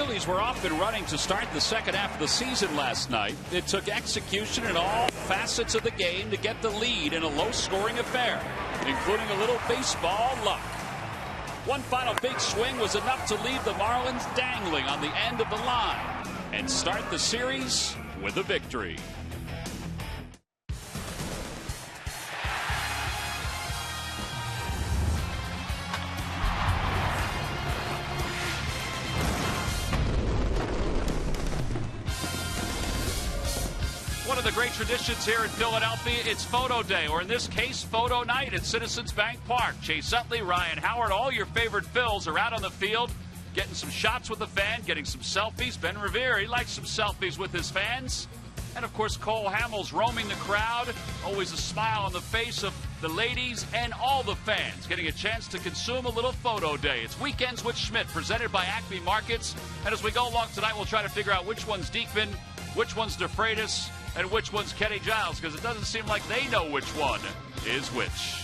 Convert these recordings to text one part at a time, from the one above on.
Phillies were off and running to start the second half of the season last night. It took execution in all facets of the game to get the lead in a low-scoring affair, including a little baseball luck. One final big swing was enough to leave the Marlins dangling on the end of the line and start the series with a victory. One of the great traditions here in Philadelphia, it's photo day, or in this case, photo night at Citizens Bank Park. Chase Utley, Ryan Howard, all your favorite Phils are out on the field, getting some shots with the fan, getting some selfies. Ben Revere, he likes some selfies with his fans. And, of course, Cole Hamels roaming the crowd. Always a smile on the face of the ladies and all the fans, getting a chance to consume a little photo day. It's Weekends with Schmidt, presented by Acme Markets. And as we go along tonight, we'll try to figure out which one's Diekman, which one's DeFreitas, and which one's Kenny Giles, because it doesn't seem like they know which one is which.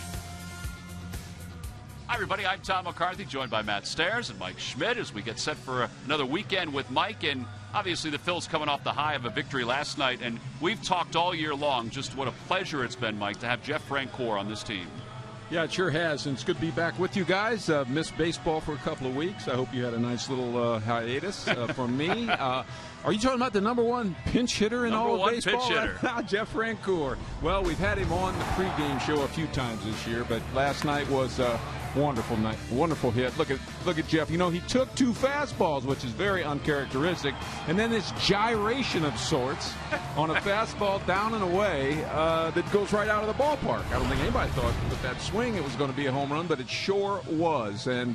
Hi, everybody. I'm Tom McCarthy, joined by Matt Stairs and Mike Schmidt as we get set for another weekend with Mike. And obviously the Phils coming off the high of a victory last night. And we've talked all year long just what a pleasure it's been, Mike, to have Jeff Francoeur on this team. Yeah, it sure has, and it's good to be back with you guys. Missed baseball for a couple of weeks. I hope you had a nice little hiatus from me. Are you talking about the number one pinch hitter in all of baseball? Number one pinch hitter. Jeff Francoeur. Well, we've had him on the pregame show a few times this year, but last night was a wonderful night, wonderful hit. Look at Jeff. You know, he took two fastballs, which is very uncharacteristic, and then this gyration of sorts on a fastball down and away that goes right out of the ballpark. I don't think anybody thought with that swing it was going to be a home run, but it sure was. And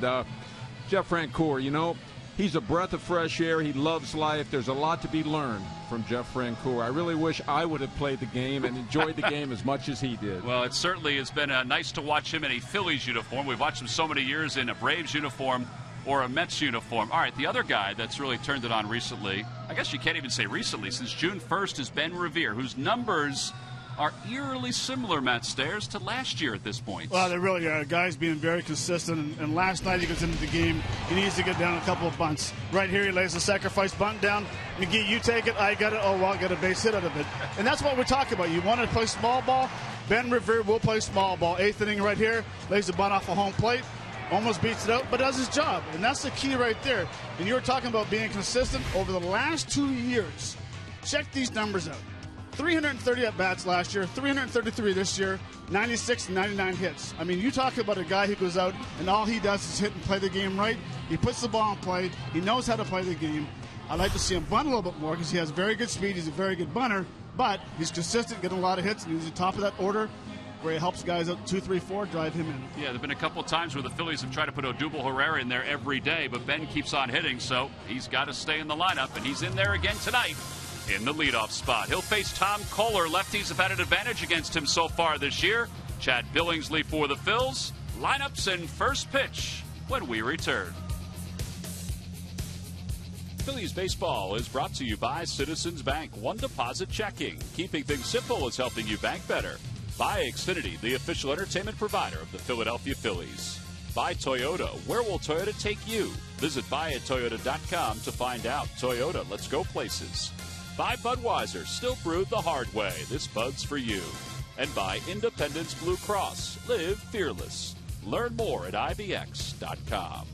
Jeff Francoeur, you know, he's a breath of fresh air. He loves life. There's a lot to be learned from Jeff Francoeur. I really wish I would have played the game and enjoyed the game as much as he did. Well, it certainly has been nice to watch him in a Phillies uniform. We've watched him so many years in a Braves uniform or a Mets uniform. All right, the other guy that's really turned it on recently, I guess you can't even say recently, since June 1st, is Ben Revere, whose numbers are eerily similar, Matt Stairs, to last year at this point. Well, they really are. Guys being very consistent, and last night he goes into the game. He needs to get down a couple of bunts. Right here, he lays the sacrifice bunt down. McGee, you take it. I got it. Oh, well, I got a base hit out of it. And that's what we're talking about. You want to play small ball? Ben Revere will play small ball. Eighth inning right here. Lays the bunt off a home plate. Almost beats it out, but does his job. And that's the key right there. And you were talking about being consistent over the last 2 years. Check these numbers out. 330 at-bats last year, 333 this year, 96 and 99 hits. I mean, you talk about a guy who goes out and all he does is hit and play the game right. He puts the ball in play. He knows how to play the game. I'd like to see him bunt a little bit more because he has very good speed. He's a very good bunter, but he's consistent, getting a lot of hits, and he's at the top of that order where he helps guys out 2, 3, 4, drive him in. Yeah, there have been a couple of times where the Phillies have tried to put Odubel Herrera in there every day, but Ben keeps on hitting, so he's got to stay in the lineup, and he's in there again tonight in the leadoff spot. He'll face Tom Kohler. Lefties have had an advantage against him so far this year. Chad Billingsley for the Phils. Lineups and first pitch when we return. Phillies baseball is brought to you by Citizens Bank. One deposit checking. Keeping things simple is helping you bank better. By Xfinity, the official entertainment provider of the Philadelphia Phillies. By Toyota. Where will Toyota take you? Visit buyatoyota.com to find out. Toyota, let's go places. By Budweiser, still brewed the hard way. This Bud's for you. And by Independence Blue Cross. Live fearless. Learn more at IBX.com.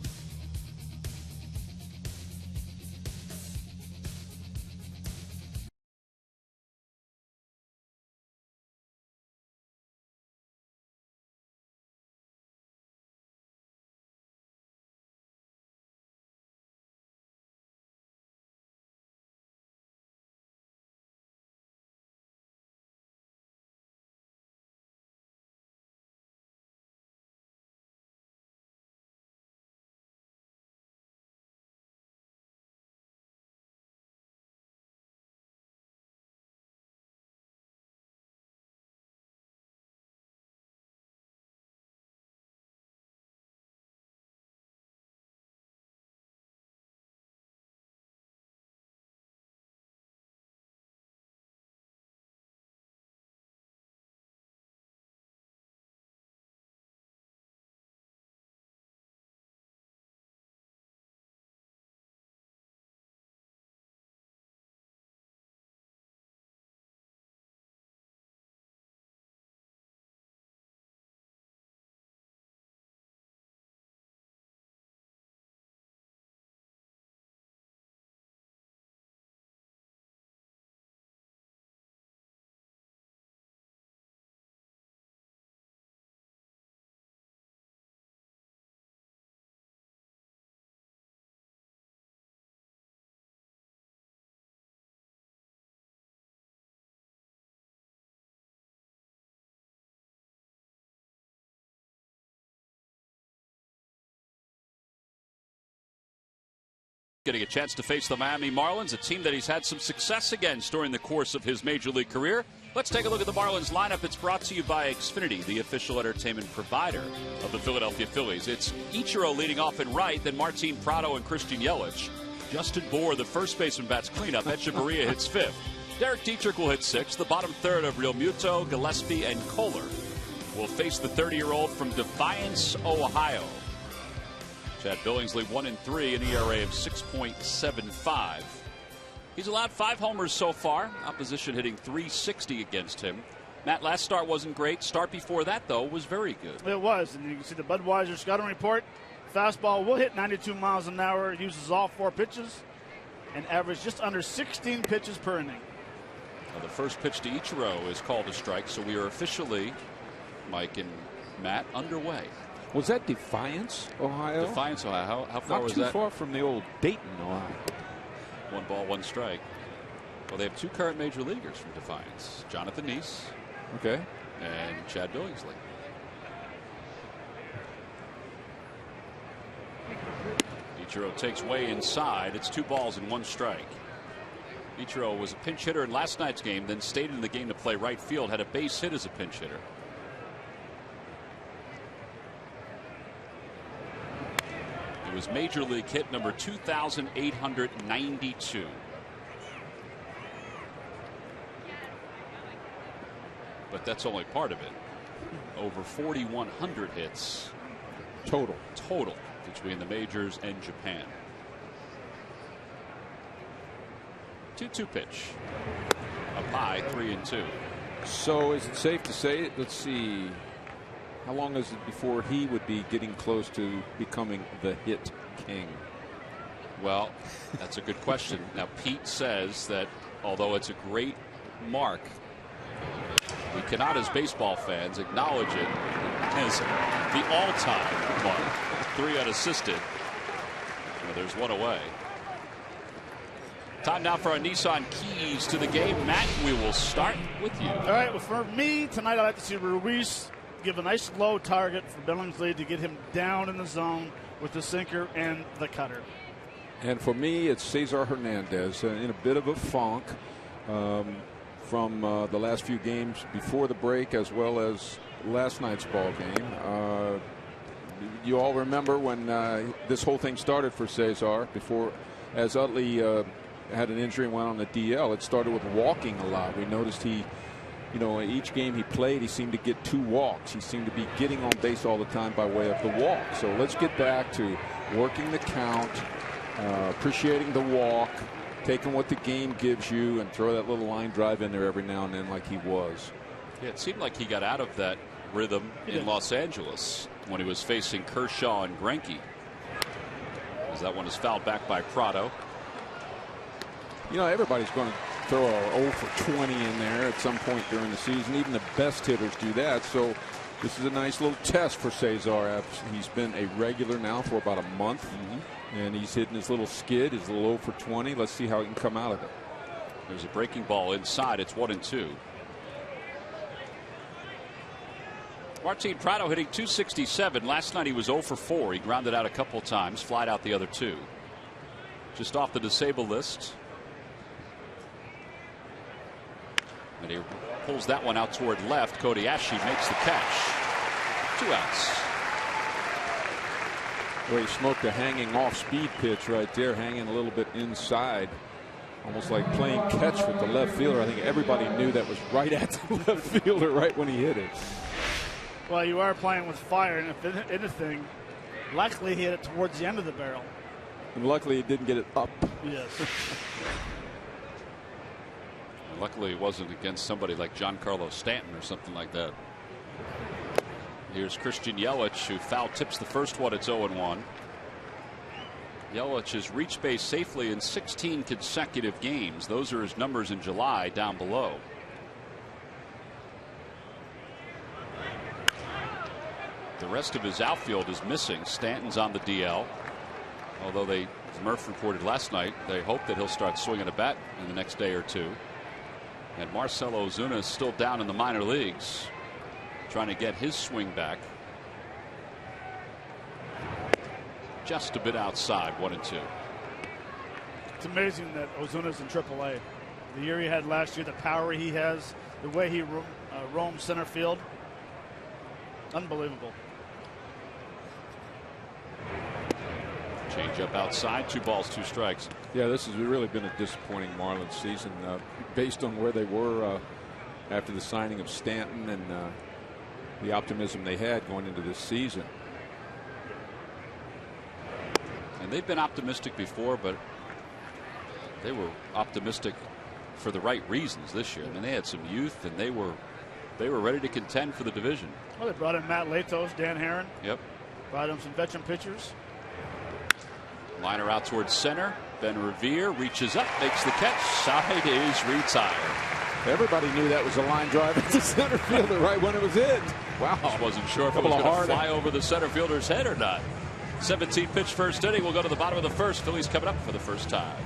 Getting a chance to face the Miami Marlins, a team that he's had some success against during the course of his Major League career. Let's take a look at the Marlins lineup. It's brought to you by Xfinity, the official entertainment provider of the Philadelphia Phillies. It's Ichiro leading off in right, then Martin Prado and Christian Yelich. Justin Bour, the first baseman, bats cleanup. Echeverria hits fifth. Derek Dietrich will hit sixth. The bottom third of Real Muto, Gillespie, and Kohler will face the 30-year-old from Defiance, Ohio. Chad Billingsley 1-3, an ERA of 6.75. He's allowed 5 homers so far. Opposition hitting .360 against him. Matt, last start wasn't great. Start before that, though, was very good. It was, and you can see the Budweiser scouting report. Fastball will hit 92 miles an hour. It uses all 4 pitches and average just under 16 pitches per inning. Well, the first pitch to Ichiro is called a strike, so we are officially, Mike and Matt, underway. Was that Defiance, Ohio? Defiance, Ohio. How far was that? Not too far from the old Dayton, Ohio. 1 ball, 1 strike. Well, they have 2 current major leaguers from Defiance. Jonathan Neese. Okay. And Chad Billingsley. Ichiro takes way inside. It's 2 balls and 1 strike. Ichiro was a pinch hitter in last night's game, then stayed in the game to play right field, had a base hit as a pinch hitter. It was Major League hit number 2,892. But that's only part of it. Over 4,100 hits total between the majors and Japan. 2-2 pitch. Up high, 3-2. So is it safe to say, let's see, how long is it before he would be getting close to becoming the hit king? Well, that's a good question. Now, Pete says that although it's a great mark, we cannot, as baseball fans, acknowledge it as the all-time mark. 3 unassisted. Well, there's 1 away. Time now for our Nissan keys to the game. Matt, we will start with you. All right, well, for me, tonight I'd like to see Ruiz give a nice low target for Billingsley to get him down in the zone with the sinker and the cutter. And for me, it's Cesar Hernandez in a bit of a funk from the last few games before the break, as well as last night's ball game. You all remember when this whole thing started for Cesar, before, as Utley had an injury and went on the DL. It started with walking a lot. We noticed he, each game he played, he seemed to get 2 walks. He seemed to be getting on base all the time by way of the walk. So let's get back to working the count, appreciating the walk, taking what the game gives you, and throw that little line drive in there every now and then like he was. Yeah, it seemed like he got out of that rhythm in Los Angeles when he was facing Kershaw and Greinke. As that one is fouled back by Prado. Everybody's going to throw a 0 for 20 in there at some point during the season. Even the best hitters do that. So this is a nice little test for Cesar. He's been a regular now for about a month. And he's hitting his little skid, his little 0 for 20. Let's see how he can come out of it. There's a breaking ball inside. It's 1-2. Martin Prado hitting .267. Last night he was 0 for 4. He grounded out a couple times, flied out the other 2. Just off the disabled list. And he pulls that one out toward left. Cody Ashe makes the catch. 2 outs. Well, he smoked a hanging off speed pitch right there, hanging a little bit inside. Almost like playing catch with the left fielder. I think everybody knew that was right at the left fielder right when he hit it. Well, you are playing with fire, and if anything, luckily he hit it towards the end of the barrel. And luckily he didn't get it up. Yes. Luckily it wasn't against somebody like Giancarlo Stanton or something like that. Here's Christian Yelich, who foul tips the first one. It's 0-1. Yelich has reached base safely in 16 consecutive games. Those are his numbers in July down below. The rest of his outfield is missing. Stanton's on the DL. Although as Murph reported last night, they hope that he'll start swinging a bat in the next day or 2. And Marcell Ozuna is still down in the minor leagues, trying to get his swing back. Just a bit outside, 1-2. It's amazing that Ozuna's in AAA. The year he had last year, the power he has, the way he roams center field. Unbelievable. Change up outside, 2 balls, 2 strikes. Yeah, this has really been a disappointing Marlins season based on where they were after the signing of Stanton and the optimism they had going into this season. And they've been optimistic before, but they were optimistic for the right reasons this year. I mean, they had some youth, and they were ready to contend for the division. Well, they brought in Matt Latos, Dan Herron. Yep. Brought in some veteran pitchers. Liner out towards center. Ben Revere reaches up, makes the catch. Side is retired. Everybody knew that was a line drive at the center fielder right when it was hit. Wow. Just wasn't sure if it was going to fly over the center fielder's head or not. 17 pitch first inning. We'll go to the bottom of the first. Phillies coming up for the first time.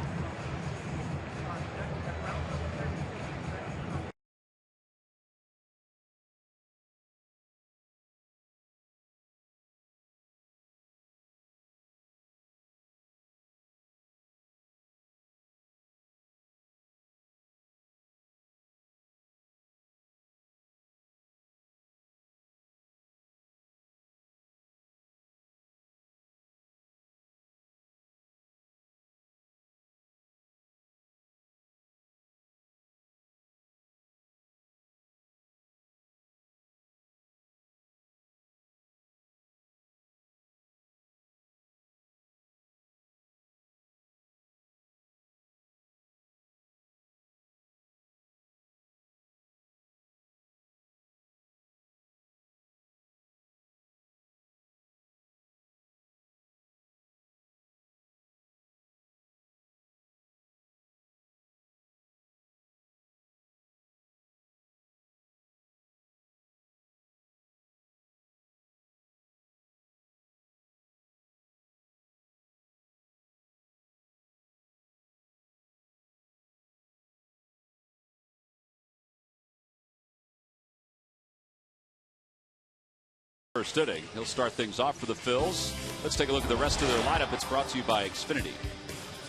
First inning. He'll start things off for the Phils. Let's take a look at the rest of their lineup. It's brought to you by Xfinity,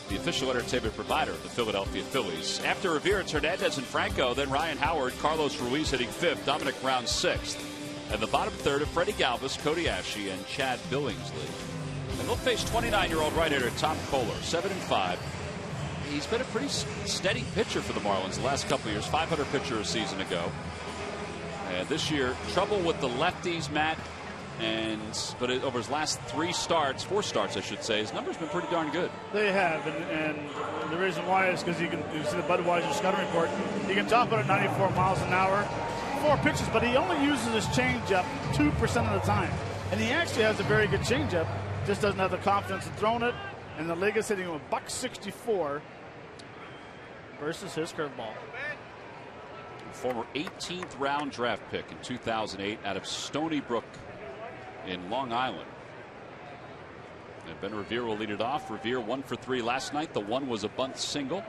the official entertainment provider of the Philadelphia Phillies. After Revere, it's Hernandez and Franco, then Ryan Howard, Carlos Ruiz hitting 5th, Dominic Brown 6th. And the bottom third of Freddie Galvis, Cody Ashe, and Chad Billingsley. And they'll face 29-year-old right-hander Tom Kohler, 7-5. He's been a pretty steady pitcher for the Marlins the last couple of years, 500 pitcher a season ago. And this year, trouble with the lefties, Matt. But over his last 4 starts, I should say, his numbers been pretty darn good. They have, and the reason why is because you see the Budweiser scouting report. He can top it at 94 miles an hour, 4 pitches, but he only uses his changeup 2% of the time. And he actually has a very good changeup, just doesn't have the confidence in throwing it. And the league is hitting him a $164 versus his curveball. Former 18th round draft pick in 2008 out of Stony Brook in Long Island. And Ben Revere will lead it off. Revere 1 for 3 last night. The one was a bunt single.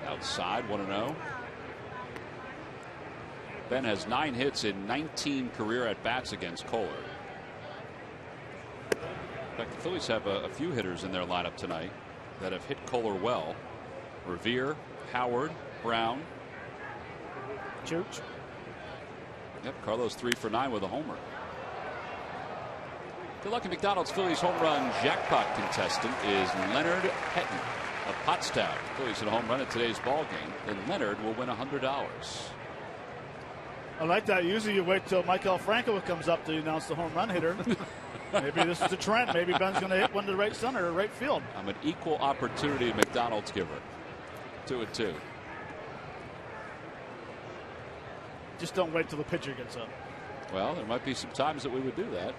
Outside, 1-0. Ben has 9 hits in 19 career at-bats against Kohler. In fact, the Phillies have a few hitters in their lineup tonight that have hit Kohler well. Revere, Howard, Brown. Chooch. Yep, Carlos 3 for 9 with a homer. The Lucky McDonald's Phillies home run jackpot contestant is Leonard Hetton of Pottstown. Phillies hit a home run at today's ball game, then Leonard will win $100. I like that. Usually you wait till Michael Franco comes up to announce the home run hitter. Maybe this is a trend. Maybe Ben's going to hit one to the right center or right field. I'm an equal opportunity McDonald's giver. 2-2. Just don't wait till the pitcher gets up. Well, there might be some times that we would do that.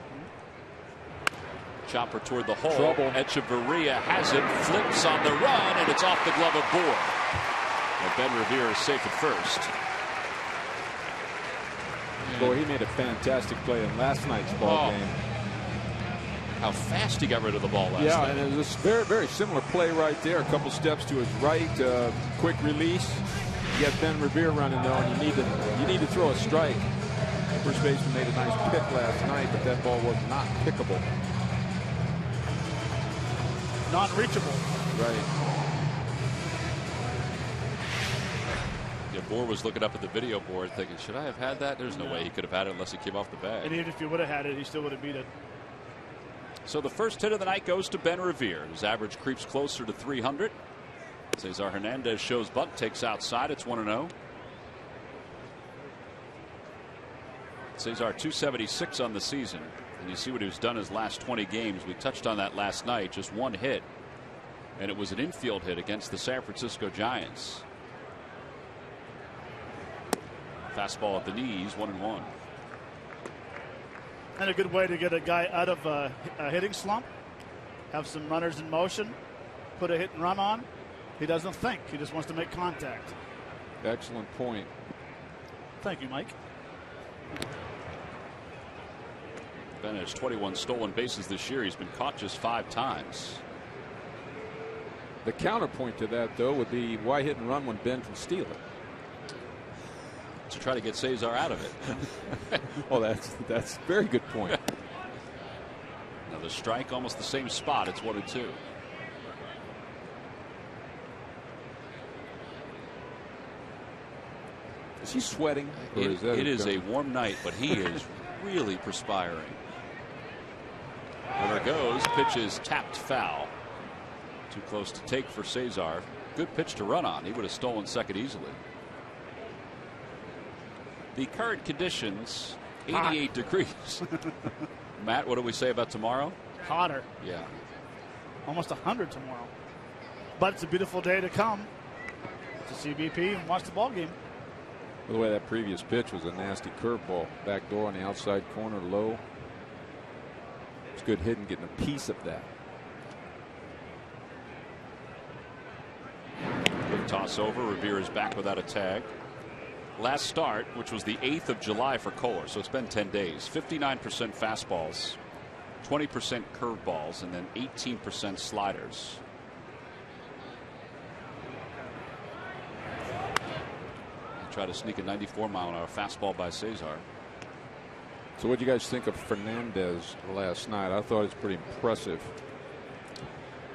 Chopper toward the hole. Trouble. Echeverria has it, flips on the run, and it's off the glove of Bohr. And Ben Revere is safe at first. Boy, he made a fantastic play in last night's ball game. How fast he got rid of the ball last night. Yeah, and it was a very, very similar play right there. A couple steps to his right, quick release. You have Ben Revere running though, and you need to throw a strike. First baseman made a nice pick last night, but that ball was not pickable. Non-reachable. Right. Yeah, Moore was looking up at the video board thinking, should I have had that? There's no way he could have had it unless he came off the bag. And even if he would have had it, he still would have beat it. So the first hit of the night goes to Ben Revere. His average creeps closer to 300. Cesar Hernandez shows bunt, takes outside. It's 1-0. Cesar 276 on the season. And you see what he's done his last 20 games. We touched on that last night. Just one hit. And it was an infield hit against the San Francisco Giants. Fastball at the knees, 1-1. And a good way to get a guy out of a hitting slump. Have some runners in motion. Put a hit and run on. He doesn't think. He just wants to make contact. Excellent point. Thank you, Mike. Ben has 21 stolen bases this year. He's been caught just 5 times. The counterpoint to that, though, would be why hit and run when Ben can steal it? To try to get Cesar out of it. Oh, that's a very good point. Another strike, almost the same spot. It's 1-2. Is he sweating? It is a warm night, but he is really perspiring. There goes. Pitch is tapped foul. Too close to take for Cesar. Good pitch to run on. He would have stolen second easily. The current conditions, 88 degrees. Matt, what do we say about tomorrow? Hotter. Yeah. Almost 100 tomorrow. But it's a beautiful day to come to CBP and watch the ball game. By the way, that previous pitch was a nasty curveball. Back door on the outside corner, low. It's good hitting, getting a piece of that. Good toss over. Revere is back without a tag. Last start, which was the 8th of July for Kohler, so it's been 10 days. 59% fastballs, 20% curveballs, and then 18% sliders. Try to sneak a 94-mile-an-hour fastball by Cesar. So what do you guys think of Fernandez last night? I thought it was pretty impressive.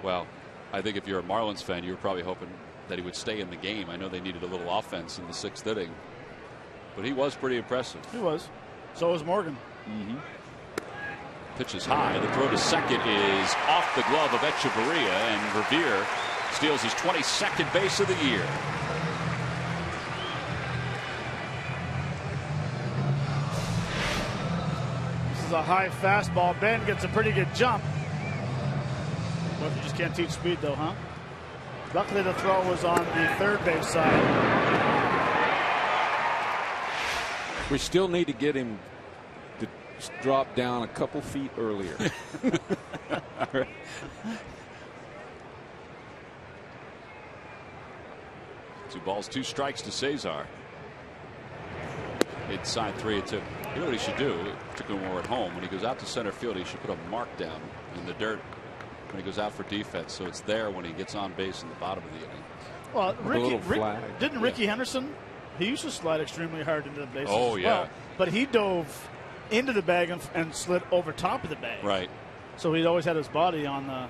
Well, I think if you're a Marlins fan, you were probably hoping that he would stay in the game. I know they needed a little offense in the 6th inning, but he was pretty impressive. He was. So was Morgan. Mm-hmm. Pitch is high. The throw to second is off the glove of Echeverria, and Revere steals his 22nd base of the year. This is a high fastball. Ben gets a pretty good jump. Well, you just can't teach speed, though, huh? Luckily, the throw was on the third base side. We still need to get him to drop down a couple feet earlier. 2 balls, 2 strikes to Cesar. Inside 3-2. You know what he should do, particularly when we're at home, when he goes out to center field, he should put a mark down in the dirt when he goes out for defense, so it's there when he gets on base in the bottom of the inning. Well, didn't Ricky Henderson? He used to slide extremely hard into the bases. Oh, yeah. Well, but he dove into the bag and slid over top of the bag. Right. So he'd always had his body on the.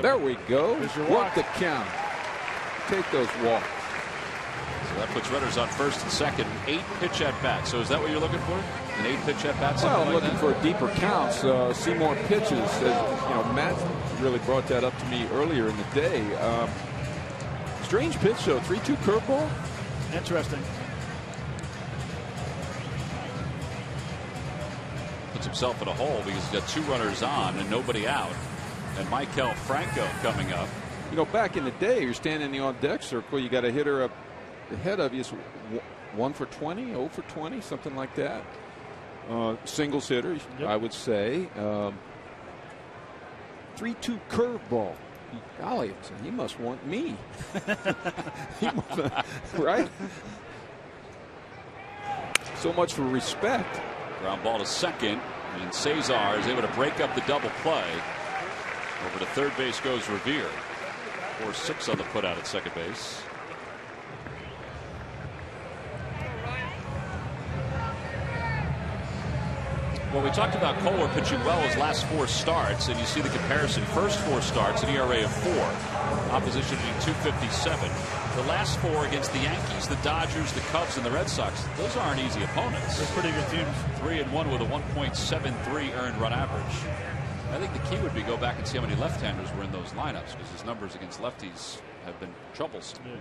There we go. Work Walk the count. Take those walks. So that puts runners on first and second. 8 pitch at bat. So is that what you're looking for? An 8 pitch at bat? Well, I'm like looking for deeper counts. See more pitches. Matt really brought that up to me earlier in the day. Strange pitch, though. 3-2 curveball. Interesting. Puts himself in a hole because he's got 2 runners on and nobody out. And Maikel Franco coming up. Back in the day, you're standing in the on-deck circle. You got a hitter up ahead of you. It's 1 for 20, 0 for 20, something like that. Singles hitter, yep. I would say. 3-2 curveball. Golly, he must want me. Right? So much for respect. Ground ball to second, and Cesar is able to break up the double play. Over to third base goes Revere. 4-6 on the put out at second base. Well, we talked about Kohler pitching well his last 4 starts, and you see the comparison. First 4 starts, an ERA of 4. Opposition being 257. The last 4 against the Yankees, the Dodgers, the Cubs, and the Red Sox. Those aren't easy opponents. They're pretty good teams. 3-1 with a 1.73 earned run average. I think the key would be go back and see how many left-handers were in those lineups, because his numbers against lefties have been troublesome. Yeah.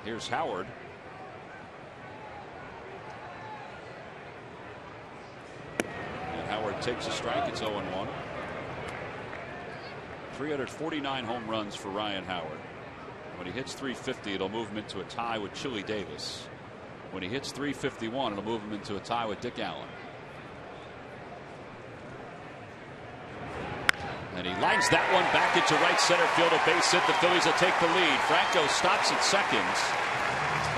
Here's Howard. And Howard takes a strike. It's 0-1. 349 home runs for Ryan Howard. When he hits 350, it'll move him into a tie with Chili Davis. When he hits 351, it'll move him into a tie with Dick Allen. And he lines that one back into right center field, a base hit. The Phillies will take the lead. Franco stops at second.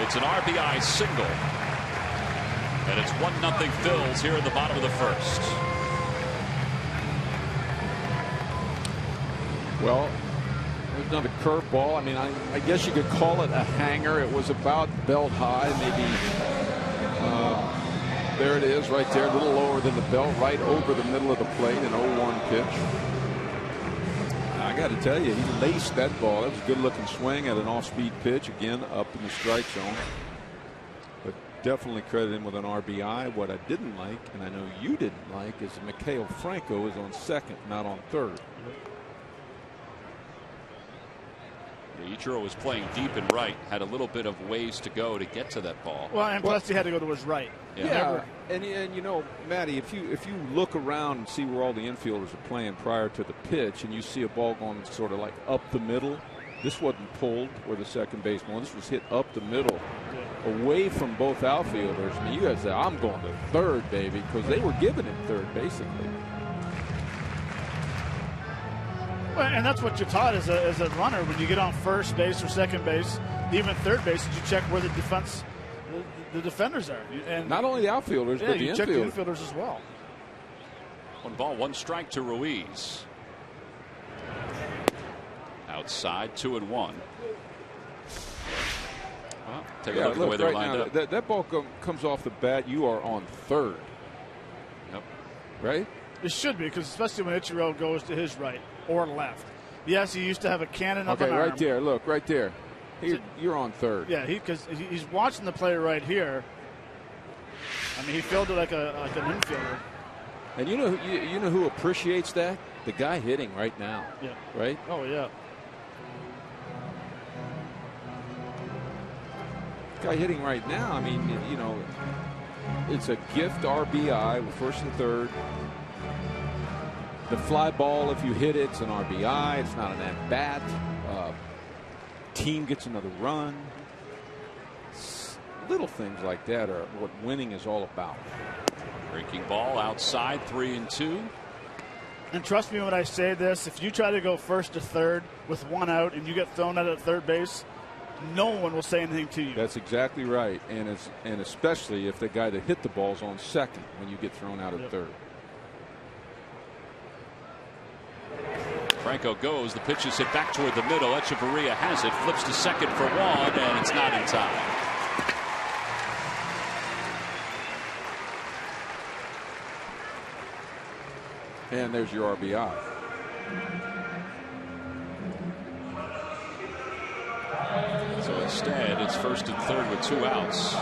It's an RBI single. And it's 1-0 Phils here in the bottom of the first. Well, there's another curveball. I mean, I guess you could call it a hanger. It was about belt high, maybe. There it is right there, a little lower than the belt, right over the middle of the plate, an 0-1 pitch. I got to tell you, he laced that ball. That was a good-looking swing at an off-speed pitch, again, up in the strike zone. But definitely credit him with an RBI. What I didn't like, and I know you didn't like, is that Maikel Franco is on second, not on third. Ichiro was playing deep and right, had a little bit of ways to go to get to that ball. Well, and plus he had to go to his right. Yeah, and you know, Matty, if you look around and see where all the infielders are playing prior to the pitch, and you see a ball going sort of like up the middle, this wasn't pulled where the second baseman was. This was hit up the middle, away from both outfielders. I mean, you guys say, I'm going to third, baby, because they were giving him third, basically. Well, and that's what you're taught as a runner when you get on first base or second base, even third base. You check where the defenders are, and not only the outfielders, but the you check the infielders as well. 1-1 to Ruiz. Outside, 2-1. Well, take a look at the way they're lined up. That ball comes off the bat. You are on third. Yep. Right. It should be, because especially when Ichiro goes to his right or left. Yes, he used to have a cannon of an arm. Right there. Look, right there. You're on third. Yeah, because he's watching the play right here. I mean, he fielded like an infielder. And you know who appreciates that? The guy hitting right now. Yeah. Right? Oh, yeah. Guy hitting right now, I mean, you know, it's a gift RBI with first and third. The fly ball, if you hit it, it's an RBI. It's not an at-bat. Team gets another run. Little things like that are what winning is all about. Breaking ball outside, 3-2. And trust me when I say this, if you try to go first to third with one out and you get thrown out at third base, no one will say anything to you. That's exactly right. And especially if the guy that hit the ball is on second when you get thrown out at third. Franco goes. The pitch is hit back toward the middle. Echeverria has it. Flips to second for one, and it's not in time. And there's your RBI. So instead, it's first and third with 2 outs.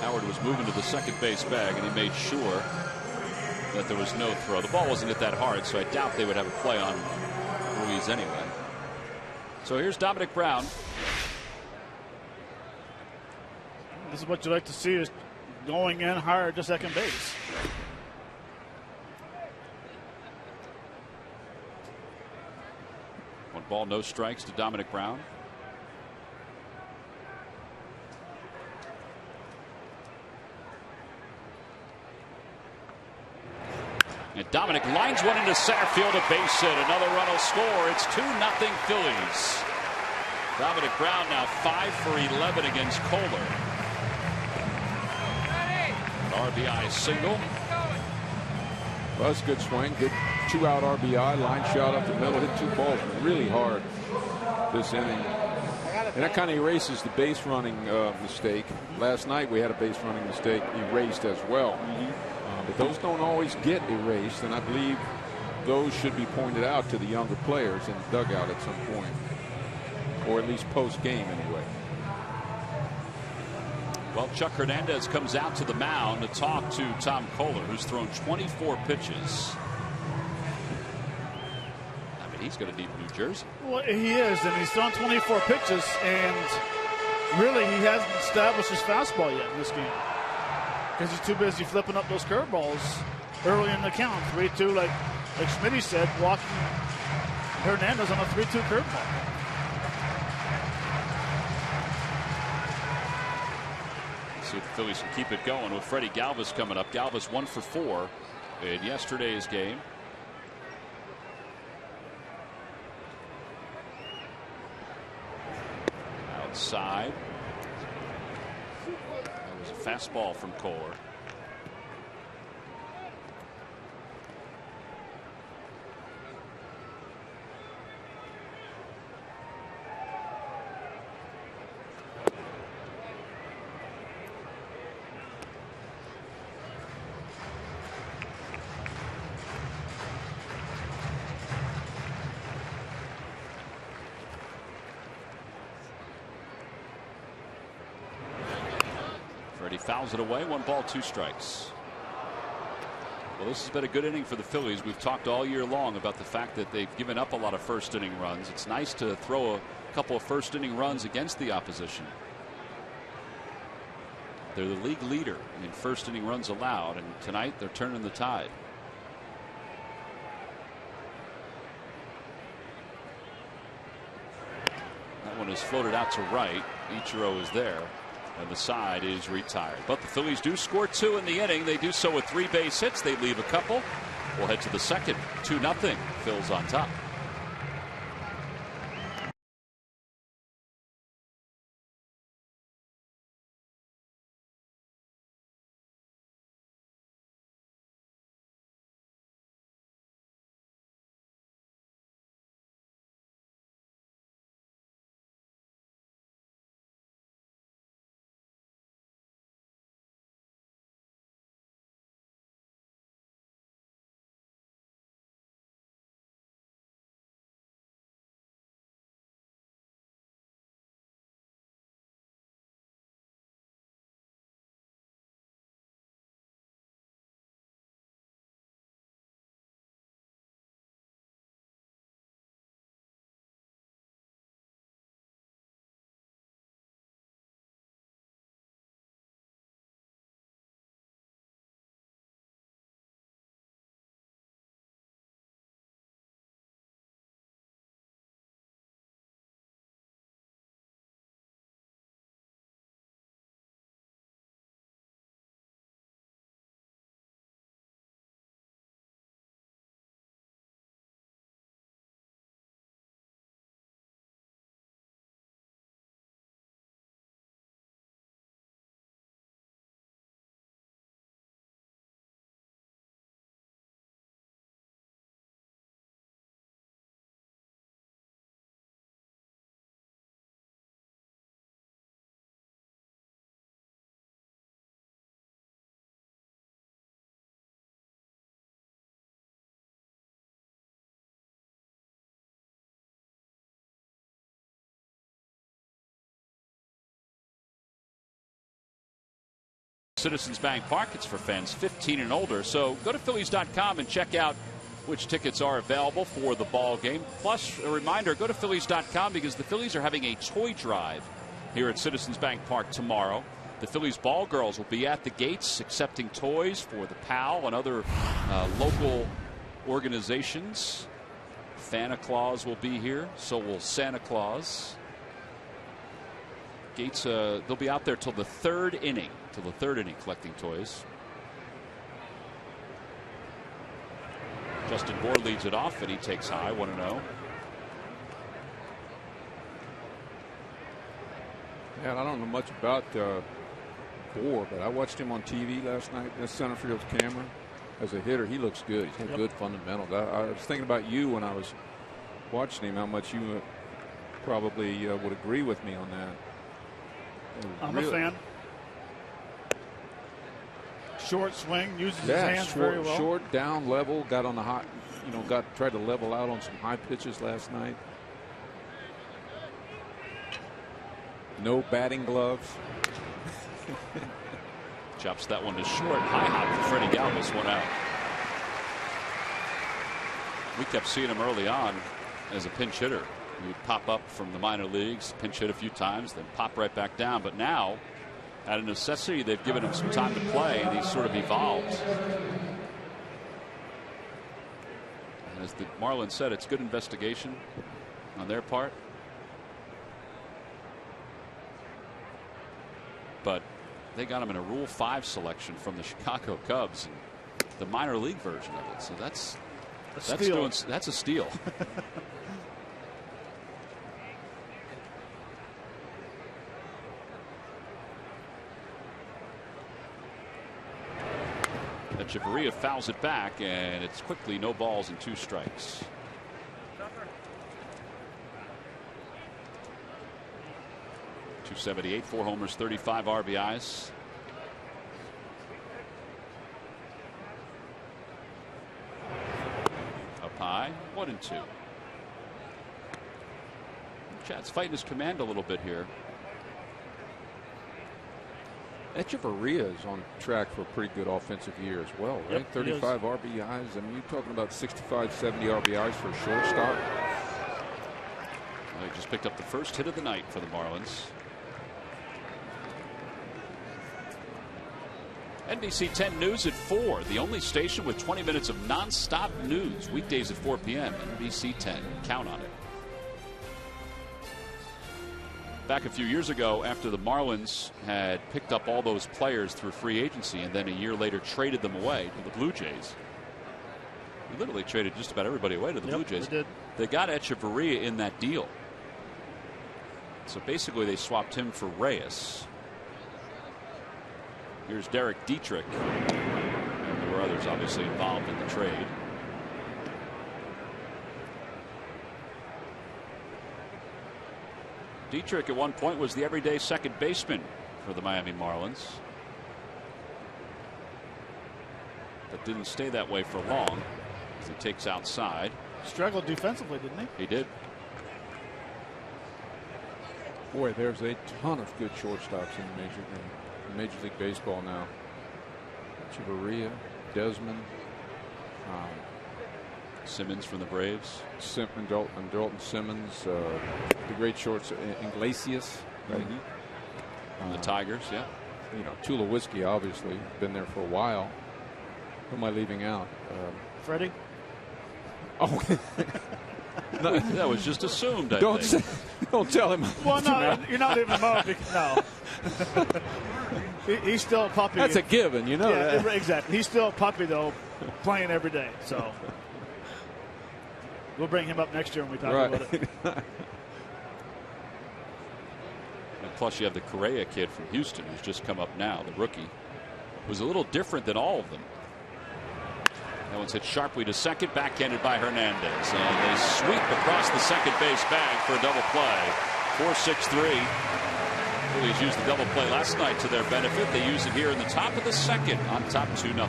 Howard was moving to the second base bag, and he made sure that there was no throw. The ball wasn't hit that hard, so I doubt they would have a play on Ruiz anyway. So here's Dominic Brown. This is what you like to see, is going in hard to second base. One ball, no strikes to Dominic Brown. And Dominic lines one into center field, a base hit. Another run will score. It's 2-0 Phillies. Dominic Brown now 5 for 11 against Kohler. An RBI single. Well, that's a good swing. Good 2-out RBI. Line shot up the middle. Hit 2 balls really hard. this inning. And that kind of erases the base running mistake. Last night we had a base running mistake erased as well. But those don't always get erased, and I believe those should be pointed out to the younger players in the dugout at some point, or at least post game anyway. Well, Chuck Hernandez comes out to the mound to talk to Tom Kohler, who's thrown 24 pitches. I mean, he's going to need New Jersey. Well, he is, and he's thrown 24 pitches, and really he hasn't established his fastball yet in this game because he's too busy flipping up those curveballs early in the count. 3-2, like Schmitty said, walking Hernandez on a 3-2 curveball. See if the Phillies can keep it going with Freddie Galvis coming up. Galvis 1 for 4 in yesterday's game. Outside. That was a fastball from Kohler. Fouls it away. 1 ball, 2 strikes. Well, this has been a good inning for the Phillies. We've talked all year long about the fact that they've given up a lot of first inning runs. It's nice to throw a couple of first inning runs against the opposition. They're the league leader in first inning runs allowed, and tonight they're turning the tide. That one is floated out to right. Ichiro is there. And the side is retired. But the Phillies do score 2 in the inning. They do so with 3 base hits. They leave a couple. We'll head to the second. 2-0. Phil's on top. Citizens Bank Park. It's for fans 15 and older. So go to Phillies.com and check out which tickets are available for the ball game. Plus, a reminder, go to Phillies.com because the Phillies are having a toy drive here at Citizens Bank Park tomorrow. The Phillies ball girls will be at the gates accepting toys for the PAL and other local organizations. Santa Claus will be here. So will Santa Claus. Gates, they'll be out there till the third inning. Collecting toys. Justin Bour leads it off, and he takes high, 1-0. Man, I don't know much about Bour, but I watched him on TV last night. That's center field's camera. As a hitter, he looks good. He's got good fundamentals. I was thinking about you when I was watching him, how much you probably would agree with me on that. I'm a fan. Short swing, uses his hands short, very well. Short, down, level, got on the hot, tried to level out on some high pitches last night. No batting gloves. Chops that one to short. High hop for Freddie Galvis, one out. We kept seeing him early on as a pinch hitter. He'd pop up from the minor leagues, pinch hit a few times, then pop right back down. But now, out of necessity, they've given him some time to play, and he's sort of evolved. And as the Marlins said, it's good investigation on their part. But they got him in a Rule 5 selection from the Chicago Cubs, and the minor league version of it. So that's a steal. Echeverria fouls it back, and it's quickly no balls and 2 strikes. .278, 4 homers, 35 RBIs. Up high, 1-2. Chad's fighting his command a little bit here. Echeverria is on track for a pretty good offensive year as well, right? Yep, 35 RBIs. I mean, you're talking about 65, 70 RBIs for a shortstop. Well, he just picked up the first hit of the night for the Marlins. NBC 10 News at 4, the only station with 20 minutes of nonstop news, weekdays at 4 p.m. NBC 10. Count on it. Back a few years ago, after the Marlins had picked up all those players through free agency and then a year later traded them away to the Blue Jays. We literally traded just about everybody away to the Blue Jays. They got Echeverria in that deal. So basically they swapped him for Reyes. Here's Derek Dietrich. And there were others obviously involved in the trade. Dietrich at one point was the everyday second baseman for the Miami Marlins. But didn't stay that way for long as he takes outside. Struggled defensively, didn't he? He did. Boy, there's a ton of good shortstops in Major League Baseball now. Echeverria, Desmond, Simmons from the Braves. Dalton Simmons, the great shorts, Iglesias, right? From the Tigers, yeah. Tulowitzki, obviously, been there for a while. Who am I leaving out? Freddie? Oh. No, that was just assumed, I don't think. Don't tell him. Well, no, you're not leaving him out. No. He's still a puppy. That's a given, that. Exactly. He's still a puppy, though, playing every day. So we'll bring him up next year when we talk about it. And plus, you have the Correa kid from Houston who's just come up now, the rookie. Was a little different than all of them. That one's hit sharply to second, backhanded by Hernandez. And they sweep across the second base bag for a double play. 4-6-3. Phillies used the double play last night to their benefit. They use it here in the top of the second on top 2-0.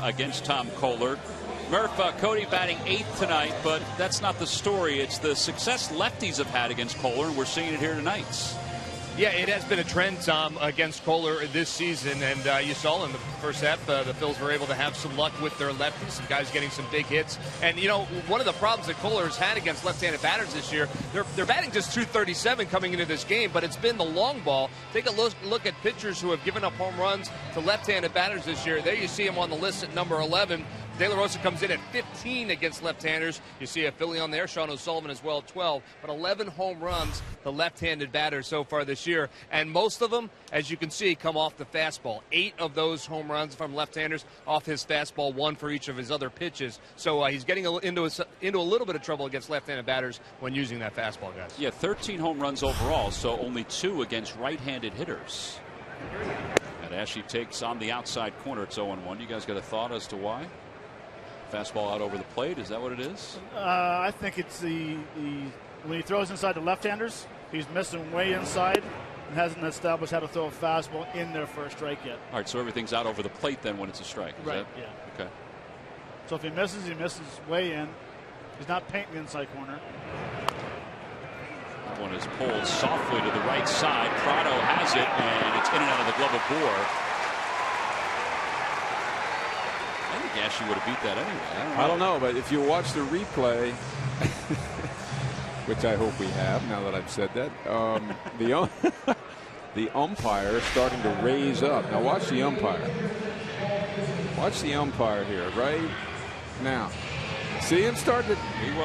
Against Tom Kohler. Murph, Cody batting 8th tonight, but that's not the story. It's the success lefties have had against Kohler, and we're seeing it here tonight. Yeah, it has been a trend, Tom, against Kohler this season, and you saw in the first half the Phils were able to have some luck with their lefties, some guys getting some big hits. And, you know, one of the problems that Kohler has had against left-handed batters this year, they're batting just .237 coming into this game, but it's been the long ball. Take a look at pitchers who have given up home runs to left-handed batters this year. There you see him on the list at number 11. De La Rosa comes in at 15 against left-handers. You see a Philly on there, Sean O'Sullivan as well, 12. But 11 home runs to left-handed batters so far this year. And most of them, as you can see, come off the fastball. 8 of those home runs from left-handers off his fastball, 1 for each of his other pitches. So he's getting into a little bit of trouble against left-handed batters when using that fastball, guys. Yeah, 13 home runs overall, so only 2 against right-handed hitters. And Ashe takes on the outside corner. It's 0-1. You guys got a thought as to why? Fastball out over the plate, is that what it is? I think it's the when he throws inside the left-handers, he's missing way inside and hasn't established how to throw a fastball in there for a strike yet. All right, so everything's out over the plate then when it's a strike. Is right, that? Yeah. Okay. So if he misses way in. He's not painting the inside corner. That one is pulled softly to the right side. Prado has it, and it's in and out of the glove of Bohr. I think Ashe would have beat that anyway. I don't know, but if you watch the replay, which I hope we have now that I've said that, the umpire is starting to raise up. Now watch the umpire. Watch the umpire here right now. See him start to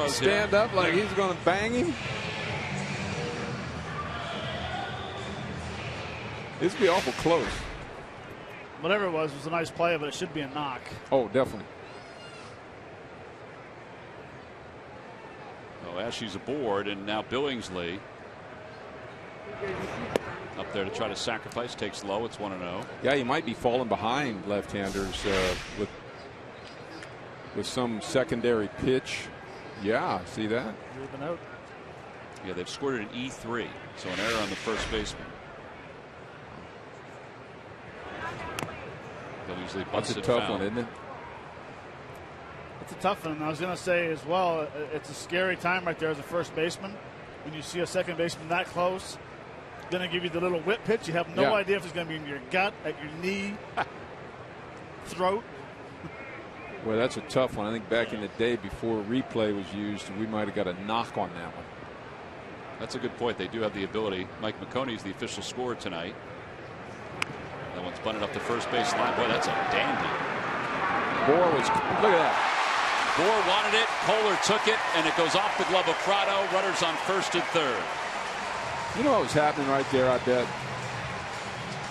stand up like he's going to bang him. This would be awful close. Whatever it was a nice play, but it should be a knock. Oh, definitely. Oh, Ashe's aboard, and now Billingsley up there to try to sacrifice. Takes low. It's 1-0. Yeah, he might be falling behind left-handers with some secondary pitch. Yeah, see that? Yeah, they've scored an E3, so an error on the first baseman. That's a tough one, isn't it? It's a tough one. I was going to say as well, it's a scary time right there as a first baseman. When you see a second baseman that close, going to give you the little whip pitch. You have no idea if it's going to be in your gut, at your knee, throat. Well, that's a tough one. I think back in the day before replay was used, we might have got a knock on that one. That's a good point. They do have the ability. Mike McConey is the official scorer tonight. That one's bunted up the first base line. Boy, that's a dandy. Bohr was, look at that. Bohr wanted it. Kohler took it, and it goes off the glove of Prado. Runners on first and third. You know what was happening right there, I bet?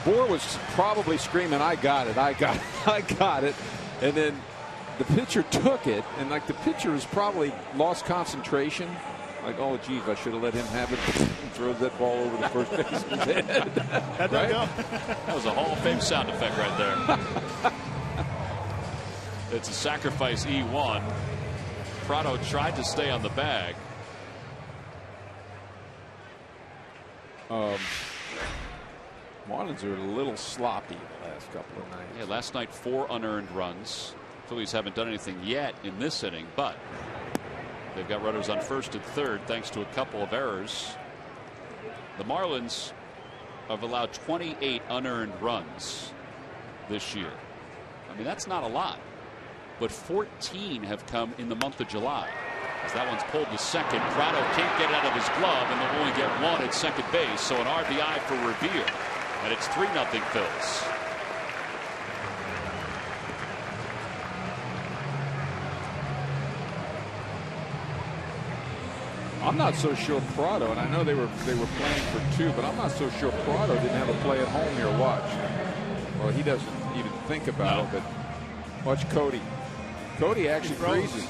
Bohr was probably screaming, I got it, I got it, I got it. And then the pitcher took it, and like the pitcher was probably lost concentration. Like, oh, geez, I should have let him have it. And throws that ball over the first baseman's head. How'd that go? That was a Hall of Fame sound effect right there. It's a sacrifice E1. Prado tried to stay on the bag. Marlins are a little sloppy the last couple of nights. Yeah, last night 4 unearned runs. Phillies haven't done anything yet in this inning, but they've got runners on first and third thanks to a couple of errors. The Marlins have allowed 28 unearned runs this year. I mean, that's not a lot, but 14 have come in the month of July. As that one's pulled to second, Prado can't get it out of his glove, and they'll only get 1 at second base, so an RBI for Revere, and it's 3-0 Phils. I'm not so sure Prado, and I know they were playing for 2, but I'm not so sure Prado didn't have a play at home here. Watch. Well, he doesn't even think about it, but watch Cody. Cody actually freezes.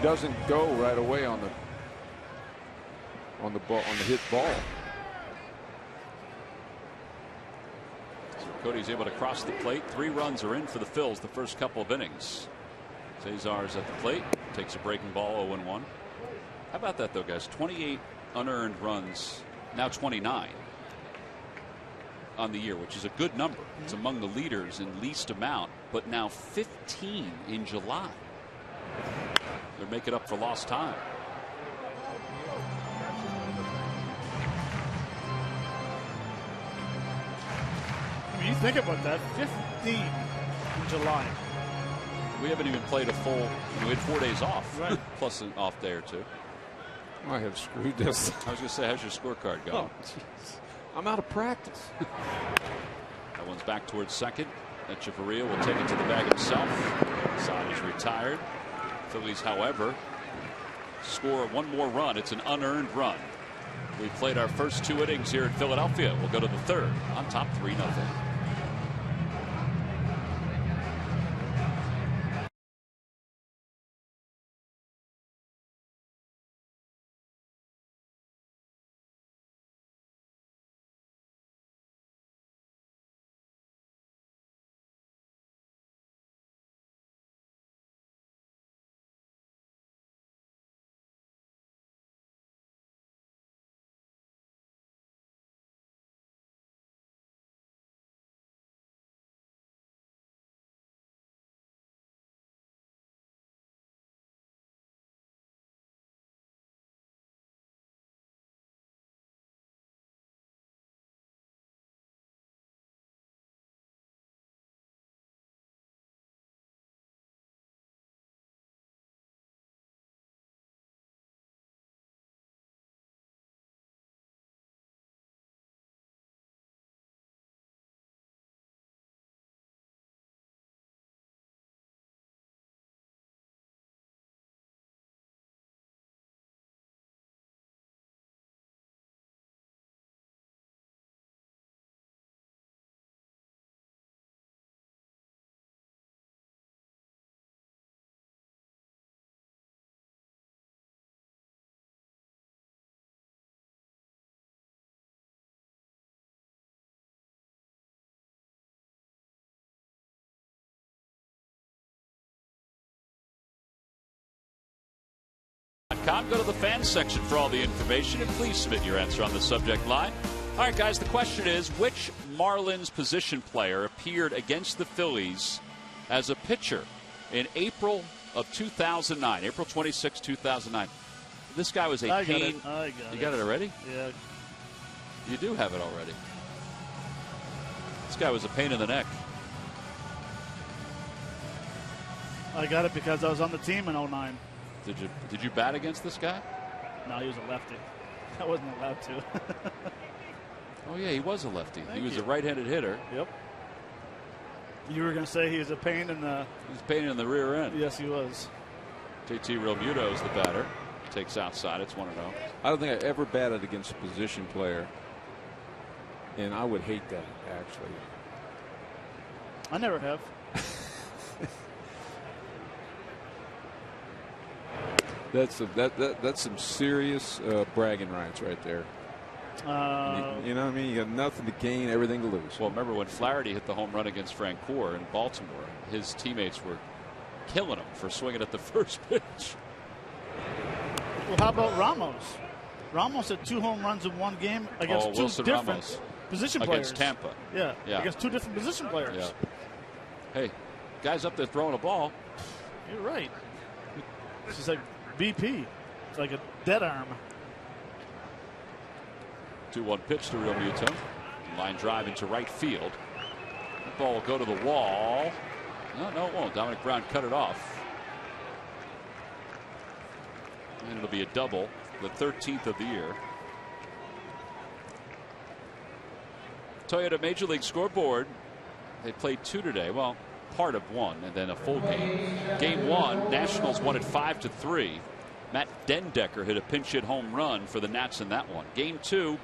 Doesn't go right away on the hit ball. So Cody's able to cross the plate. 3 runs are in for the Phils the first couple of innings. Cesar's at the plate, takes a breaking ball, 0-1. How about that, though, guys? 28 unearned runs, now 29. on the year, which is a good number. It's among the leaders in least amount, but now 15 in July. They're making up for lost time. I mean, you think about that, 15 in July. We haven't even played a full. We had 4 days off, right? Plus an off day or two. I have screwed this. I was going to say, how's your scorecard going? Oh, I'm out of practice. That one's back towards second. Echeverria will take it to the bag himself. Side is retired. Phillies, however, score one more run. It's an unearned run. We played our first 2 innings here in Philadelphia. We'll go to the third on top 3-0. Go to the fans section for all the information, and please submit your answer on the subject line. All right, guys, the question is, which Marlins position player appeared against the Phillies as a pitcher in April of 2009, April 26, 2009? This guy was a pain. You got it already? Yeah. You do have it already. This guy was a pain in the neck. I got it because I was on the team in 09. Did you bat against this guy? No, he was a lefty. I wasn't allowed to. Oh, yeah, he was a lefty. Thank he was you. a right-handed hitter. Yep. You were going to say he was a pain in the... He was a pain in the rear end. Yes, he was. JT Realmuto is the batter. Takes outside. It's 1-0. I don't think I ever batted against a position player, and I would hate that, actually. I never have. That's some serious bragging rights right there. You know what I mean? You got nothing to gain, everything to lose. Well, remember when Flaherty hit the home run against Francoeur in Baltimore? His teammates were killing him for swinging at the first pitch. Well, how about Ramos? Ramos had 2 home runs in one game against two different position players. Against Tampa. Yeah, against 2 different position players. Yeah. Hey, guys up there throwing a ball. You're right. This is like BP. It's like a dead arm. 2-1 pitch to Realmuto. Line drive into right field. The ball will go to the wall. No, it won't. Dominic Brown cut it off. And it'll be a double, the 13th of the year. Toyota Major League scoreboard. They played 2 today. Well, part of 1 and then a full game. Game 1, Nationals won it 5-3. Matt Dendecker hit a pinch hit home run for the Nats in that one. Game 2,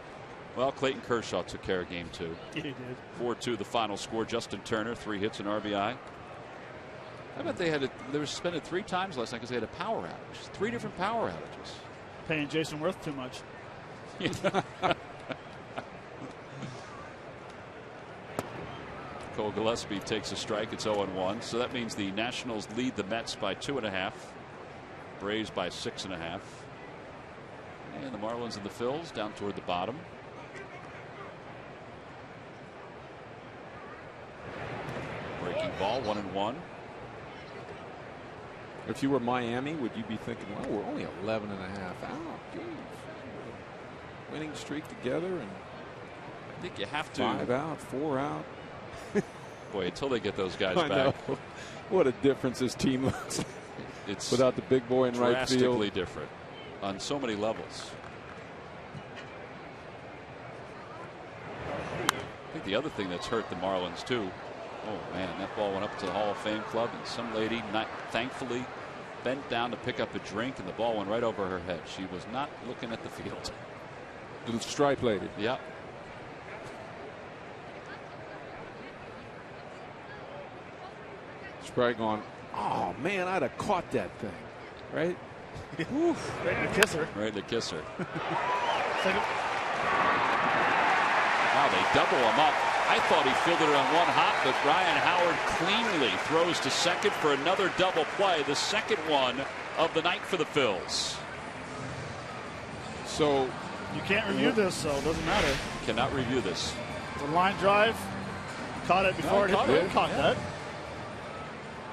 well, Clayton Kershaw took care of game 2. He did. 4-2 the final score. Justin Turner, 3 hits and RBI. I bet they were suspended 3 times last night because they had a power outage. 3 different power outages. Paying Jason Worth too much. Cole Gillespie takes a strike. It's 0-1. So that means the Nationals lead the Mets by 2.5. Braves by 6.5. And the Marlins and the Phils down toward the bottom. breaking ball, 1-1. If you were Miami, would you be thinking, well, we're only 11 and a half out? Geez. Winning streak together, and I think you have to. 5 out, 4 out. Boy, until they get those guys I back. know. What a difference this team looks like. It's without the big boy in right field. Drastically different on so many levels. I think the other thing that's hurt the Marlins too. Oh man, that ball went up to the Hall of Fame club, and some lady, thankfully, bent down to pick up a drink, and the ball went right over her head. She was not looking at the field. Little stripe lady. Yep. She's probably going, oh man, I'd have caught that thing, right? Ready to kiss her. Ready to kiss her. Second. Wow, they double him up. I thought he fielded it on one hop, but Ryan Howard cleanly throws to second for another double play, the second one of the night for the Phils. So you can't review this, so it doesn't matter. Cannot review this. The line drive. Caught it before it hit. Caught that.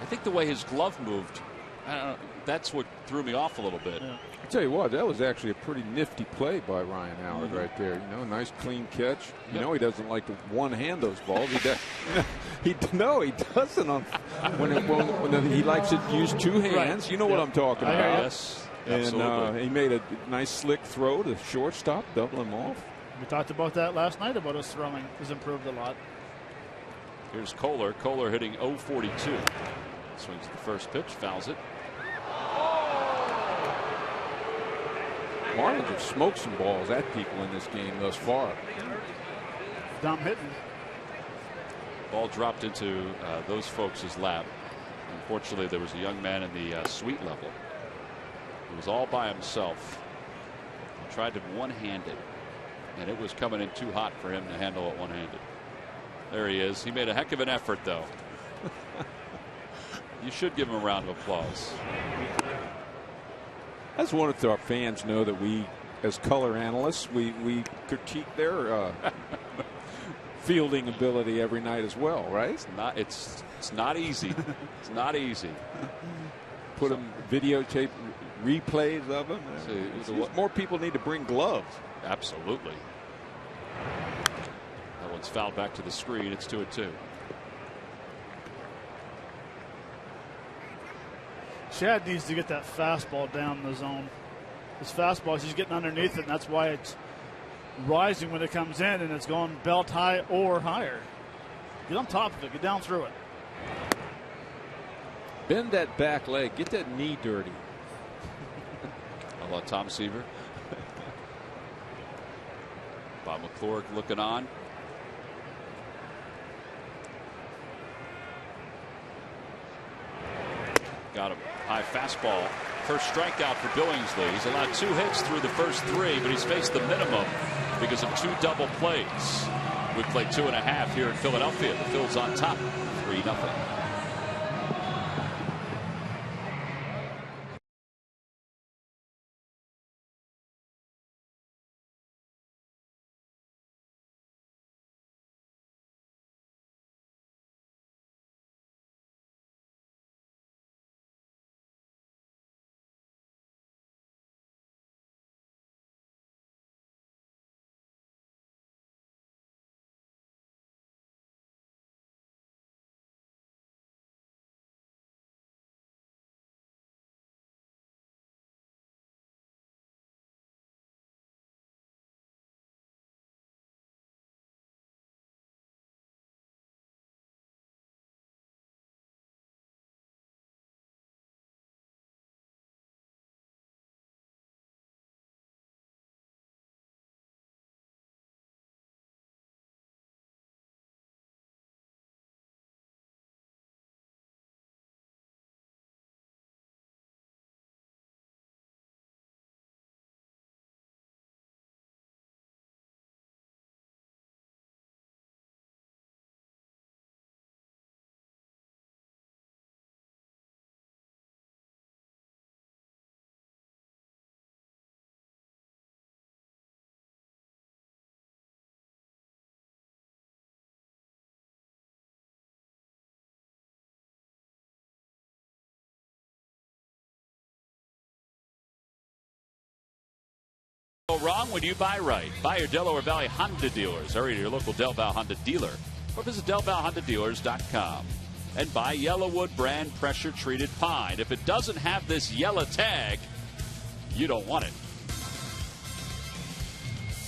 I think the way his glove moved, I don't know, that's what threw me off a little bit. Yeah. I tell you what, that was actually a pretty nifty play by Ryan Howard right there. You know, nice clean catch. You know, he doesn't like to one hand those balls. He doesn't. When he likes to use two hands. Right. You know what I'm talking about. Yes, and he made a nice slick throw to shortstop, double him off. We talked about that last night about his throwing has improved a lot. Here's Kohler. Kohler hitting 0-42. Swings the first pitch, fouls it. Marlins have smoked some balls at people in this game thus far. Dumb hitting. Ball dropped into those folks' lap. Unfortunately, there was a young man in the suite level who was all by himself. He tried to one-hand it, and it was coming in too hot for him to handle it one-handed. There he is. He made a heck of an effort, though. You should give him a round of applause. I just wanted our fans know that we, as color analysts, we critique their fielding ability every night as well, right? It's not easy. It's not easy. Put them videotape replays of them. More people need to bring gloves. Absolutely. That one's fouled back to the screen. It's 2-2. Chad needs to get that fastball down the zone. His fastball, he's getting underneath it, and that's why it's rising when it comes in, and it's going belt high or higher. Get on top of it. Get down through it. Bend that back leg. Get that knee dirty. How about Tom Seaver? Bob McClure looking on. Got him. High fastball. First strikeout for Billingsley. He's allowed 2 hits through the first 3, but he's faced the minimum because of 2 double plays. We've played 2.5 here in Philadelphia. The Phils on top, 3-0. Go wrong when you buy right. Buy your Delaware Valley Honda dealers. Hurry to your local Del Val Honda dealer or visit DelValHondaDealers.com and buy Yellowwood brand pressure treated pine. If it doesn't have this yellow tag, you don't want it.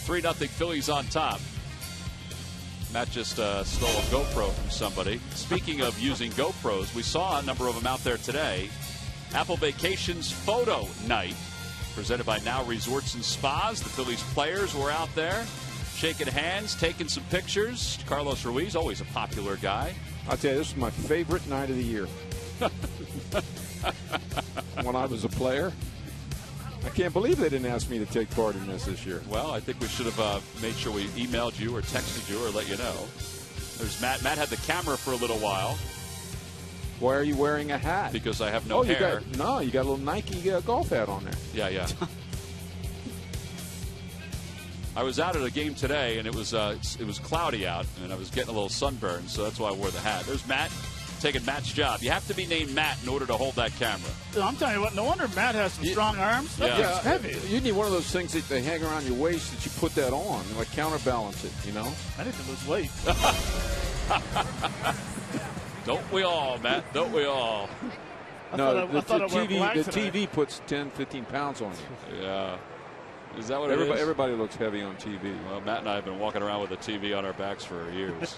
3-0 Phillies on top. Matt just stole a GoPro from somebody. Speaking of using GoPros, we saw a number of them out there today. Apple Vacations Photo Night, presented by Now Resorts and Spas. The Phillies players were out there shaking hands, taking some pictures. Carlos Ruiz, always a popular guy. I'll tell you, this is my favorite night of the year. When I was a player. I can't believe they didn't ask me to take part in this year. Well, I think we should have made sure we emailed you or texted you or let you know. There's Matt. Matt had the camera for a little while. Why are you wearing a hat? Because I have no hair. You got a little Nike golf hat on there. Yeah. I was out at a game today, and it was cloudy out, and I was getting a little sunburn, so that's why I wore the hat. There's Matt taking Matt's job. You have to be named Matt in order to hold that camera. I'm telling you what, no wonder Matt has some strong arms. Yeah. It's heavy. You need one of those things that they hang around your waist that you put that on, like counterbalance it, you know? I need to lose weight. Don't we all, Matt? Don't we all? No, the TV puts 10, 15 pounds on you. Yeah. Is that what it is? Everybody looks heavy on TV. Well, Matt and I have been walking around with a TV on our backs for years.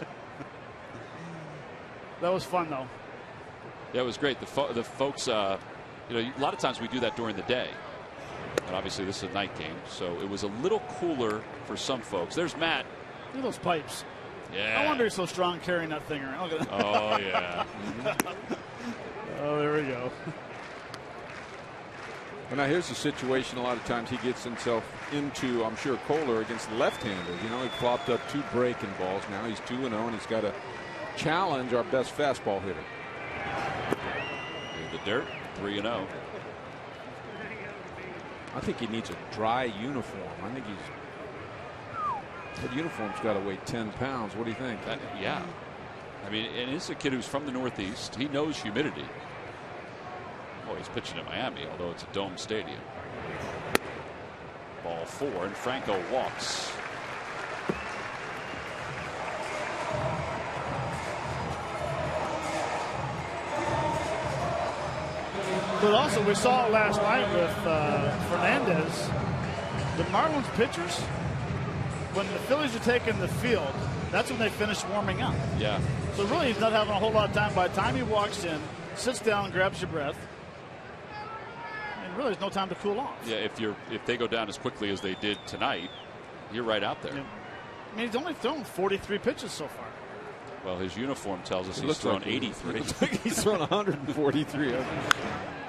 That was fun, though. Yeah, it was great. The folks, a lot of times we do that during the day. And obviously this is a night game, so it was a little cooler for some folks. There's Matt. Look at those pipes. Yeah. No wonder he's so strong carrying that thing around. Look at that. Oh, yeah. Oh, there we go. Well, now here's the situation. A lot of times he gets himself into, I'm sure, Kohler against the left-handers. You know, he flopped up 2 breaking balls. Now he's 2-0, and he's got to challenge our best fastball hitter. In the dirt, 3-0. I think he needs a dry uniform. I think that uniform's got to weigh 10 pounds. What do you think? Yeah. I mean, and it's a kid who's from the Northeast. He knows humidity. Oh, he's pitching at Miami, although it's a dome stadium. Ball 4, and Franco walks. But also, we saw it last night with Fernandez. The Marlins pitchers, when the Phillies are taking the field, that's when they finish warming up. Yeah. So really, he's not having a whole lot of time. By the time he walks in, sits down, grabs your breath, and really, there's no time to cool off. Yeah, if they go down as quickly as they did tonight, you're right out there. Yeah. I mean, he's only thrown 43 pitches so far. Well, his uniform tells us he's thrown 83. He's thrown 143.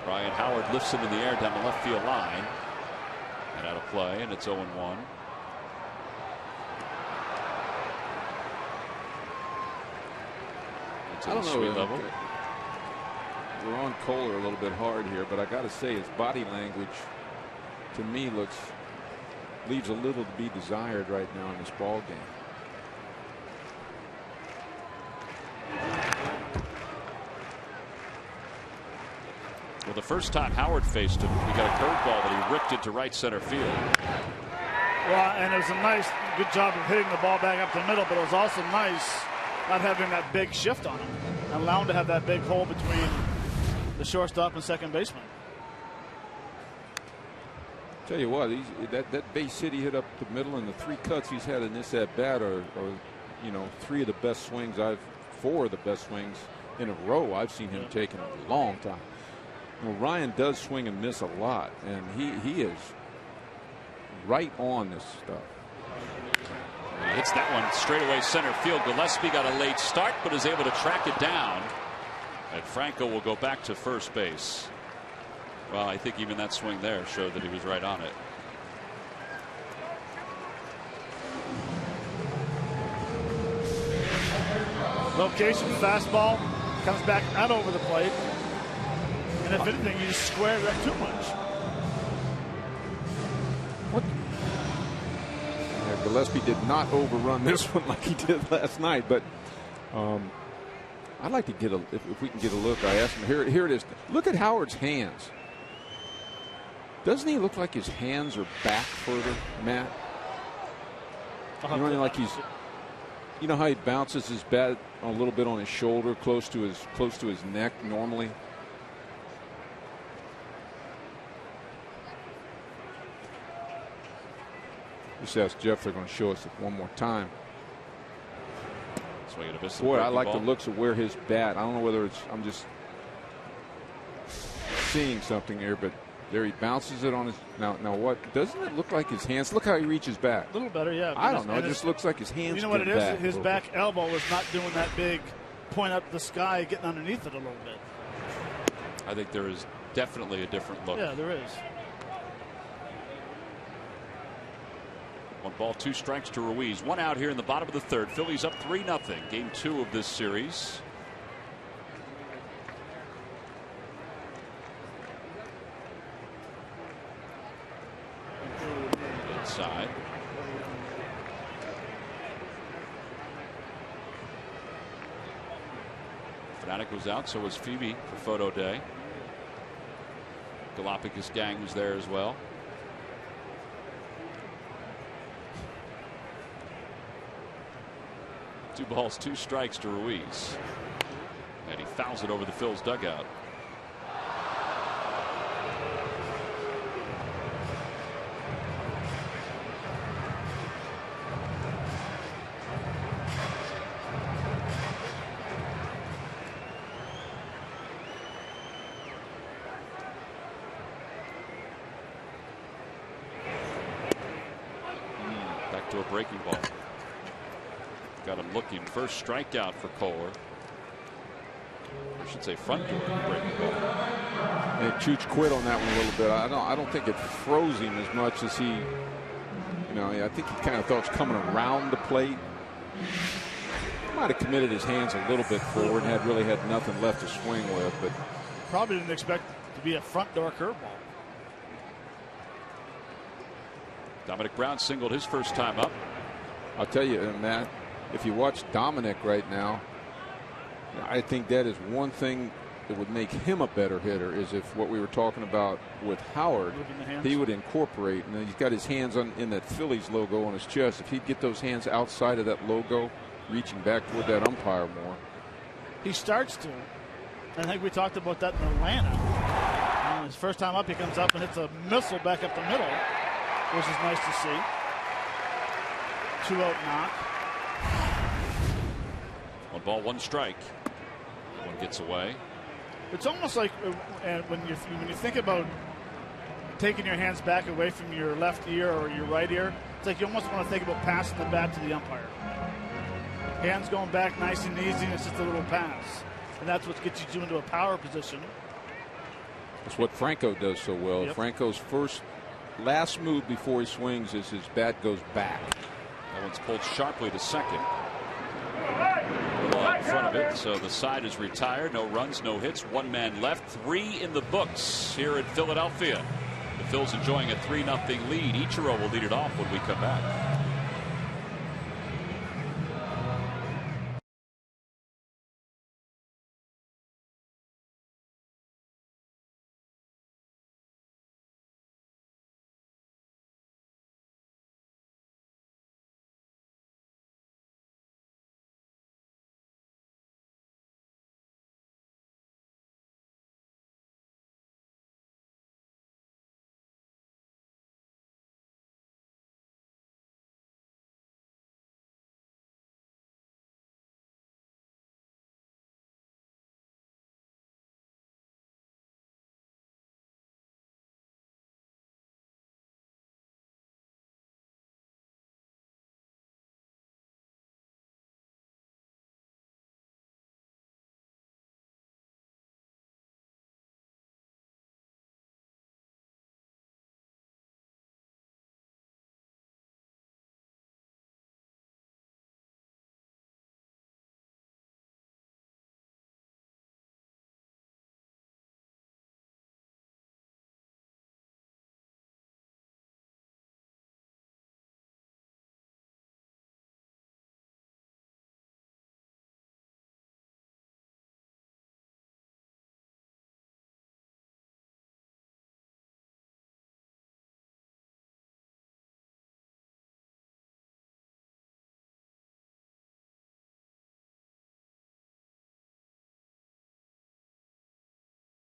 Ryan Howard lifts him in the air down the left field line. And out of play, and it's 0-1. I don't know. Sweet level. We're on Kohler a little bit hard here, but I got to say his body language to me leaves a little to be desired right now in this ball game. Well, the first time Howard faced him, he got a curveball that he ripped into right center field. Well, and it was a good job of hitting the ball back up the middle, but it was also nice not having that big shift on him and allowing him to have that big hole between the shortstop and second baseman. Tell you what, that base hit he hit up the middle, and the 3 cuts he's had in this at bat are 3 of the best swings 4 of the best swings in a row I've seen him take in a long time. Well, Ryan does swing and miss a lot, and he is right on this stuff. He hits that one straight away center field. Gillespie got a late start, but is able to track it down. And Franco will go back to first base. Well, I think even that swing there showed that he was right on it. Location fastball comes back out over the plate. And if anything, you just square it up too much. What? Yeah, Gillespie did not overrun this one like he did last night, but I'd like to get if we can get a look. I asked him. Here it is. Look at Howard's hands. Doesn't he look like his hands are back further, Matt? You know, like he's. You know how he bounces his bat a little bit on his shoulder, close to his neck normally. Just ask Jeff. They're going to show us it one more time. Boy, I like the looks of where his bat. I don't know whether it's. I'm just seeing something here, but there he bounces it on his. Now what? Doesn't it look like his hands? Look how he reaches back. A little better, yeah. I don't know. It just looks like his hands. You know what it is? Back his back elbow was not doing that big point up the sky, getting underneath it a little bit. I think there is definitely a different look. Yeah, there is. 1 ball, 2 strikes to Ruiz. 1 out here in the bottom of the 3rd. Phillies up 3-0. Game 2 of this series. Inside. Fanatic was out, so was Phoebe for photo day. Galapagos gang was there as well. Two balls, 2 strikes to Ruiz. And he fouls it over the Phil's dugout. Back to a breaking ball. Got him looking. First strikeout for Kohler. I should say front door breaking ball. And Chooch quit on that one a little bit. I don't think it froze him as much as he. You know, I think he kind of thought it was coming around the plate. Might have committed his hands a little bit forward and really had nothing left to swing with, but probably didn't expect it to be a front door curveball. Dominic Brown singled his first time up. I'll tell you, Matt, if you watch Dominic right now, I think that is one thing that would make him a better hitter is if what we were talking about with Howard, he would incorporate, and then he's got his hands in that Phillies logo on his chest. If he'd get those hands outside of that logo, reaching back toward that umpire more. He starts to. I think we talked about that in Atlanta. His first time up, he comes up and hits a missile back up the middle, which is nice to see. 2-out knock. 1 ball, 1 strike. One gets away. It's almost like when you think about taking your hands back away from your left ear or your right ear, it's like you almost want to think about passing the bat to the umpire. Hands going back nice and easy, and it's just a little pass. And that's what gets you into a power position. That's what Franco does so well. Yep. Franco's last move before he swings is his bat goes back. That one's pulled sharply to second. Out in front of it, so the side is retired. No runs, no hits. 1 man left. 3 in the books here in Philadelphia. The Phils enjoying a 3-0 lead. Ichiro will lead it off when we come back.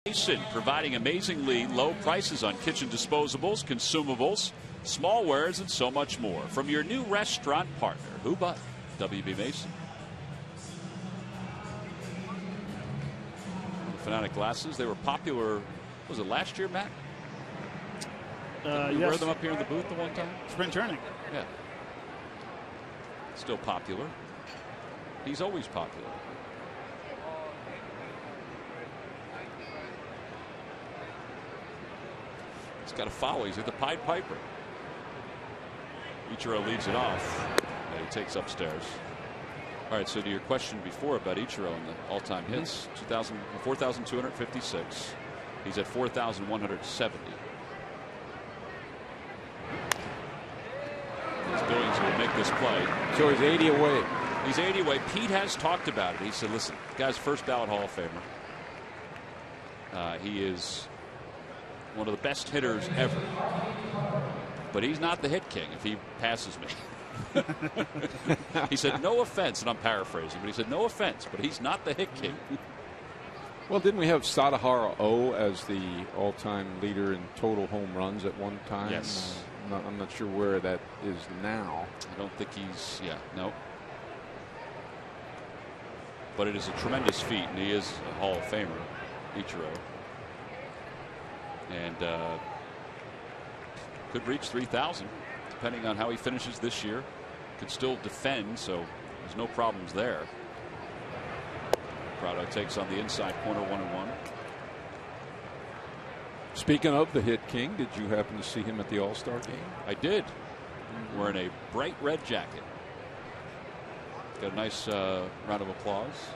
Mason, providing amazingly low prices on kitchen disposables, consumables, smallwares, and so much more. From your new restaurant partner, who but WB Mason. The Fanatic glasses, they were popular, was it last year, Matt? You wear them up here in the booth the one time? Spring training. Yeah. Still popular. He's always popular. He's got a foul. He's at the Pied Piper. Ichiro leads it off. And he takes upstairs. All right, so to your question before about Ichiro and the all-time hits, 4,256. He's at 4,170. His Billings will make this play. So he's 80 away. He's 80 away. Pete has talked about it. He said, listen, guy's first ballot Hall of Famer. He is one of the best hitters ever. But he's not the hit king if he passes me. He said, no offense, and I'm paraphrasing, but he said, no offense, but he's not the hit king. Well, didn't we have Sadahara O as the all-time leader in total home runs at one time? Yes. I'm not sure where that is now. I don't think he's, no. But it is a tremendous feat, and he is a Hall of Famer, Ichiro. And could reach 3,000, depending on how he finishes this year. Could still defend, so there's no problems there. Prado takes on the inside corner, 1-1. Speaking of the hit king, did you happen to see him at the All-Star game? I did. Wearing a bright red jacket. Got a nice round of applause.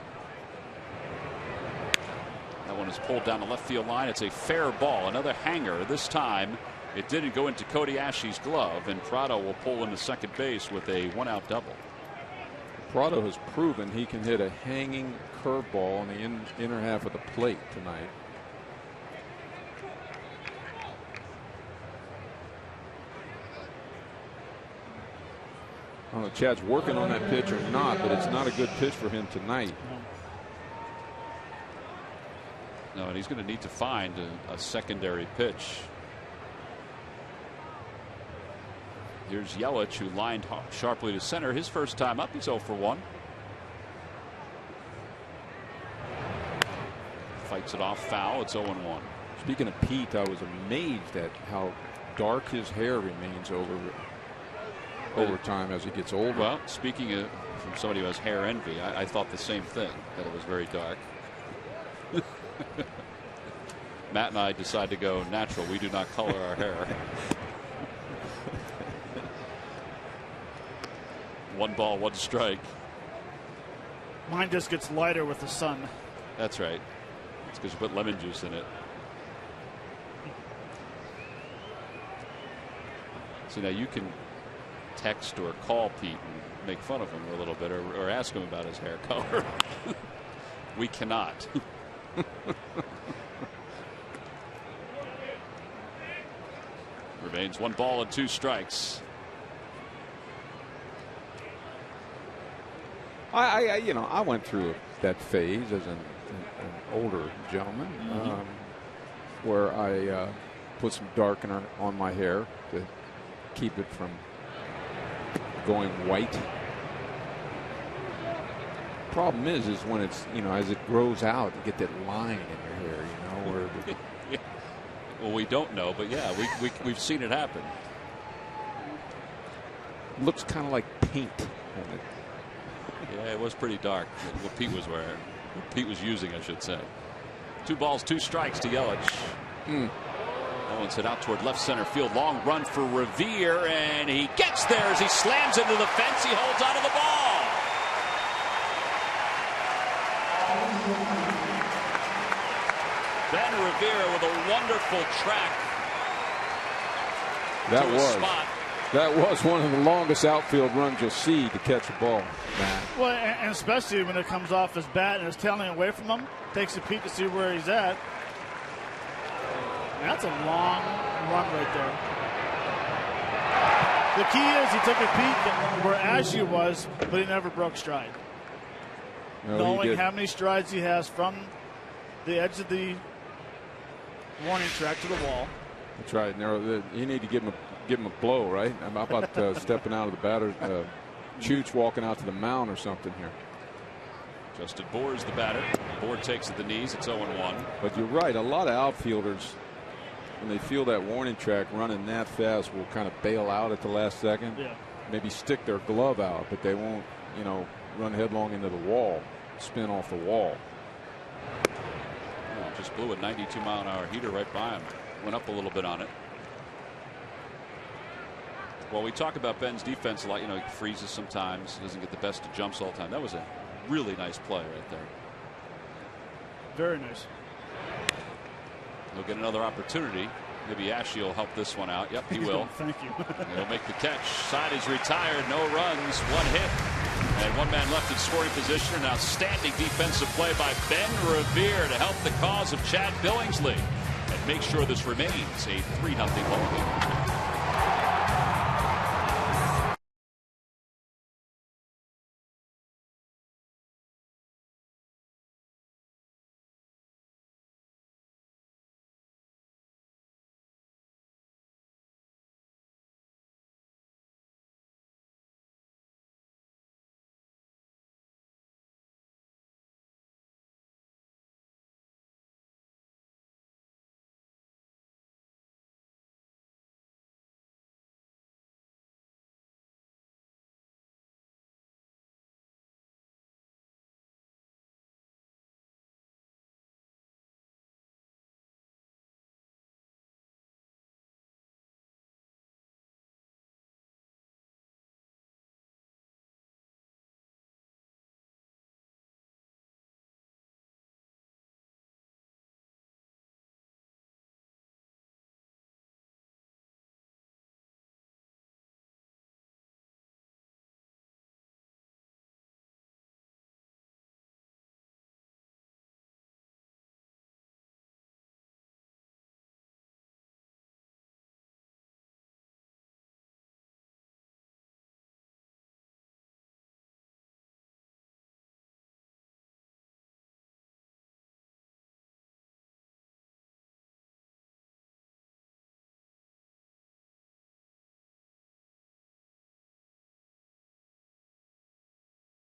That one is pulled down the left field line. It's a fair ball. Another hanger. This time it didn't go into Cody Ashley's glove, and Prado will pull into second base with a one-out double. Prado has proven he can hit a hanging curveball on the inner half of the plate tonight. I don't know if Chad's working on that pitch or not, but it's not a good pitch for him tonight. No, and he's going to need to find a secondary pitch. Here's Yelich, who lined sharply to center. His first time up, he's 0 for 1. Fights it off foul. It's 0-1. Speaking of Pete, I was amazed at how dark his hair remains over time as he gets older. Well, speaking of from somebody who has hair envy, I thought the same thing, that it was very dark. Matt and I decided to go natural. We do not color our hair. 1 ball, 1 strike. Mine just gets lighter with the sun. That's right. It's because you put lemon juice in it. See, now you can text or call Pete and make fun of him a little bit, or ask him about his hair color. We cannot. Remains 1 ball and 2 strikes. I went through that phase as an older gentleman, where I put some darkener on my hair to keep it from going white. Problem is when it's, as it grows out, you get that line in your hair, where well, we don't know, but yeah, we've seen it happen. Looks kind of like paint. Yeah, it was pretty dark. What Pete was wearing, what Pete was using, I should say. 2 balls, 2 strikes to Yelich. That one's hit out toward left center field. Long run for Revere, and he gets there as he slams into the fence. He holds onto the ball. Ben Revere with a wonderful track. That was one of the longest outfield runs you'll see to catch a ball, Matt. Well, and especially when it comes off his bat and is tailing away from him, takes a peek to see where he's at. That's a long run right there. The key is he took a peek where Ashley was, but he never broke stride. No, knowing how many strides he has from the edge of the Warning track to the wall. That's right. You need to give him a blow, right? How about stepping out of the batter, Chooch walking out to the mound or something here. Justin Bour is the batter. Bour takes at the knees. It's 0-1. But you're right. A lot of outfielders, when they feel that warning track running that fast, will kind of bail out at the last second. Yeah. Maybe stick their glove out, but they won't, run headlong into the wall, spin off the wall. Oh, just blew a 92-mile-an-hour heater right by him. Went up a little bit on it. Well, we talk about Ben's defense a lot. He freezes sometimes, doesn't get the best of jumps all the time. That was a really nice play right there. Very nice. He'll get another opportunity. Maybe Ashley will help this one out. Yep, he will. Thank you. He'll make the catch. Side is retired. No runs. One hit. And one man left in scoring position. An outstanding defensive play by Ben Revere to help the cause of Chad Billingsley and make sure this remains a 3-0 ball game.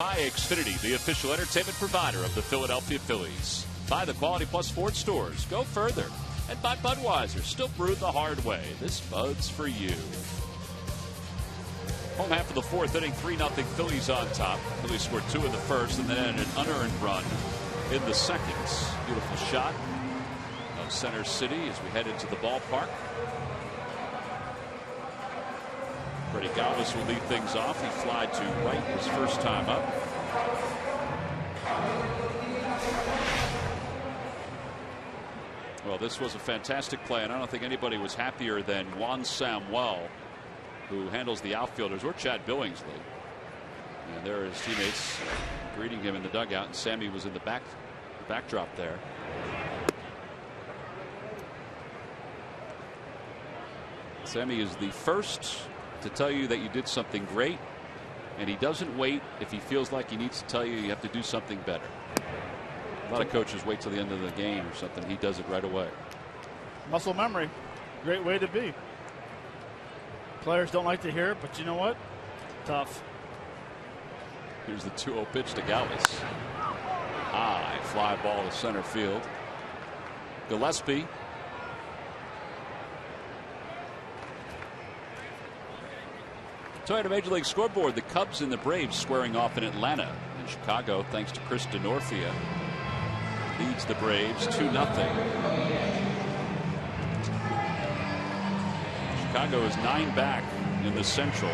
By Xfinity, the official entertainment provider of the Philadelphia Phillies. Buy the Quality Plus Ford stores. Go further. And buy Budweiser. Still brewed the hard way. This Bud's for you. Home half of the fourth inning, 3-0 Phillies on top. Phillies scored 2 in the first and then an unearned run in the second. Beautiful shot of Center City as we head into the ballpark. Freddie Galvis will lead things off. He flied to right his first time up. Well, this was a fantastic play, and I don't think anybody was happier than Juan Samuel, who handles the outfielders, or Chad Billingsley. And there are his teammates greeting him in the dugout, and Sammy was in the backdrop there. Sammy is the first to tell you that you did something great, and he doesn't wait if he feels like he needs to tell you have to do something better. A lot of coaches wait till the end of the game or something. He does it right away. Muscle memory. Great way to be. Players don't like to hear it, but you know what? Tough. Here's the 2-0 pitch to Galvis. High fly ball to center field. Gillespie. Toyota Major League Scoreboard, the Cubs and the Braves squaring off in Atlanta. In Chicago, thanks to Chris DeNorfia, leads the Braves 2-0. Chicago is 9 back in the Central.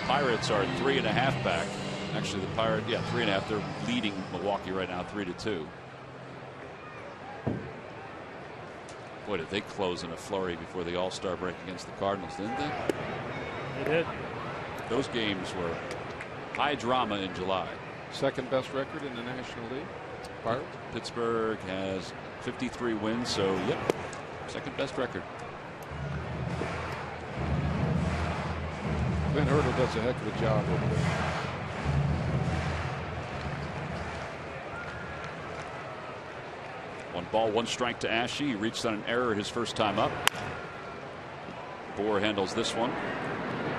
Pirates are 3.5 back. Actually, the Pirates, 3.5. They're leading Milwaukee right now, 3-2. Boy, did they close in a flurry before the All-Star break against the Cardinals, didn't they? They did. Those games were high drama in July. Second best record in the National League. Pirates. Pittsburgh has 53 wins, so yep, second best record. Ben Hurdle does a heck of a job over there. One ball, one strike to Ashe. He reached on an error his first time up. Bohr handles this one.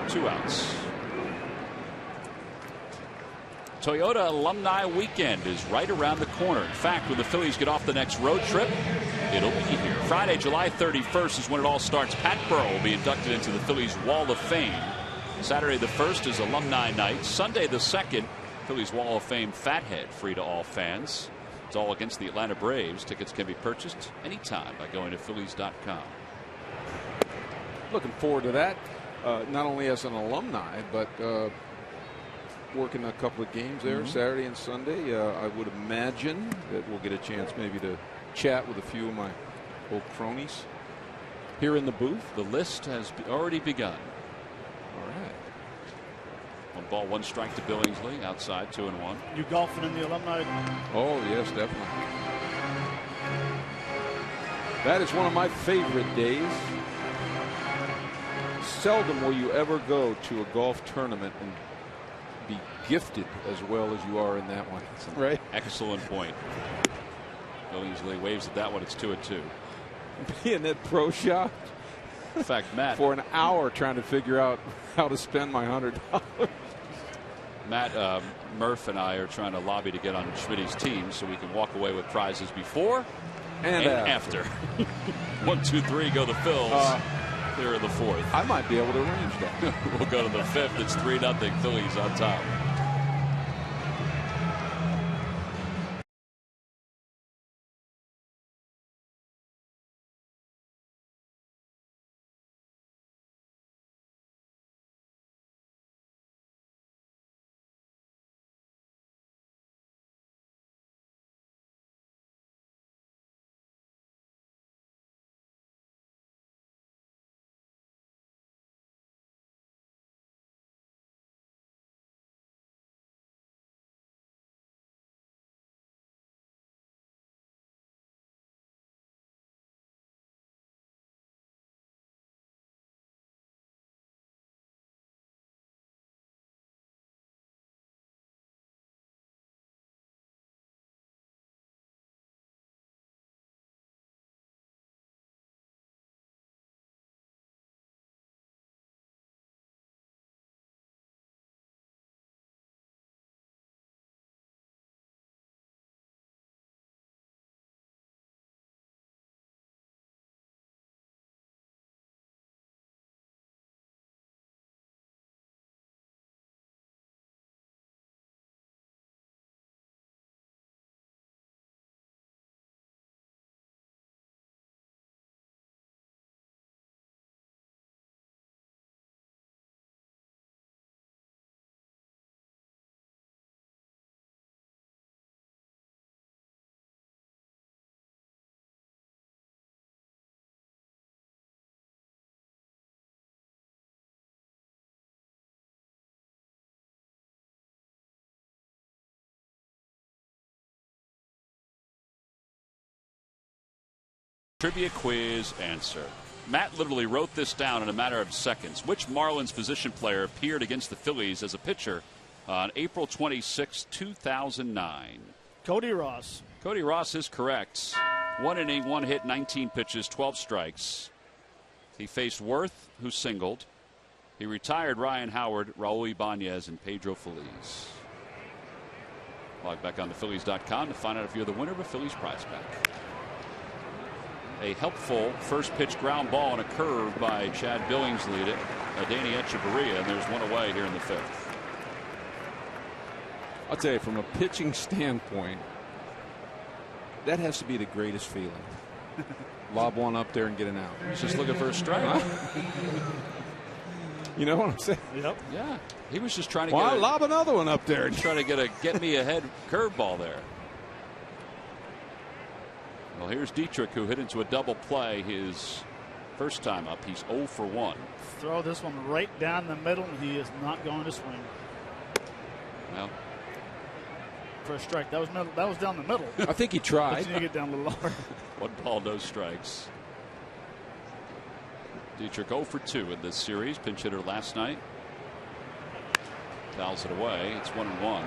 2 outs. Toyota Alumni Weekend is right around the corner. In fact, when the Phillies get off the next road trip, it'll be here. Friday, July 31st is when it all starts. Pat Burrell will be inducted into the Phillies Wall of Fame. Saturday the 1st is Alumni Night. Sunday the 2nd, Phillies Wall of Fame Fathead, free to all fans. It's all against the Atlanta Braves. Tickets can be purchased anytime by going to Phillies.com. Looking forward to that, not only as an alumni, but working a couple of games there Saturday and Sunday. I would imagine that we'll get a chance maybe to chat with a few of my old cronies here in the booth. The list has already begun. All right. 1 ball, 1 strike to Billingsley. Outside, 2-1. You golfing in the alumni? Oh yes, definitely. That is one of my favorite days. Seldom will you ever go to a golf tournament and be gifted as well as you are in that one. Right? Excellent point. Billingsley waves at that one. It's 2-2. Being that pro shop. In fact, Matt, for an hour trying to figure out how to spend my $100. Matt, Murph and I are trying to lobby to get on Schmitty's team so we can walk away with prizes before and after. 1, 2, 3 go the Phils. Clear of the 4th. I might be able to arrange that. We'll go to the 5th. It's 3-0 Phillies on top. Trivia quiz answer. Matt literally wrote this down in a matter of seconds. Which Marlins position player appeared against the Phillies as a pitcher on April 26, 2009? Cody Ross. Cody Ross is correct. 1 inning, 1 hit, 19 pitches, 12 strikes. He faced Worth, who singled. He retired Ryan Howard, Raul Ibanez, and Pedro Feliz. Log back on to Phillies.com to find out if you're the winner of a Phillies prize pack. A helpful first pitch ground ball and a curve by Chad Billingsley to Danny Echeverria, and there's one away here in the 5th. I'll tell you, from a pitching standpoint, that has to be the greatest feeling. Lob one up there and get an out. He's just looking for a strike. You know what I'm saying? Yep. Yeah. He was just trying to lob another one up there. Trying to get me ahead curveball there. Well, here's Dietrich, who hit into a double play his first time up. He's 0 for 1. Throw this one right down the middle, and he is not going to swing. Well, for a strike. That was down the middle. I think he tried. But you need to get down a little lower. 1 ball, no strikes. Dietrich 0 for 2 in this series. Pinch hitter last night. Fouls it away. It's 1-1.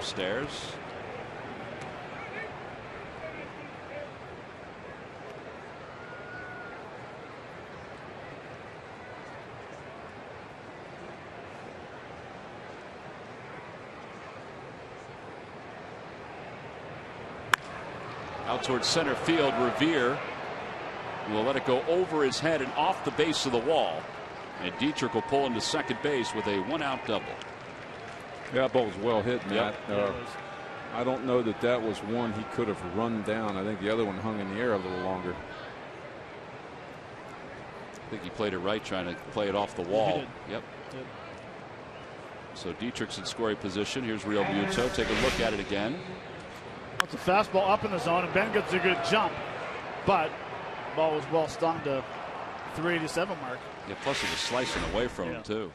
upstairs. Out towards center field, Revere will let it go over his head and off the base of the wall. And Dietrich will pull into second base with a 1-out double. Yeah, that ball was well hit, Matt. Yep. I don't know that that was one he could have run down. I think the other one hung in the air a little longer. I think he played it right, trying to play it off the wall. Yep. Did. So Dietrich's in scoring position. Here's Real Muto. Take a look at it again. It's a fastball up in the zone, and Ben gets a good jump, but the ball was well stung to 387 mark. Yeah, plus it was slicing away from him, too.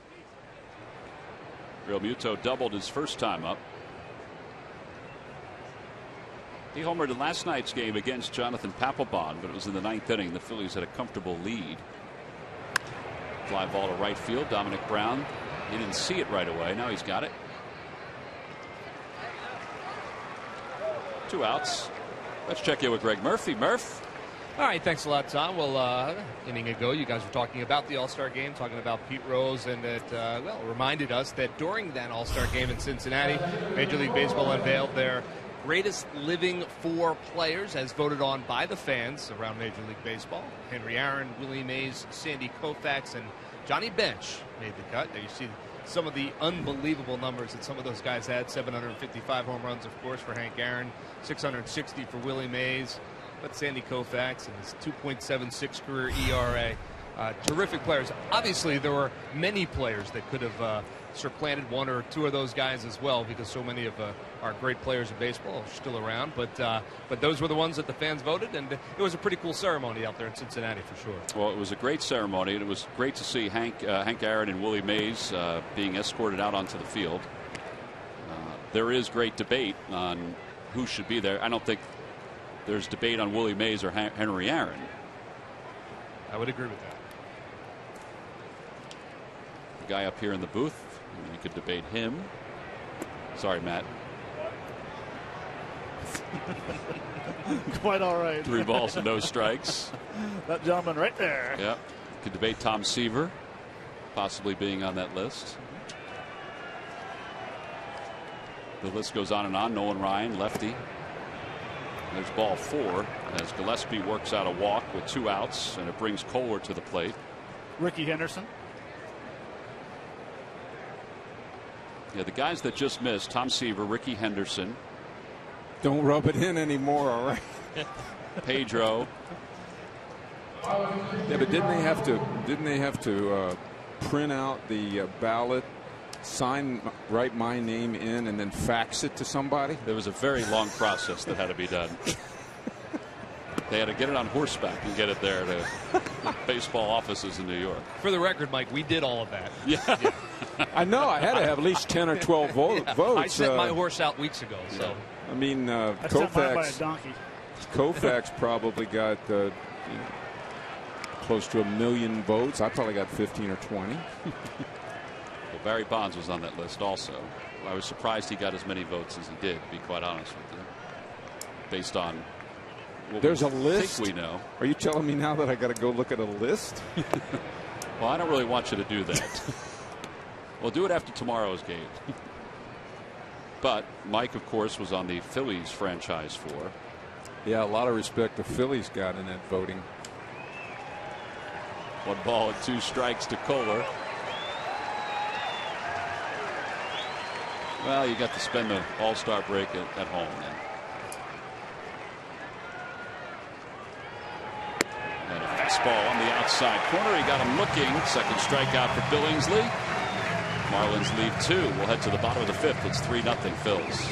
Real Muto doubled his first time up. He homered in last night's game against Jonathan Papelbon, but it was in the 9th inning. The Phillies had a comfortable lead. Fly ball to right field. Dominic Brown. He didn't see it right away. Now he's got it. 2 outs. Let's check in with Greg Murphy. Murph. All right, thanks a lot, Tom. Well, inning ago, you guys were talking about the All-Star game, talking about Pete Rose, and it, reminded us that during that All-Star game in Cincinnati, Major League Baseball unveiled their greatest living 4 players as voted on by the fans around Major League Baseball. Henry Aaron, Willie Mays, Sandy Koufax, and Johnny Bench made the cut. There you see some of the unbelievable numbers that some of those guys had. 755 home runs, of course, for Hank Aaron, 660 for Willie Mays. But Sandy Koufax and his 2.76 career ERA. Terrific players. Obviously, there were many players that could have supplanted 1 or 2 of those guys as well, because so many of our great players in baseball are still around. But those were the ones that the fans voted, and it was a pretty cool ceremony out there in Cincinnati for sure. Well, it was a great ceremony, and it was great to see Hank Aaron and Willie Mays being escorted out onto the field. There is great debate on who should be there. I don't think there's debate on Willie Mays or Henry Aaron. I would agree with that. The guy up here in the booth, you could debate him. Sorry, Matt. Quite all right. 3 balls and no strikes. That gentleman right there. Yep. Could debate Tom Seaver possibly being on that list. The list goes on and on. Nolan Ryan, lefty. There's ball 4 as Gillespie works out a walk with 2 outs, and it brings Kohler to the plate. Ricky Henderson. Yeah, the guys that just missed: Tom Seaver, Ricky Henderson. Don't rub it in anymore, all right? Pedro. Yeah, but didn't they have to print out the ballot, write my name in, and then fax it to somebody? There was a very long process that had to be done. They had to get it on horseback and get it there to baseball offices in New York. For the record, Mike, we did all of that. Yeah. I know. I had to have at least 10 or 12 votes. I sent my horse out weeks ago. So I mean, I sent mine by a donkey. Koufax probably got close to 1 million votes. I probably got 15 or 20. Well, Barry Bonds was on that list also. I was surprised he got as many votes as he did, to be quite honest with you, based on what there's we a list. think we know. Are you telling me now that I got to go look at a list? Well, I don't really want you to do that. We'll do it after tomorrow's game. But Mike, of course, was on the Phillies franchise for. Yeah, a lot of respect the Phillies got in that voting. 1 ball and 2 strikes to Kohler. Well, you got to spend the All-Star break at home then. And a fastball on the outside corner. He got him looking. Second strikeout for Billingsley. Marlins lead 2. We'll head to the bottom of the 5th. It's 3-0 Phils.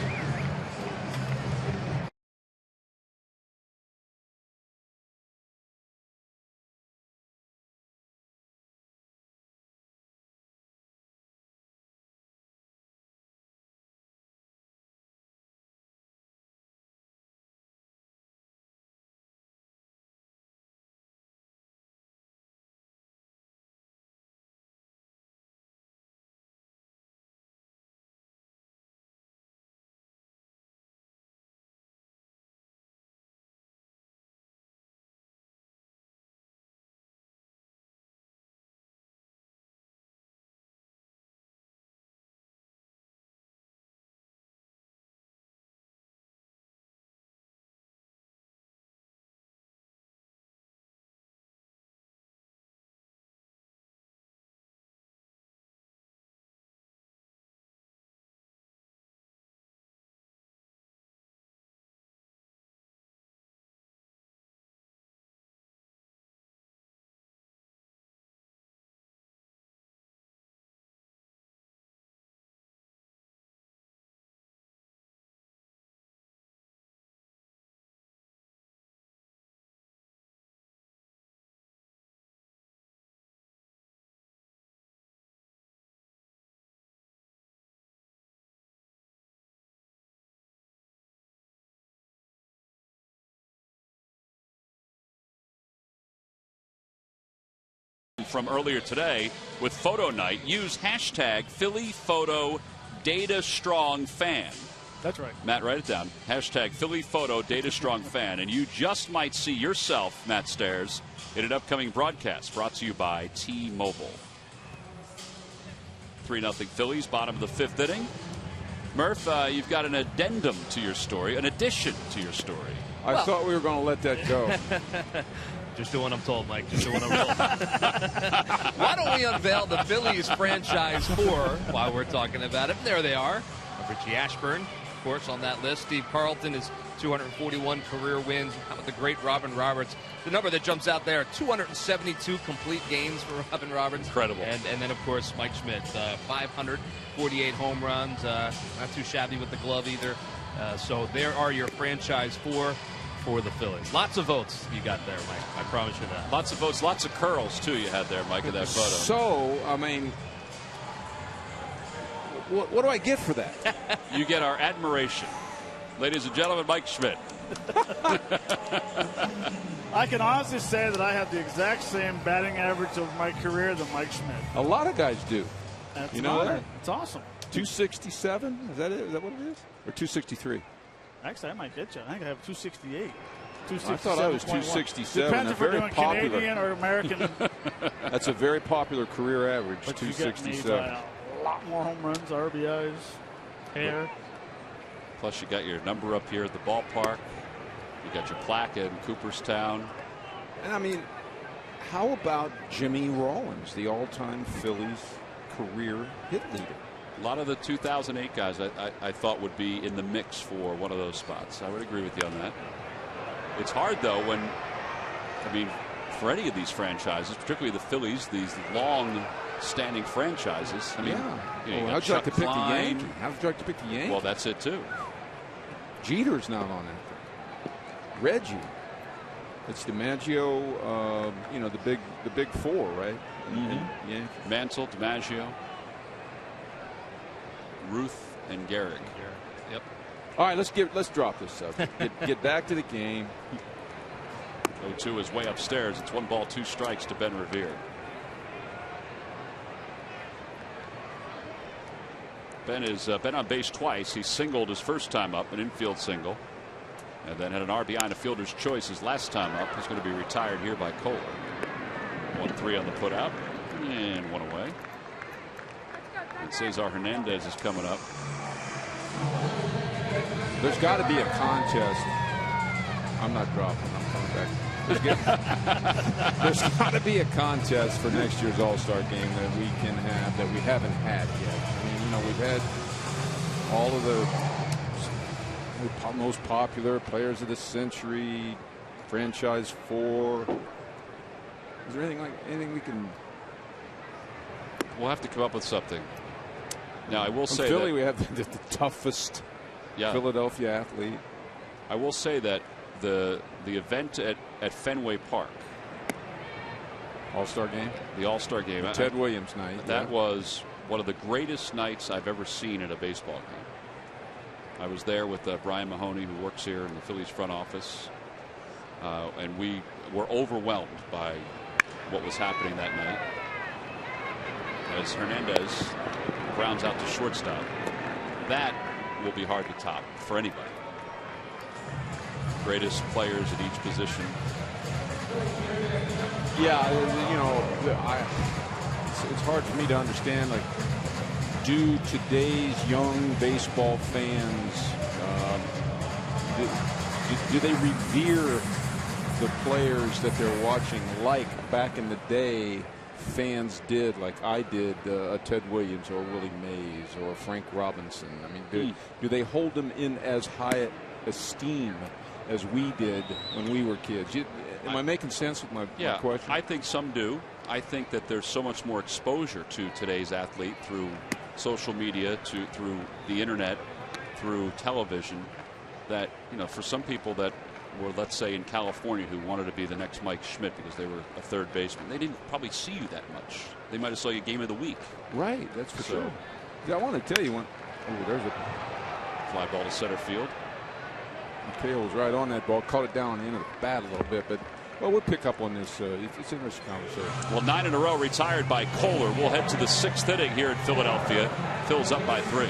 from earlier today with Photo Night. Use hashtag Philly Photo Data Strong Fan. That's right. Matt, write it down. Hashtag Philly Photo Data Strong Fan. And you just might see yourself, Matt Stairs, in an upcoming broadcast brought to you by T-Mobile. 3-0 Phillies, bottom of the 5th inning. Murph, you've got an addendum to your story, an addition to your story. I thought we were going to let that go. Just do what I'm told, Mike. Just do what I'm told. Why don't we unveil the Phillies franchise 4 while we're talking about it? There they are. Richie Ashburn, of course, on that list. Steve Carlton is 241 career wins. How about the great Robin Roberts? The number that jumps out there, 272 complete games for Robin Roberts. Incredible. And then, of course, Mike Schmidt, 548 home runs. Not too shabby with the glove either. So there are your franchise 4 for the Phillies. Lots of votes you got there, Mike. I promise you that. Lots of votes, lots of curls, too, you had there, Mike, in that photo. So, I mean, what do I get for that? You get our admiration. Ladies and gentlemen, Mike Schmidt. I can honestly say that I have the exact same batting average of my career than Mike Schmidt. A lot of guys do. That's You know that? It's awesome. 267? Is that it? Is that what it is? Or 263? Actually, I might get you. I think I have 268. I thought I was 267. Depends if we're doing Canadian or American. That's a very popular career average, But 267. you get me by a lot more home runs, RBIs, hair. Plus, you got your number up here at the ballpark. You got your plaque in Cooperstown. And I mean, how about Jimmy Rollins, the all-time Phillies career hit leader? A lot of the 2008 guys I thought would be in the mix for one of those spots. I would agree with you on that. It's hard, though, when, I mean, for any of these franchises, particularly the Phillies, these long-standing franchises. I mean, you know, how'd you like to pick the Yankees? How'd you like to pick the Yankees? Well, that's it, too. Jeter's not on that. Reggie. It's DiMaggio, you know, the big 4, right? Yeah. Mansell, DiMaggio, Ruth, and Gehrig. Yep. All right, let's drop this subject. Get back to the game. 0-2 is way upstairs. It's 1 ball, 2 strikes to Ben Revere. Ben has been on base twice. He singled his first time up, an infield single, and then had an RBI and a fielder's choice his last time up. He's going to be retired here by Kohler. 1-3 on the putout, and 1 away. And Cesar Hernandez is coming up. There's got to be a contest. I'm not dropping. I'm coming back. There's got to be a contest for next year's All-Star game that we can have that we haven't had yet. I mean, you know, we've had all of the most popular players of the century, franchise 4. Is there anything we can? We'll have to come up with something. Now, I will say Philly, that we have the toughest Philadelphia athlete. I will say that the event at Fenway Park, All-Star game, the All-Star game, Ted Williams night, that was one of the greatest nights I've ever seen at a baseball game. I was there with Brian Mahoney, who works here in the Phillies front office, and we were overwhelmed by what was happening that night as Hernandez grounds out to shortstop. That will be hard to top for anybody. Greatest players at each position. Yeah, you know, it's hard for me to understand. Like, do today's young baseball fans do they revere the players that they're watching like back in the day fans did, like I did, Ted Williams or Willie Mays or Frank Robinson? I mean, do they hold them in as high esteem as we did when we were kids? Am I making sense with my question? I think some do. I think that there's so much more exposure to today's athlete through social media, through the internet, through television, that, you know, for some people that were, let's say, in California, who wanted to be the next Mike Schmidt because they were a third baseman, they didn't probably see you that much. They might have saw you game of the week. Right, that's for sure. Yeah, I want to tell you there's a fly ball to center field. Mikhail was right on that ball, caught it down on the end of the bat a little bit, but Well, we'll pick up on this. It's an interesting conversation. Well, 9 in a row retired by Kohler. We'll head to the 6th inning here in Philadelphia. Phil's up by 3.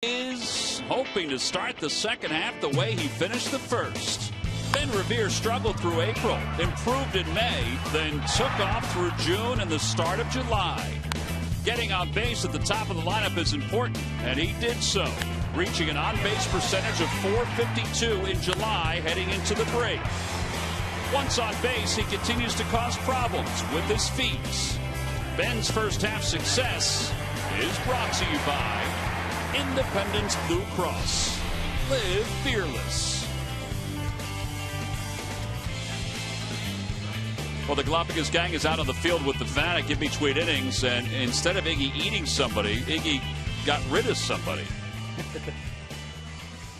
Is hoping to start the second half the way he finished the first. Ben Revere struggled through April, improved in May, then took off through June and the start of July. Getting on base at the top of the lineup is important, and he did so, reaching an on-base percentage of .452 in July heading into the break. Once on base, he continues to cause problems with his feet. Ben's first half success is brought to you by Independence Blue Cross. Live fearless. Well, the Galapagos gang is out on the field with the Fanatic in between innings, and instead of Iggy eating somebody, Iggy got rid of somebody.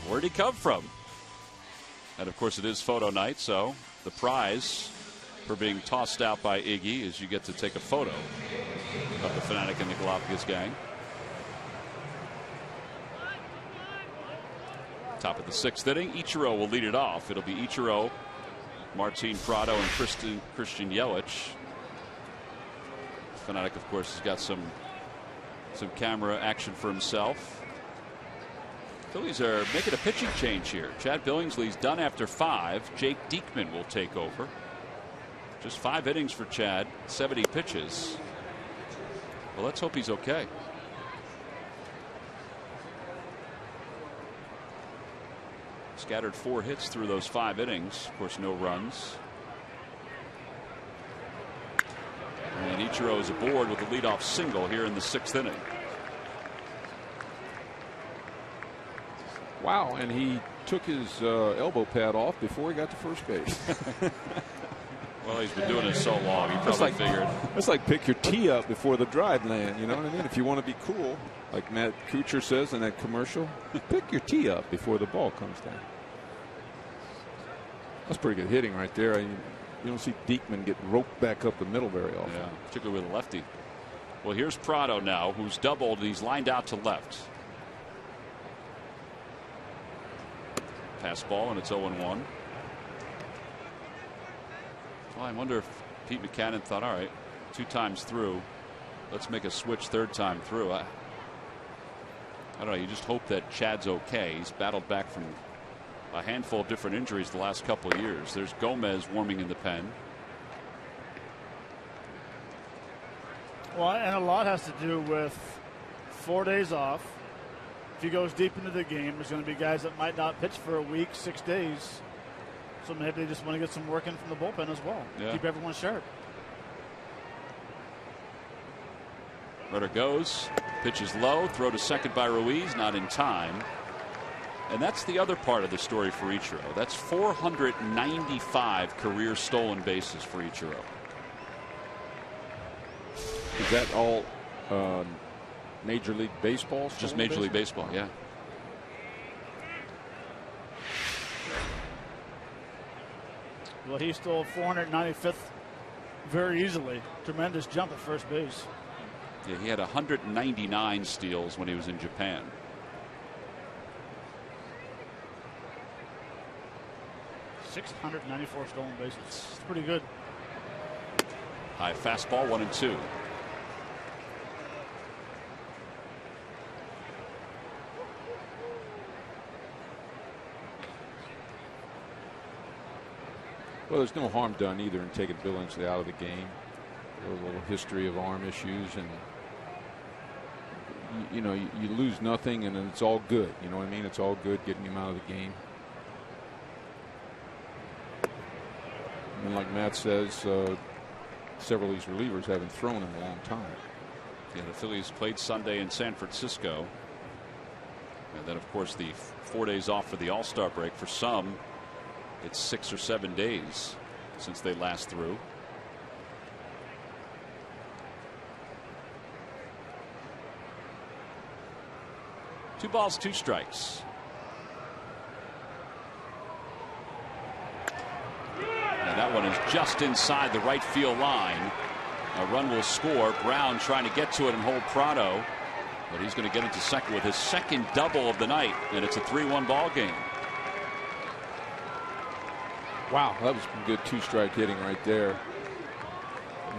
Where'd he come from? And of course, it is photo night, so the prize for being tossed out by Iggy is you get to take a photo of the Fanatic and the Galapagos gang. Top of the 6th inning, Ichiro will lead it off. It'll be Ichiro, Martin Prado, and Christian Yelich. Fanatic, of course, has got some camera action for himself. Phillies are making a pitching change here. Chad Billingsley's done after 5. Jake Diekman will take over. Just 5 innings for Chad, 70 pitches. Well, let's hope he's okay. Scattered 4 hits through those 5 innings. Of course, no runs. And Ichiro is aboard with a leadoff single here in the 6th inning. Wow, and he took his elbow pad off before he got to first base. Well, he's been doing it so long. He probably figured. It's like pick your tee up before the drive land. You know what I mean? If you want to be cool, like Matt Kuchar says in that commercial, pick your tee up before the ball comes down. That's pretty good hitting right there. You don't see Diekman get roped back up the middle very often. Yeah, particularly with a lefty. Well, here's Prado now, who's doubled. He's lined out to left. Pass ball, and it's 0-1. Well, I wonder if Pete Buchanan thought, all right, 2 times through, let's make a switch 3rd time through. I don't know. You just hope that Chad's okay. He's battled back from a handful of different injuries the last couple of years. There's Gomez warming in the pen. Well, and a lot has to do with 4 days off. If he goes deep into the game, there's going to be guys that might not pitch for a week, 6 days. So maybe they just want to get some work in from the bullpen as well. Yeah. Keep everyone sharp. Runner goes. Pitch is low. Throw to second by Ruiz. Not in time. And that's the other part of the story for Ichiro. That's 495 career stolen bases for Ichiro. Is that all Major League Baseball? Just Major League Baseball, yeah. Well, he stole 495th very easily. Tremendous jump at first base. Yeah, he had 199 steals when he was in Japan. 694 stolen bases. It's pretty good. High fastball, 1-2. Well, there's no harm done either in taking Bill Inchley out of the game. A little history of arm issues, and you know, you lose nothing, and it's all good. You know what I mean? It's all good getting him out of the game. And like Matt says, several of these relievers haven't thrown in a long time. Yeah, the Phillies played Sunday in San Francisco. And then, of course, the 4 days off for the All-Star break. For some, it's 6 or 7 days since they last threw. Two balls, two strikes. And that one is just inside the right field line. A run will score. Brown trying to get to it and hold Prado, but he's going to get into second with his second double of the night, and it's a 3-1 ball game. Wow, that was some good two-strike hitting right there.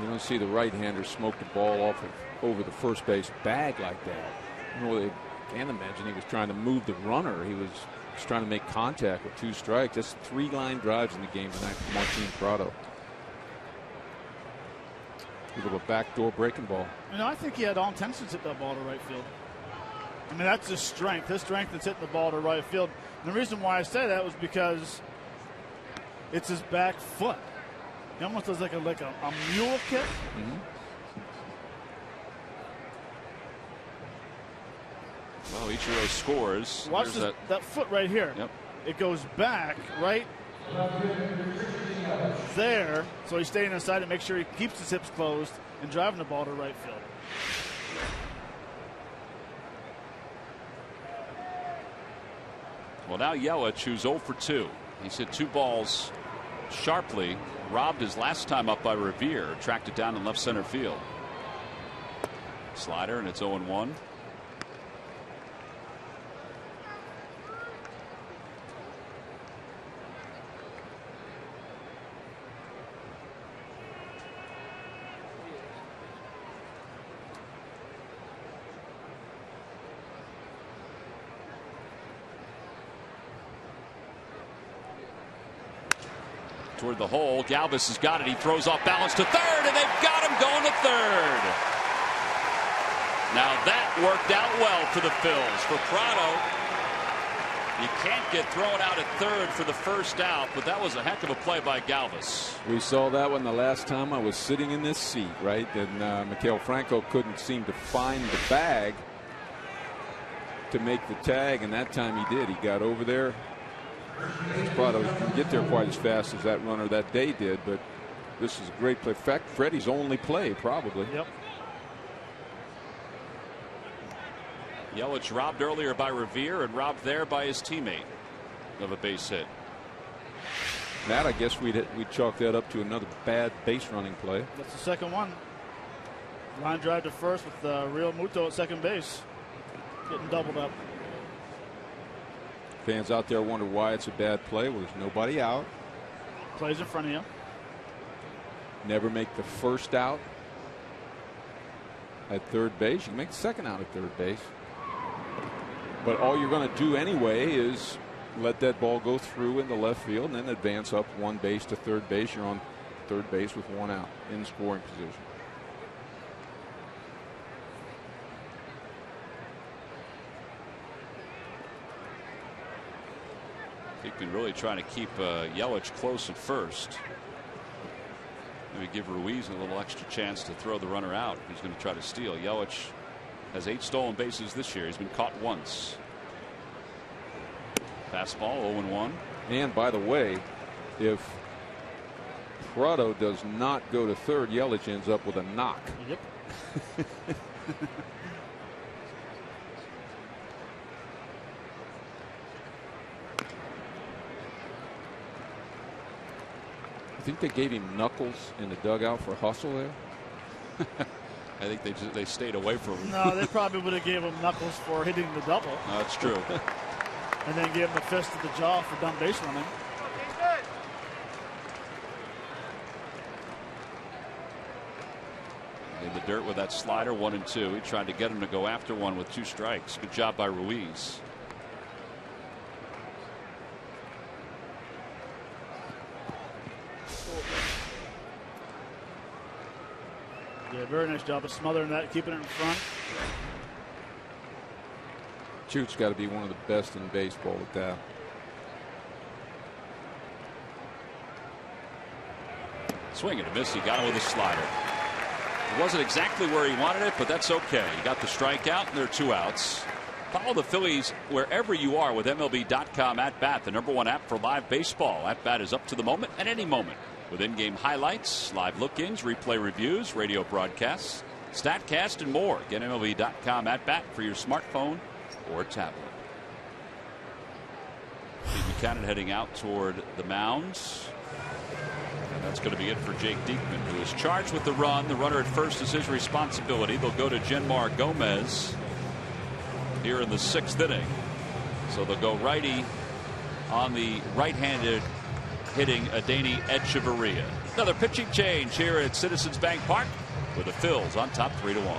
You don't see the right-hander smoke the ball off of over the first base bag like that. You know, they can't imagine he was trying to move the runner. He was just trying to make contact with two strikes. That's 3 line drives in the game tonight for Martin Prado. A little backdoor breaking ball. You know, I think he had all intentions to hit that ball to right field. I mean, that's his strength. His strength is hitting the ball to right field. And the reason why I say that was because it's his back foot. He almost does like a mule kick. Mm-hmm. Well, Ichiro scores. Watch that foot right here. Yep. It goes back right there. So he's staying inside to make sure he keeps his hips closed and driving the ball to right field. Well, now Yelich, who's 0 for 2. He's hit 2 balls sharply. Robbed his last time up by Revere. Tracked it down in left center field. Slider, and it's 0-1. Toward the hole. Galvis has got it. He throws off balance to third, and they've got him going to third. Now that worked out well for the Phils. For Prado, you can't get thrown out at third for the first out, but that was a heck of a play by Galvis. We saw that one the last time I was sitting in this seat, right? And Miguel Franco couldn't seem to find the bag to make the tag, and that time he did. He got over there. Prado didn't get there quite as fast as that runner that day did, but this is a great play. In fact, Freddie's only play, probably. Yep. Yelich robbed earlier by Revere and robbed there by his teammate of a base hit. That, I guess we'd chalk that up to another bad base running play. That's the second one. Line drive to first with Real Muto at second base. Getting doubled up. Fans out there wonder why it's a bad play. Well, there's nobody out. Plays in front of you. Never make the first out at third base. You can make the second out at third base. But all you're going to do anyway is let that ball go through in the left field and then advance up one base to third base. You're on third base with one out in scoring position. He's been really trying to keep Yelich close at first. Maybe give Ruiz a little extra chance to throw the runner out. He's going to try to steal. Yelich has 8 stolen bases this year. He's been caught once. Fastball, 0-1. And by the way, if Prado does not go to third, Yelich ends up with a knock. Yep. I think they gave him knuckles in the dugout for hustle there. I think they stayed away from him. No, they probably would have gave him knuckles for hitting the double. That's true. And then gave him a fist to the jaw for dumb base running. dirt with that slider. 1-2. He tried to get him to go after one with 2 strikes. Good job by Ruiz. Yeah, very nice job of smothering that, keeping it in front. Chute's got to be one of the best in baseball with that. Swing and a miss. He got him with a slider. It wasn't exactly where he wanted it, but that's okay. He got the strikeout, and there are 2 outs. Follow the Phillies wherever you are with MLB.com At Bat, the #1 app for live baseball. At Bat is up to the moment at any moment, with in-game highlights, live look-ins, replay reviews, radio broadcasts, StatCast, and more. Get MLB.com At Bat for your smartphone or tablet. Steve Buchanan heading out toward the mounds. And that's going to be it for Jake Diekman, who is charged with the run. The runner at first is his responsibility. They'll go to Genmar Gomez here in the 6th inning. So they'll go righty on the right-handed hitting Adeiny Echeverria. Another pitching change here at Citizens Bank Park with the Phils on top 3-1.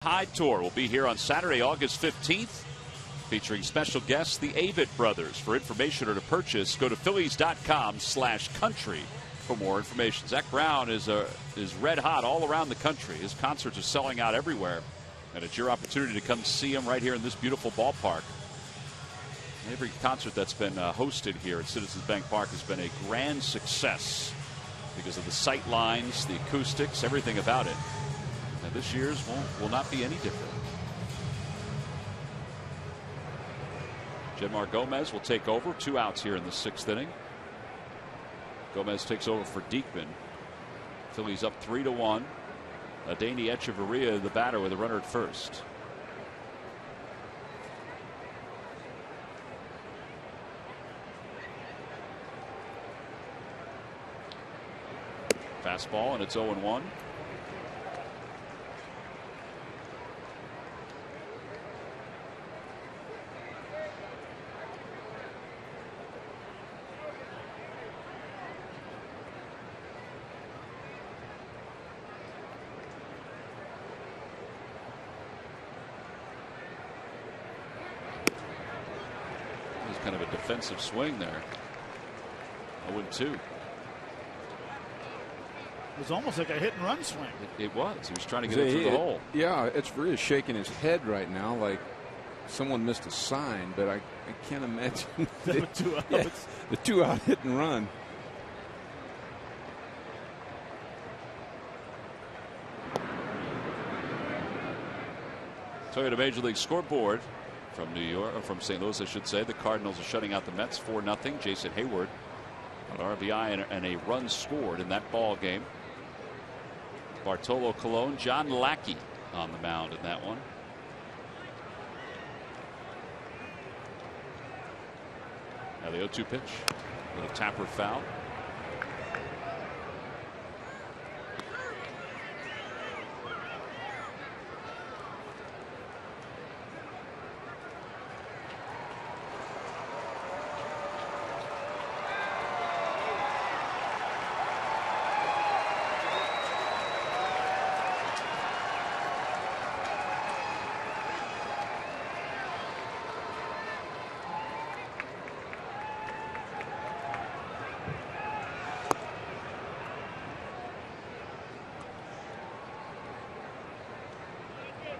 High Tour will be here on Saturday, August 15th, featuring special guests, the Avett Brothers. For information or to purchase, go to Phillies.com/country for more information. Zach Brown is red hot all around the country. His concerts are selling out everywhere, and it's your opportunity to come see him right here in this beautiful ballpark. Every concert that's been hosted here at Citizens Bank Park has been a grand success because of the sight lines, the acoustics, everything about it. And this year's will not be any different. Genmar Gomez will take over. 2 outs here in the 6th inning. Gomez takes over for Diekman. Phillies up 3-1. Adeiny Echeverria, the batter, with a runner at first. Fastball, and it's 0-1. Kind of a defensive swing there. 0-2. It was almost like a hit and run swing. It was. He was trying to get it through the hole. Yeah, it's really shaking his head right now like someone missed a sign, but I can't imagine the 2 outs. Yeah, the 2-out hit and run. Toyota Major League Scoreboard from New York, or from St. Louis, I should say. The Cardinals are shutting out the Mets 4-0. Jason Hayward, an RBI and a run scored in that ball game. Bartolo Colon, John Lackey on the mound in that one. Now the 0-2 pitch. Little tapper foul.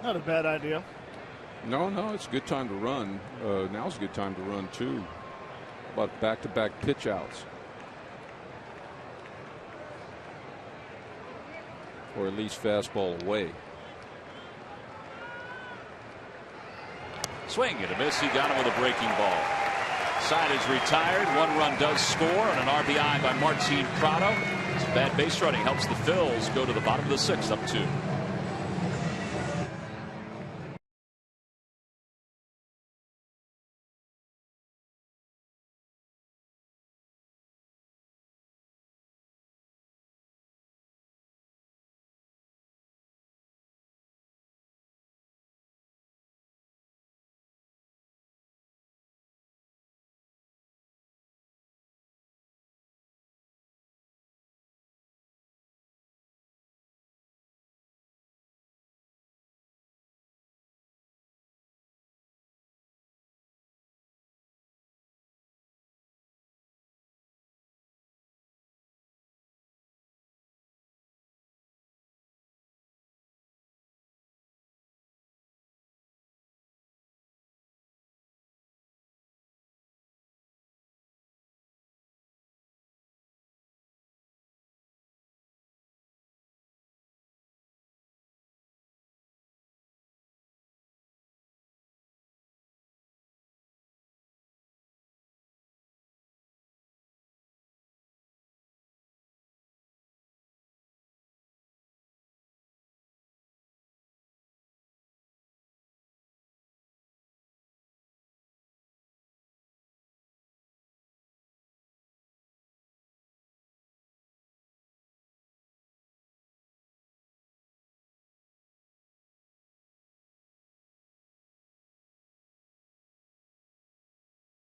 Not a bad idea. No, it's a good time to run. Now's a good time to run too. About back-to-back pitch outs, or at least fastball away. Swing and a miss. He got him with a breaking ball. Side is retired. One run does score on an RBI by Martin Prado. Some bad base running helps the Phils go to the bottom of the 6th, up 2.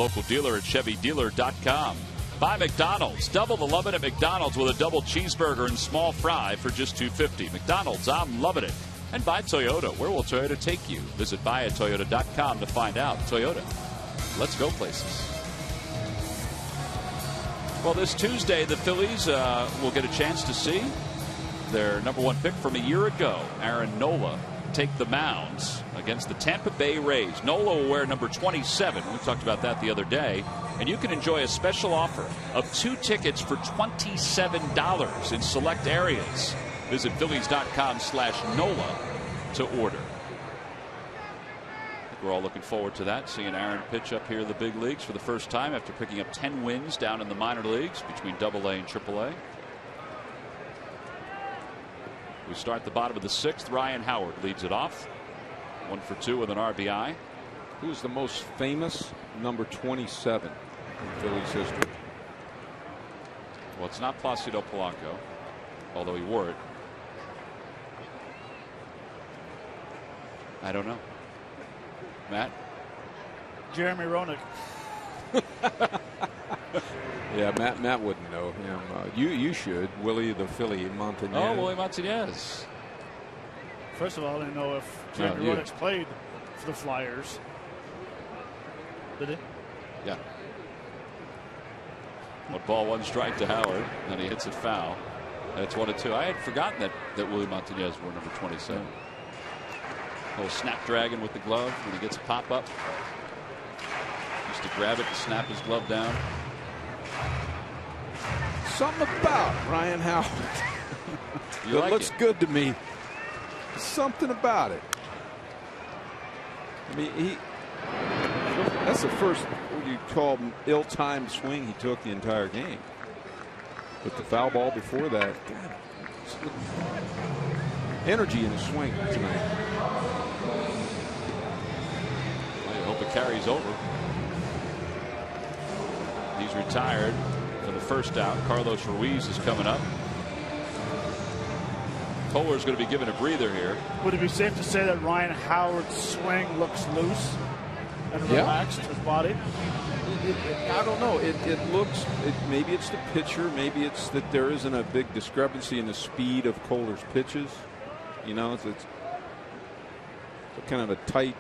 Local dealer at ChevyDealer.com. Buy McDonald's. Double the lovin' at McDonald's with a double cheeseburger and small fry for just $2.50. McDonald's, I'm loving it. And buy Toyota. Where will Toyota take you? Visit buyatoyota.com to find out. Toyota. Let's go places. Well, this Tuesday, the Phillies will get a chance to see their #1 pick from a year ago, Aaron Nola, take the mounds against the Tampa Bay Rays. Nola will wear number 27. We talked about that the other day. And you can enjoy a special offer of 2 tickets for $27 in select areas. Visit Phillies.com/NOLA to order. I think we're all looking forward to that, seeing Aaron pitch up here in the big leagues for the first time after picking up 10 wins down in the minor leagues between AA and AAA. We start the bottom of the 6th. Ryan Howard leads it off. 1 for 2 with an RBI. Who's the most famous number 27 in Phillies history? Well, it's not Placido Polanco, although he wore it. I don't know. Matt? Jeremy Roenick. Yeah, Matt wouldn't know him. You should. Willie the Philly Montañez. Oh, Willie Montañez. First of all, I didn't know if Jeremy Roenick's played for the Flyers. Did he? Yeah. 1 ball, 1 strike to Howard, and he hits it foul. That's 1-2. I had forgotten that Willie Montañez wore number 27. A little snapdragon with the glove when he gets a pop up. Used to grab it and snap his glove down. Something about Ryan Howard that like looks it? good to me. Something about it. I mean, that's the first, what you call, ill-timed swing he took the entire game. But the foul ball before that, God, energy in his swing tonight. I hope it carries over. He's retired for the first out. Carlos Ruiz is coming up. Kohler's going to be given a breather here. Would it be safe to say that Ryan Howard's swing looks loose and relaxed, his body? I don't know. It looks, maybe it's the pitcher. Maybe it's that there isn't a big discrepancy in the speed of Kohler's pitches. You know, it's kind of a tight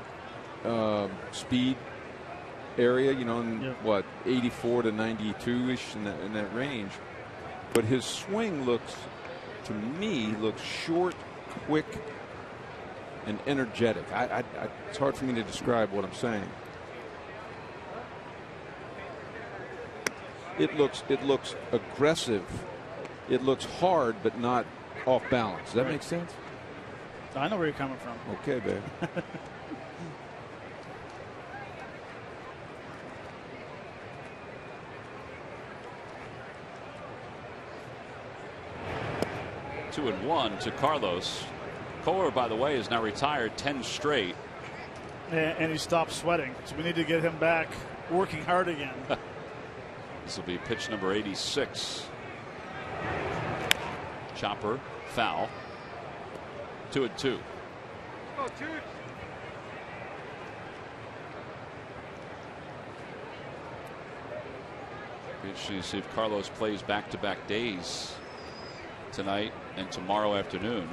speed area, you know, in what, 84 to 92-ish in that range. But his swing looks, to me, short, quick, and energetic. It's hard for me to describe what I'm saying. It looks aggressive. It looks hard, but not off balance. Does that make sense? I know where you're coming from. Okay, babe. Two and one to Carlos. Kohler, by the way, is now retired 10 straight. And he stopped sweating. So we need to get him back working hard again. This will be pitch number 86. Chopper, foul. 2-2. Interesting to see if Carlos plays back-to-back days tonight and tomorrow afternoon.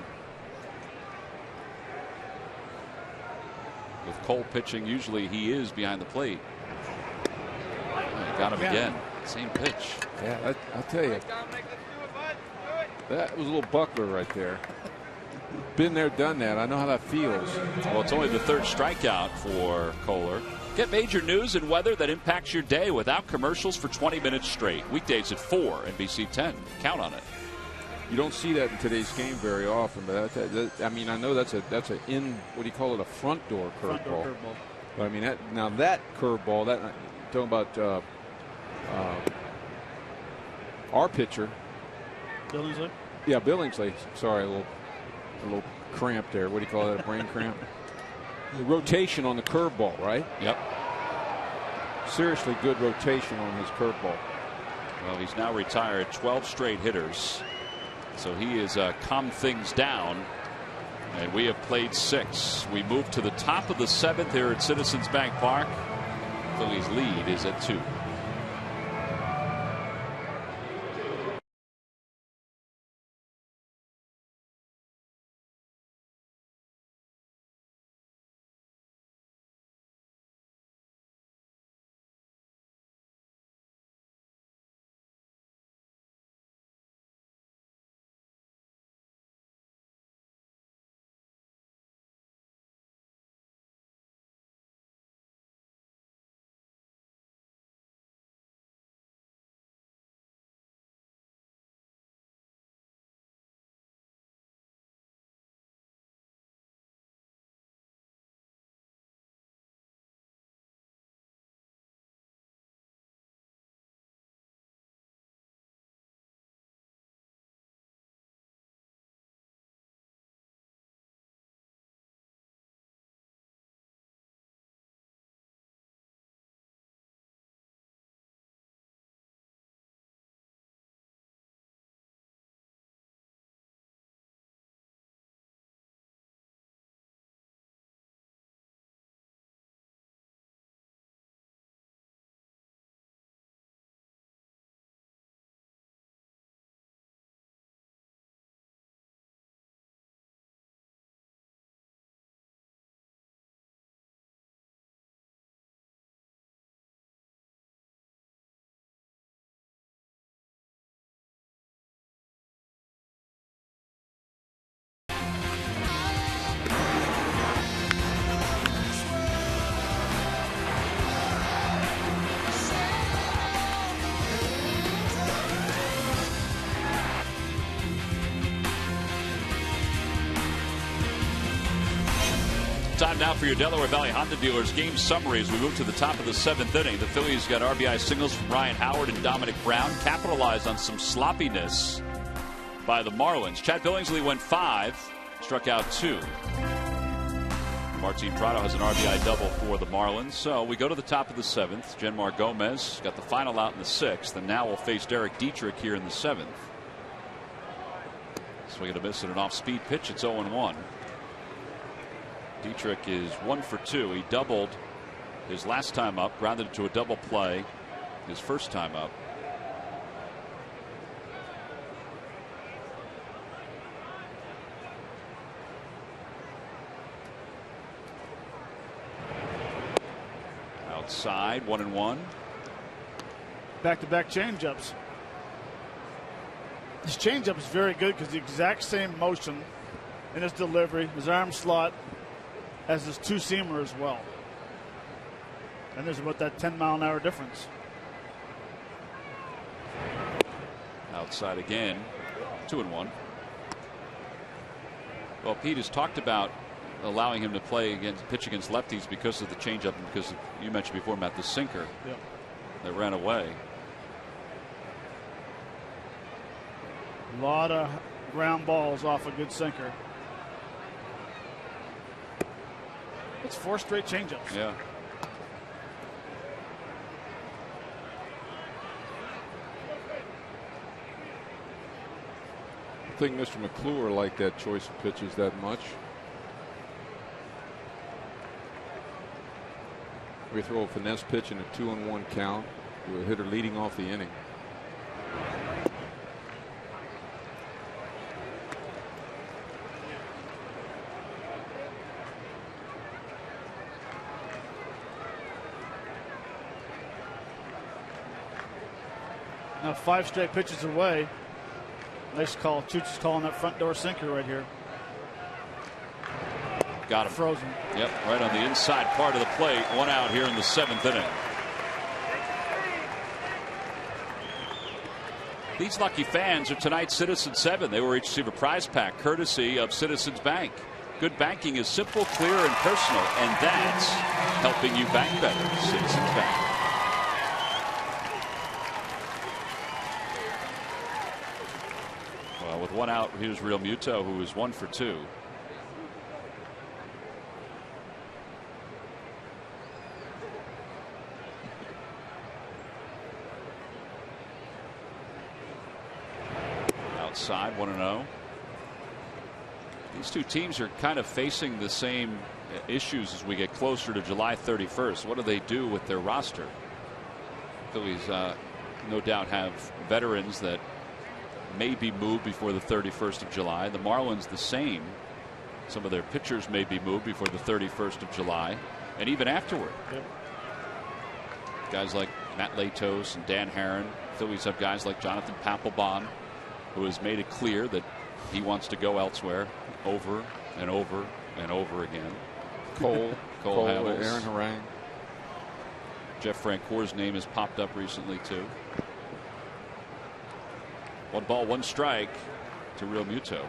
With Cole pitching, usually he is behind the plate. Oh, got him again. Same pitch. Yeah, I'll tell you. That was a little buckler right there. Been there, done that. I know how that feels. Well, it's only the third strikeout for Kohler. Get major news and weather that impacts your day without commercials for 20 minutes straight. Weekdays at 4, NBC 10. Count on it. You don't see that in today's game very often, but I mean, I know that's a in, what do you call it, a front door curveball. But I mean, that curveball, that talking about our pitcher, Billingsley. Yeah, Billingsley. Sorry, a little cramp there. What do you call that? A brain cramp. The rotation on the curveball, right? Yep. Seriously good rotation on his curveball. Well, he's now retired 12 straight hitters. So he has calmed things down. And we have played 6. We move to the top of the 7th here at Citizens Bank Park. Phillies lead is at 2. Time now for your Delaware Valley Honda dealers game summaries. We move to the top of the 7th inning. The Phillies got RBI singles from Ryan Howard and Dominic Brown. Capitalized on some sloppiness by the Marlins. Chad Billingsley went 5, struck out 2. Martin Prado has an RBI double for the Marlins. So we go to the top of the 7th. Genmar Gomez got the final out in the 6th, and now we'll face Derek Dietrich here in the 7th. Swing and a miss at an off-speed pitch. It's 0-1. Dietrich is 1 for 2. He doubled his last time up, grounded it to a double play his first time up. Outside, 1-1. Back-to-back changeups. His changeup is very good because the exact same motion in his delivery, his arm slot, as his two-seamer as well. And there's about that 10-mile-an-hour difference. Outside again, 2-1. Well, Pete has talked about allowing him to pitch against lefties because of the changeup and because of, you mentioned before, Matt, the sinker that ran away. A lot of ground balls off a good sinker. It's 4 straight changeups. Yeah. I think Mr. McClure liked that choice of pitches that much. We throw a finesse pitch in a 2-1 count with a hitter leading off the inning. Now 5 straight pitches away. Nice call. Chooch is calling that front door sinker right here. Got him. Frozen. Yep, right on the inside part of the plate. 1 out here in the 7th inning. These lucky fans are tonight's Citizens 7. They will receive a prize pack courtesy of Citizens Bank. Good banking is simple, clear, and personal, and that's helping you bank better. Citizens Bank. Well, with 1 out, here's Real Muto, who is 1 for 2. Outside, 1-0. These two teams are kind of facing the same issues as we get closer to July 31st. What do they do with their roster? Phillies no doubt have veterans that may be moved before the 31st of July. The Marlins the same. Some of their pitchers may be moved before the 31st of July and even afterward. Yep. Guys like Matt Latos and Dan Herron. Phillies have guys like Jonathan Papelbon, who has made it clear that he wants to go elsewhere over and over and over again. Cole Hamels, Aaron Harang. Jeff Francoeur's name has popped up recently too. 1 ball, 1 strike to Real Muto.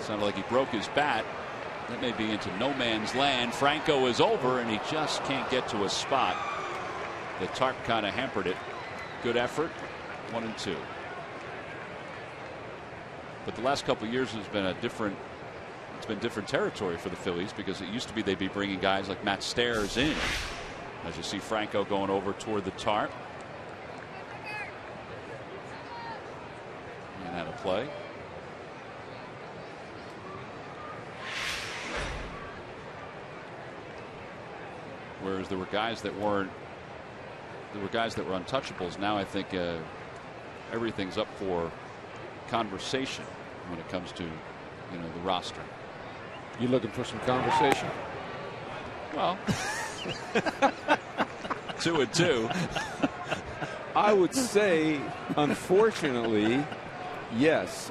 Sounded like he broke his bat. That may be into no man's land. Franco is over, and he just can't get to a spot. The tarp kind of hampered it. Good effort. 1-2. But the last couple of years has been it's been different territory for the Phillies, because it used to be they'd be bringing guys like Matt Stairs in. As you see Franco going over toward the tarp. And out of play. Whereas there were guys that were untouchables. Now I think everything's up for conversation when it comes to the roster. You looking for some conversation? Well, 2-2. I would say, unfortunately, yes.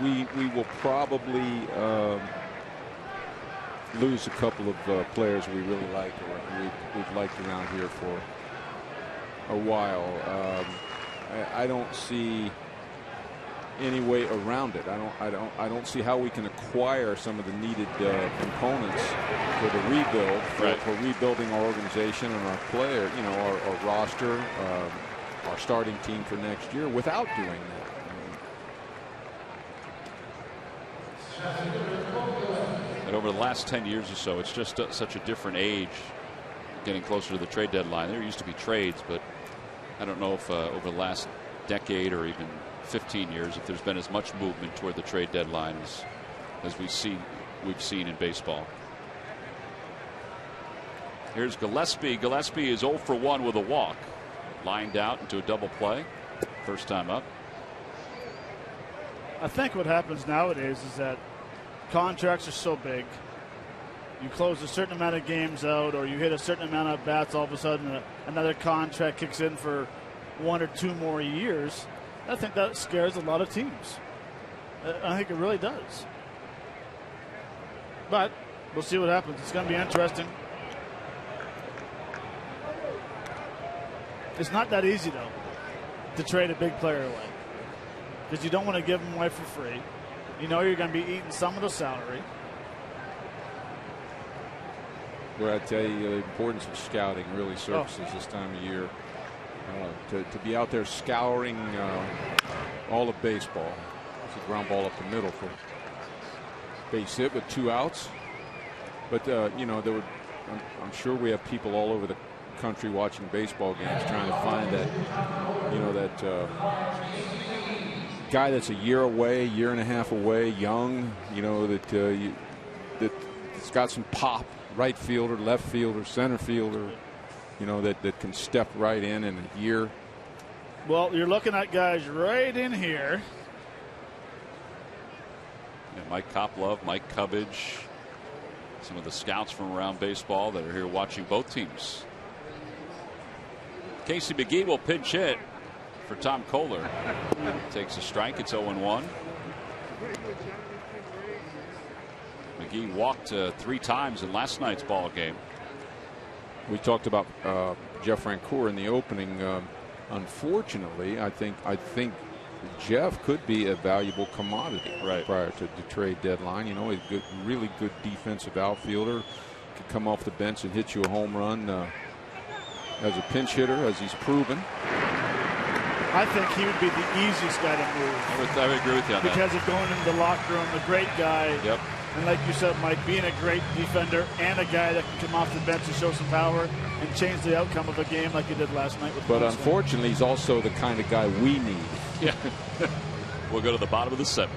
We will probably lose a couple of players we really like, or we've liked around here for a while. I don't see any way around it. I don't see how we can acquire some of the needed components for the rebuild, for rebuilding our organization and our player, our roster, our starting team for next year, without doing that. And over the last 10 years or so, it's just such a different age getting closer to the trade deadline. There used to be trades, but I don't know if over the last decade or even 15 years if there's been as much movement toward the trade deadline as we've seen in baseball. Here's Gillespie. Gillespie is 0 for 1 with a walk. Lined out into a double play. First time up. I think what happens nowadays is that contracts are so big. You close a certain amount of games out, or you hit a certain amount of bats, all of a sudden another contract kicks in for 1 or 2 more years. I think that scares a lot of teams. I think it really does. But we'll see what happens. It's going to be interesting. It's not that easy, though, to trade a big player away, because you don't want to give them away for free. You know you're going to be eating some of the salary. Where I tell you, the importance of scouting really surfaces this time of year. To be out there scouring all of baseball. It's a ground ball up the middle for base hit with 2 outs. But you know, I'm sure we have people all over the country watching baseball games trying to find that, you know, that guy that's a year away, year and a half away, young, you know, that's got some pop, right fielder, left fielder, center fielder, you know, that can step right in a year. Well, you're looking at guys right in here. Yeah, Mike Koplov, Mike Cubbage, some of the scouts from around baseball that are here watching both teams. Casey McGee will pinch hit for Tom Kohler. Takes a strike. It's 0-1. McGee walked 3 times in last night's ball game. We talked about Jeff Francoeur in the opening. Unfortunately, I think Jeff could be a valuable commodity prior to the trade deadline. You know, he's a really good defensive outfielder. Could come off the bench and hit you a home run as a pinch hitter, as he's proven. I think he would be the easiest guy to move. I would agree with you on that. Because of going into the locker room, a great guy. Yep. And like you said, Mike, being a great defender and a guy that can come off the bench and show some power and change the outcome of a game like he did last night with. But unfortunately, he's also the kind of guy we need. Yeah. We'll go to the bottom of the 7th.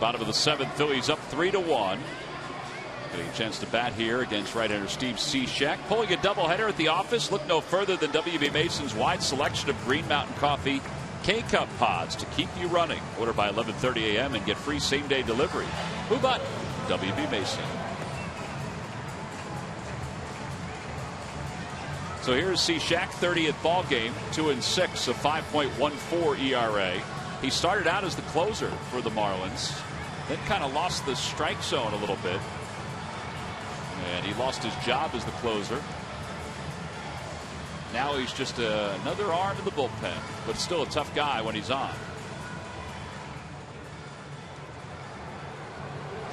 Bottom of the 7th, Phillies up 3-1. Getting a chance to bat here against right-hander Steve Cishek. Pulling a doubleheader at the office. Look no further than W.B. Mason's wide selection of Green Mountain Coffee K-Cup pods to keep you running. Order by 11:30 a.m. and get free same-day delivery. Who but W.B. Mason? So here's Cishek, 30th ball game, 2-6, a 5.14 ERA. He started out as the closer for the Marlins, then kind of lost the strike zone a little bit, and he lost his job as the closer. Now he's just another arm in the bullpen, but still a tough guy when he's on.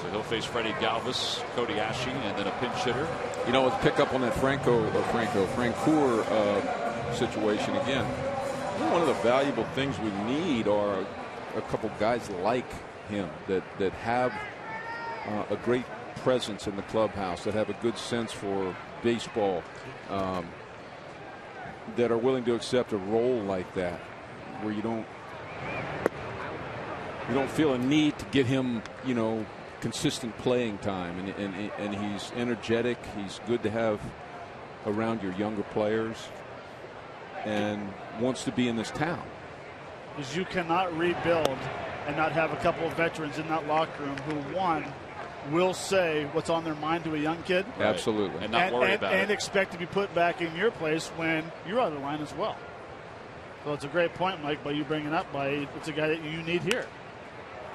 So he'll face Freddie Galvis, Cody Ashe, and then a pinch hitter. You know, let's pick up on that Francoeur situation again. One of the valuable things we need are a couple guys like him that have a great presence in the clubhouse, that have a good sense for baseball, that are willing to accept a role like that, where you don't feel a need to get him, you know, consistent playing time, and he's energetic. He's good to have around your younger players, and wants to be in this town. Because you cannot rebuild and not have a couple of veterans in that locker room who, one, will say what's on their mind to a young kid. Right. Absolutely. And not worry about it. And expect to be put back in your place when you're out of the line as well. So it's a great point, Mike, by you bringing up. It's a guy that you need here.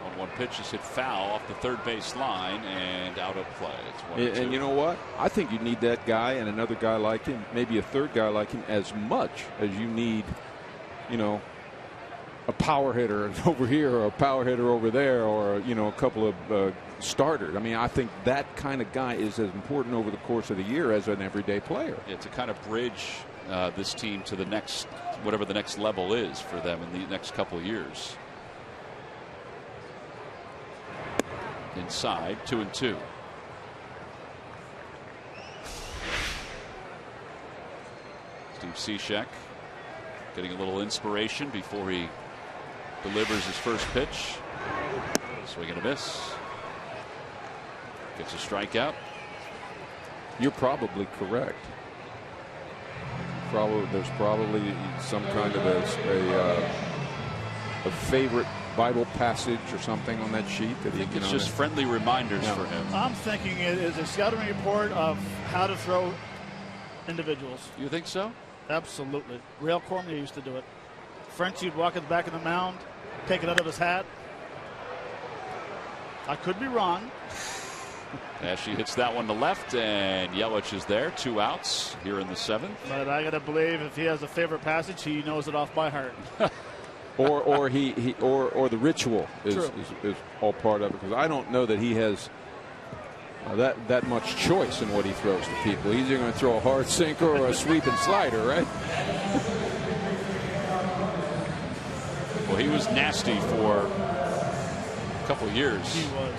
On one pitch is hit foul off the third base line and out of play. It's 1-2. And you know what? I think you need that guy and another guy like him, maybe a third guy like him, as much as you need, you know, a power hitter over here or a power hitter over there, or, you know, a couple of starters. I mean, I think that kind of guy is as important over the course of the year as an everyday player. Yeah, to kind of bridge this team to the next, whatever the next level is for them in the next couple of years. Inside, 2-2. Steve Cishek getting a little inspiration before he delivers his first pitch. Swing and a miss. Gets a strikeout. You're probably correct. There's probably some kind of a favorite Bible passage or something on that sheet that I think it's just friendly reminders for him. I'm thinking it is a scouting report of how to throw individuals. You think so? Absolutely. Rail Cormier used to do it. Frenchie would walk at the back of the mound, take it out of his hat. I could be wrong. Ashe hits that one to left, and Yelich is there. 2 outs here in the 7th. But I got to believe if he has a favorite passage, he knows it off by heart. or the ritual is all part of it, because I don't know that he has that much choice in what he throws to people. He's either going to throw a hard sinker or a sweeping slider, right? Well, he was nasty for a couple of years. He was.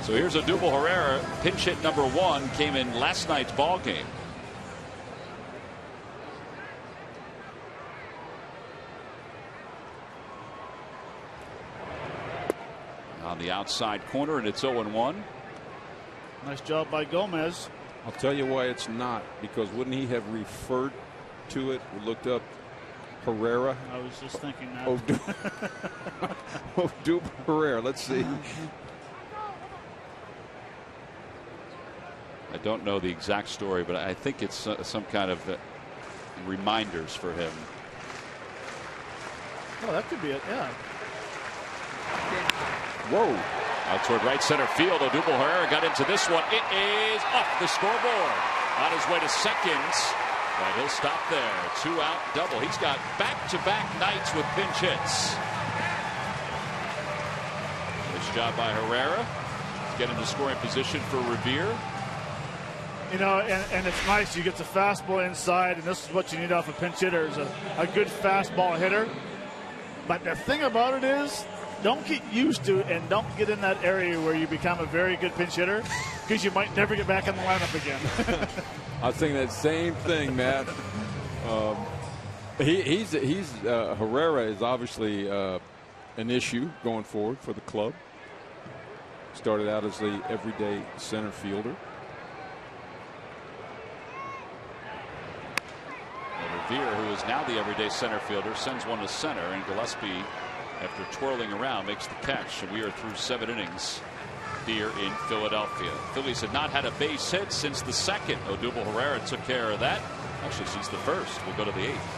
So here's Odubel Herrera. Pinch hit number 1 came in last night's ball game. On the outside corner, and it's 0-1. Nice job by Gomez. I'll tell you why it's not, because wouldn't he have referred to it? We looked up Herrera. I was just thinking that. Odubel Herrera. Let's see. I don't know the exact story, but I think it's some kind of reminders for him. Oh, that could be it, yeah. Whoa. Out toward right center field. Odubel Herrera got into this one. It is off the scoreboard. On his way to second. But he'll stop there. 2-out double. He's got back-to-back nights with pinch hits. Nice job by Herrera. Get into scoring position for Revere. You know, and it's nice. You get the fastball inside, and this is what you need off a pinch hitter, is a good fastball hitter. But the thing about it is, don't get used to and don't get in that area where you become a very good pinch hitter, because you might never get back in the lineup again. I was thinking that same thing, Matt. Herrera is obviously an issue going forward for the club. Started out as the everyday center fielder. Revere, who is now the everyday center fielder, sends one to center, and Gillespie, after twirling around, makes the catch. And we are through 7 innings. here in Philadelphia. Phillies had not had a base hit since the second. Odubel Herrera took care of that. Actually, since the first. We'll go to the eighth.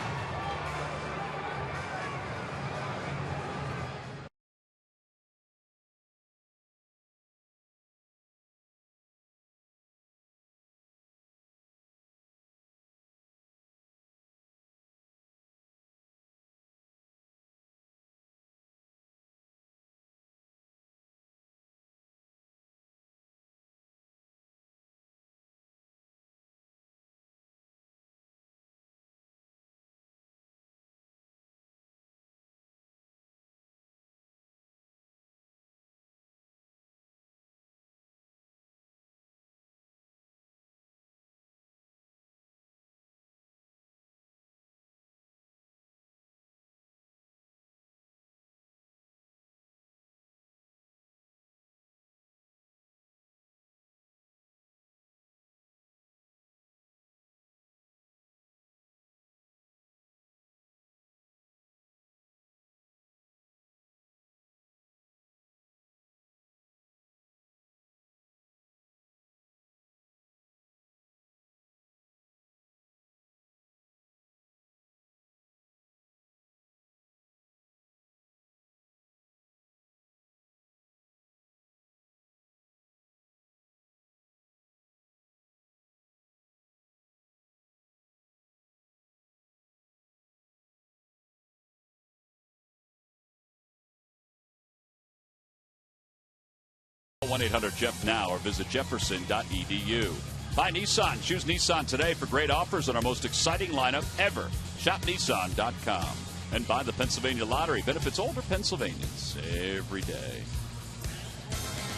One 800-JEFF now or visit jefferson.edu. Buy Nissan. Choose Nissan today for great offers on our most exciting lineup ever. Shop Nissan.com. And buy the Pennsylvania Lottery. Benefits older Pennsylvanians every day.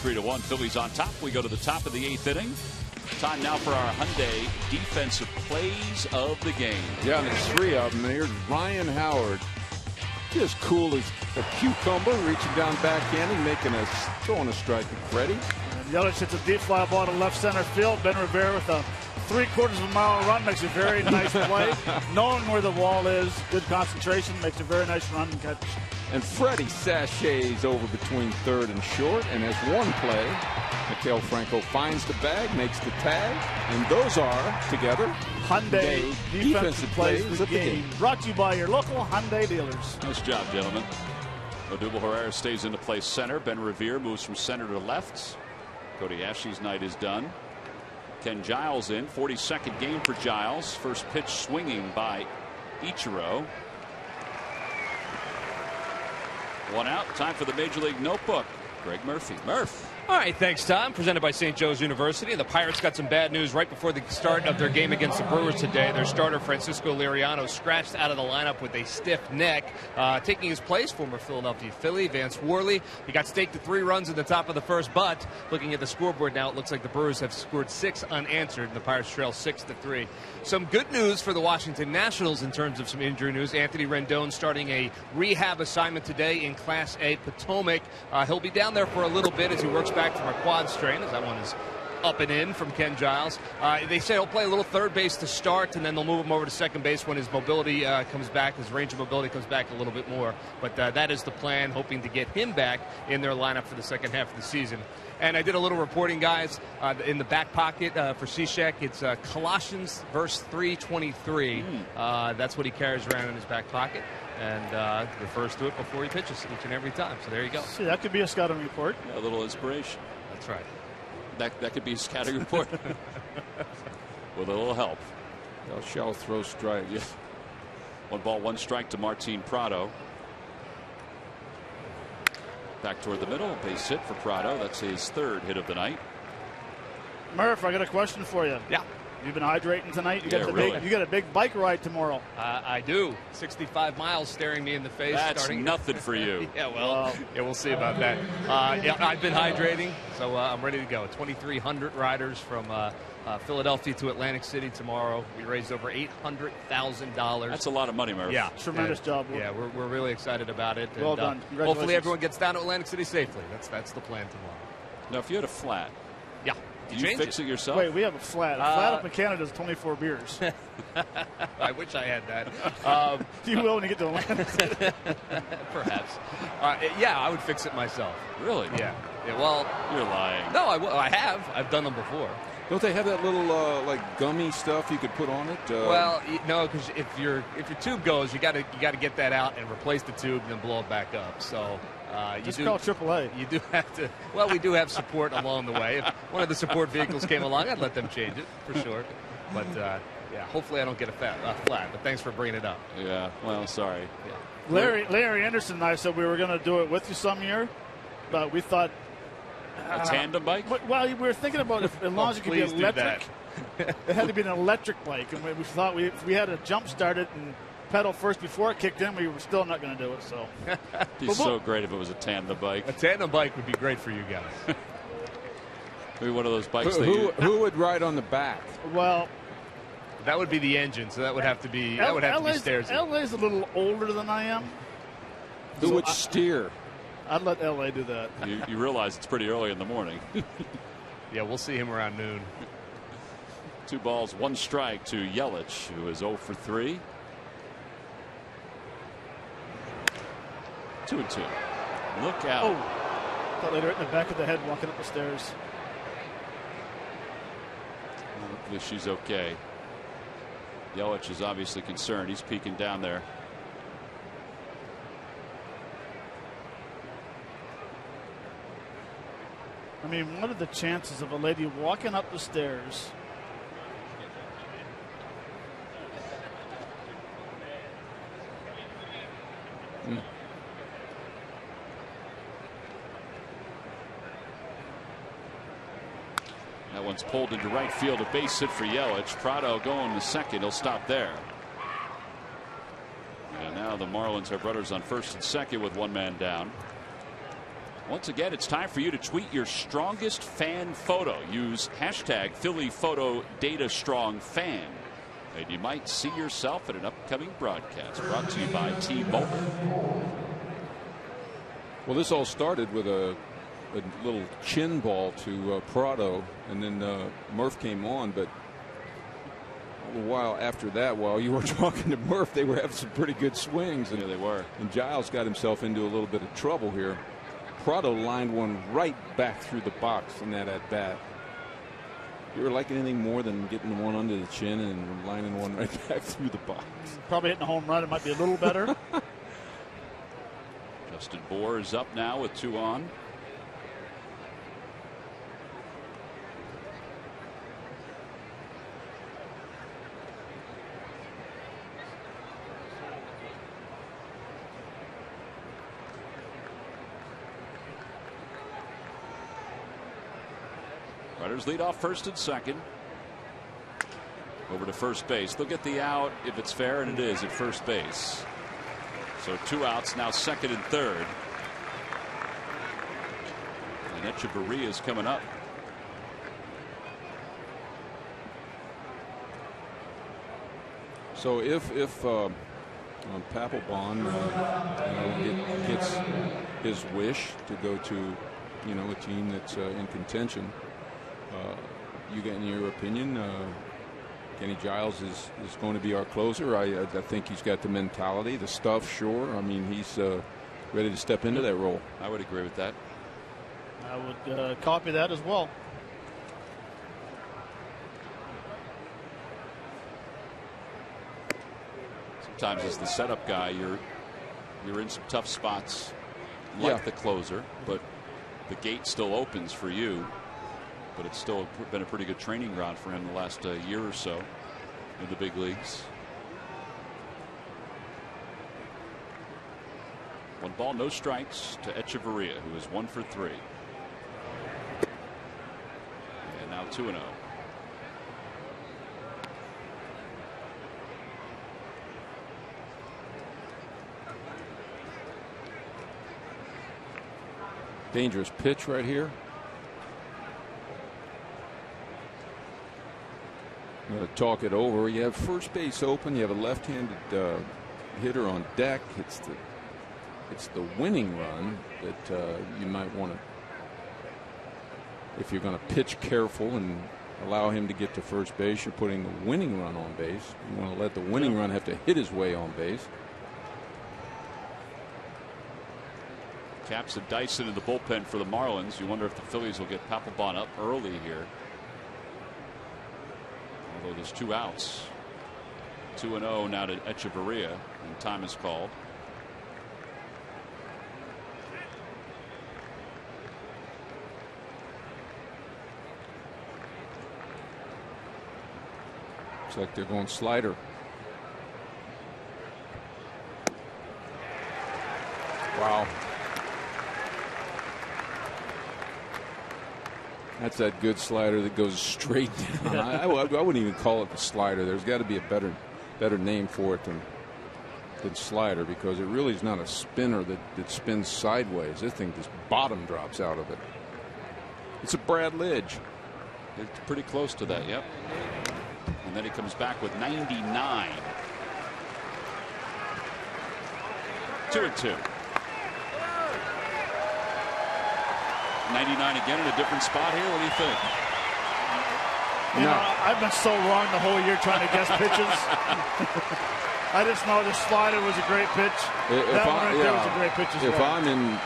3-1. Phillies on top. We go to the top of the eighth inning. Time now for our Hyundai defensive plays of the game. Yeah, and there's three of them. Here's Ryan Howard. Just cool as a cucumber, reaching down backhanding, throwing a strike at Freddie. And Yelich hits a deep fly ball to left center field. Ben Rivera with a 3/4 mile run makes a very nice play. Knowing where the wall is, good concentration, makes a very nice run and catch. And Freddie sachets over between third and short, and has one play. Maikel Franco finds the bag, makes the tag, and those are, together, Hyundai defensive plays of the game. Brought to you by your local Hyundai dealers. Nice job, gentlemen. Odubel Herrera stays into play center. Ben Revere moves from center to left. Cody Ashley's night is done. Ken Giles in. 42nd game for Giles. First pitch swinging by Ichiro. One out. Time for the Major League Notebook. Greg Murphy. Murph. All right, thanks, Tom. Presented by St. Joe's University. The Pirates got some bad news right before the start of their game against the Brewers today. Their starter, Francisco Liriano, scratched out of the lineup with a stiff neck. Taking his place, former Philadelphia Philly, Vance Worley. He got staked to 3 runs in the top of the first, but looking at the scoreboard now, it looks like the Brewers have scored 6 unanswered, and the Pirates trail 6-3. Some good news for the Washington Nationals in terms of some injury news. Anthony Rendon starting a rehab assignment today in Class A Potomac. He'll be down there for a little bit as he works back from a quad strain, as that one is up and in from Ken Giles. They say he'll play a little third base to start, and then they'll move him over to second base when his mobility comes back, his range of mobility comes back a little bit more. But that is the plan, hoping to get him back in their lineup for the second half of the season. And I did a little reporting, guys, in the back pocket for Cishek. It's Colossians verse 3:23. That's what he carries around in his back pocket, and refers to it before he pitches each and every time. So there you go. See, that could be a scouting report. A little inspiration. That's right. That could be a scouting report with a little help. Thou shalt throw strikes. Yeah. 1 ball, 1 strike to Martin Prado. Back toward the middle. Base hit for Prado. That's his 3rd hit of the night. Murph, I got a question for you. Yeah. You've been hydrating tonight. You got a big bike ride tomorrow. I do. 65 miles staring me in the face. That's nothing for you. Yeah, well, yeah, we'll see about that. Yeah, I've been hydrating, so I'm ready to go. 2,300 riders from Philadelphia to Atlantic City tomorrow. We raised over $800,000. That's a lot of money, Murph. Yeah, tremendous job. Yeah, we're really excited about it. Well done. Hopefully everyone gets down to Atlantic City safely. That's the plan tomorrow. Now, if you had a flat, yeah. Did you fix it yourself? Wait, we have a flat. A flat up in Canada is 24 beers. I wish I had that. You will when you get to Atlanta. Perhaps. Yeah, I would fix it myself. Really? Yeah. Yeah, well, you're lying. No, I have. I've done them before. Don't they have that little like gummy stuff you could put on it? Well, no, because if your tube goes, you got to get that out and replace the tube and then blow it back up. So just call AAA. You do have to. Well, we do have support along the way. If one of the support vehicles came along, I'd let them change it for sure. But yeah, hopefully I don't get a flat. But thanks for bringing it up. Yeah. Well, sorry. Yeah. Larry Anderson and I said we were going to do it with you some year, but we thought. A tandem bike? Well, we were thinking about if, as long as it could be electric. It had to be an electric bike, and we thought if we had to jump start it and pedal first before it kicked in, we were still not going to do it. So it'd be so great if it was a tandem bike. A tandem bike would be great for you guys. Maybe one of those bikes. Who would ride on the back? Well, that would be the engine, so that would have to be stairs. LA's a little older than I am. Who would steer? I'd let LA do that. You realize it's pretty early in the morning. Yeah, we'll see him around noon. 2 balls, 1 strike to Yelich, who is 0 for 3. 2-2. Look out. Oh, thought they'd hit in the back of the head walking up the stairs. Hopefully she's okay. Yelich is obviously concerned. He's peeking down there. I mean, what are the chances of a lady walking up the stairs? That one's pulled into right field. A base hit for Yelich. Prado going to second. He'll stop there. And now the Marlins have runners on first and second with 1 man down. Once again, it's time for you to tweet your strongest fan photo. Use hashtag #PhillyPhotoDataStrongFan. And you might see yourself at an upcoming broadcast. Brought to you by T-Mobile. Well, this all started with a little chin ball to Prado, and then Murph came on. But a while after that, while you were talking to Murph, they were having some pretty good swings. And, yeah, they were. And Giles got himself into a little bit of trouble here. Prado lined one right back through the box in that at bat. You ever like anything more than getting one under the chin and lining one right back through the box? Probably hitting a home run. It might be a little better. Justin Bohr is up now with 2 on. Runners lead off first and second. Over to first base. They'll get the out if it's fair, and it is at first base. So 2 outs now, second and third. And Echeverria is coming up. So if Papelbon gets his wish to go to a team that's in contention, you get, in your opinion, Kenny Giles is going to be our closer. I think he's got the mentality, the stuff. Sure, I mean he's ready to step into that role. I would agree with that. I would copy that as well. Sometimes as the setup guy, you're in some tough spots, like the closer, but the gate still opens for you. But it's still been a pretty good training ground for him the last year or so in the big leagues. 1 ball, no strikes to Echeverria, who is 1 for 3. And now 2-0. Dangerous pitch right here. Talk it over. You have first base open. You have a left-handed hitter on deck. It's the winning run that you might want to, if you're going to pitch careful and allow him to get to first base, you're putting the winning run on base. You want to let the winning run have to hit his way on base. Caps and Dyson in the bullpen for the Marlins. You wonder if the Phillies will get Papelbon up early here. Although there's 2 outs. 2-0 now to Echeverria, and time is called. Looks like they're going slider. Wow. That's that good slider that goes straight down. I wouldn't even call it the slider. There's got to be a better name for it than slider, because it really is not a spinner that spins sideways. This thing just bottom drops out of it. It's a Brad Lidge. It's pretty close to that, yep. And then he comes back with 99. 2-2. 99 again in a different spot here. What do you think? You know, I've been so wrong the whole year trying to guess pitches. I just know the slider was a great pitch. That one right there was a great pitch as well. If I'm in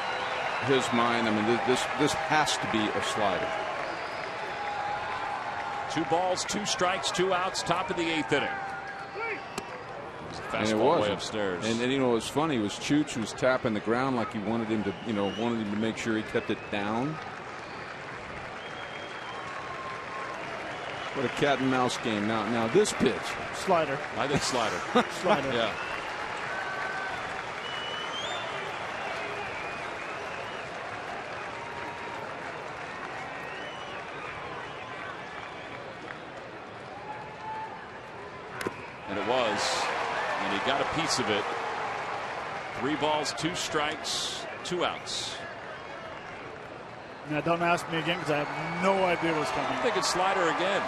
his mind, I mean, this has to be a slider. 2 balls, 2 strikes, 2 outs, top of the 8th inning. And it was way upstairs. And you know, it was funny. It was Chooch was tapping the ground like he wanted him to, wanted him to make sure he kept it down. What a cat and mouse game. Now this pitch. Slider. I think slider. Slider. Yeah. And it was. And he got a piece of it. 3 balls, 2 strikes, 2 outs. Now don't ask me again, because I have no idea what's coming. I think it's slider again.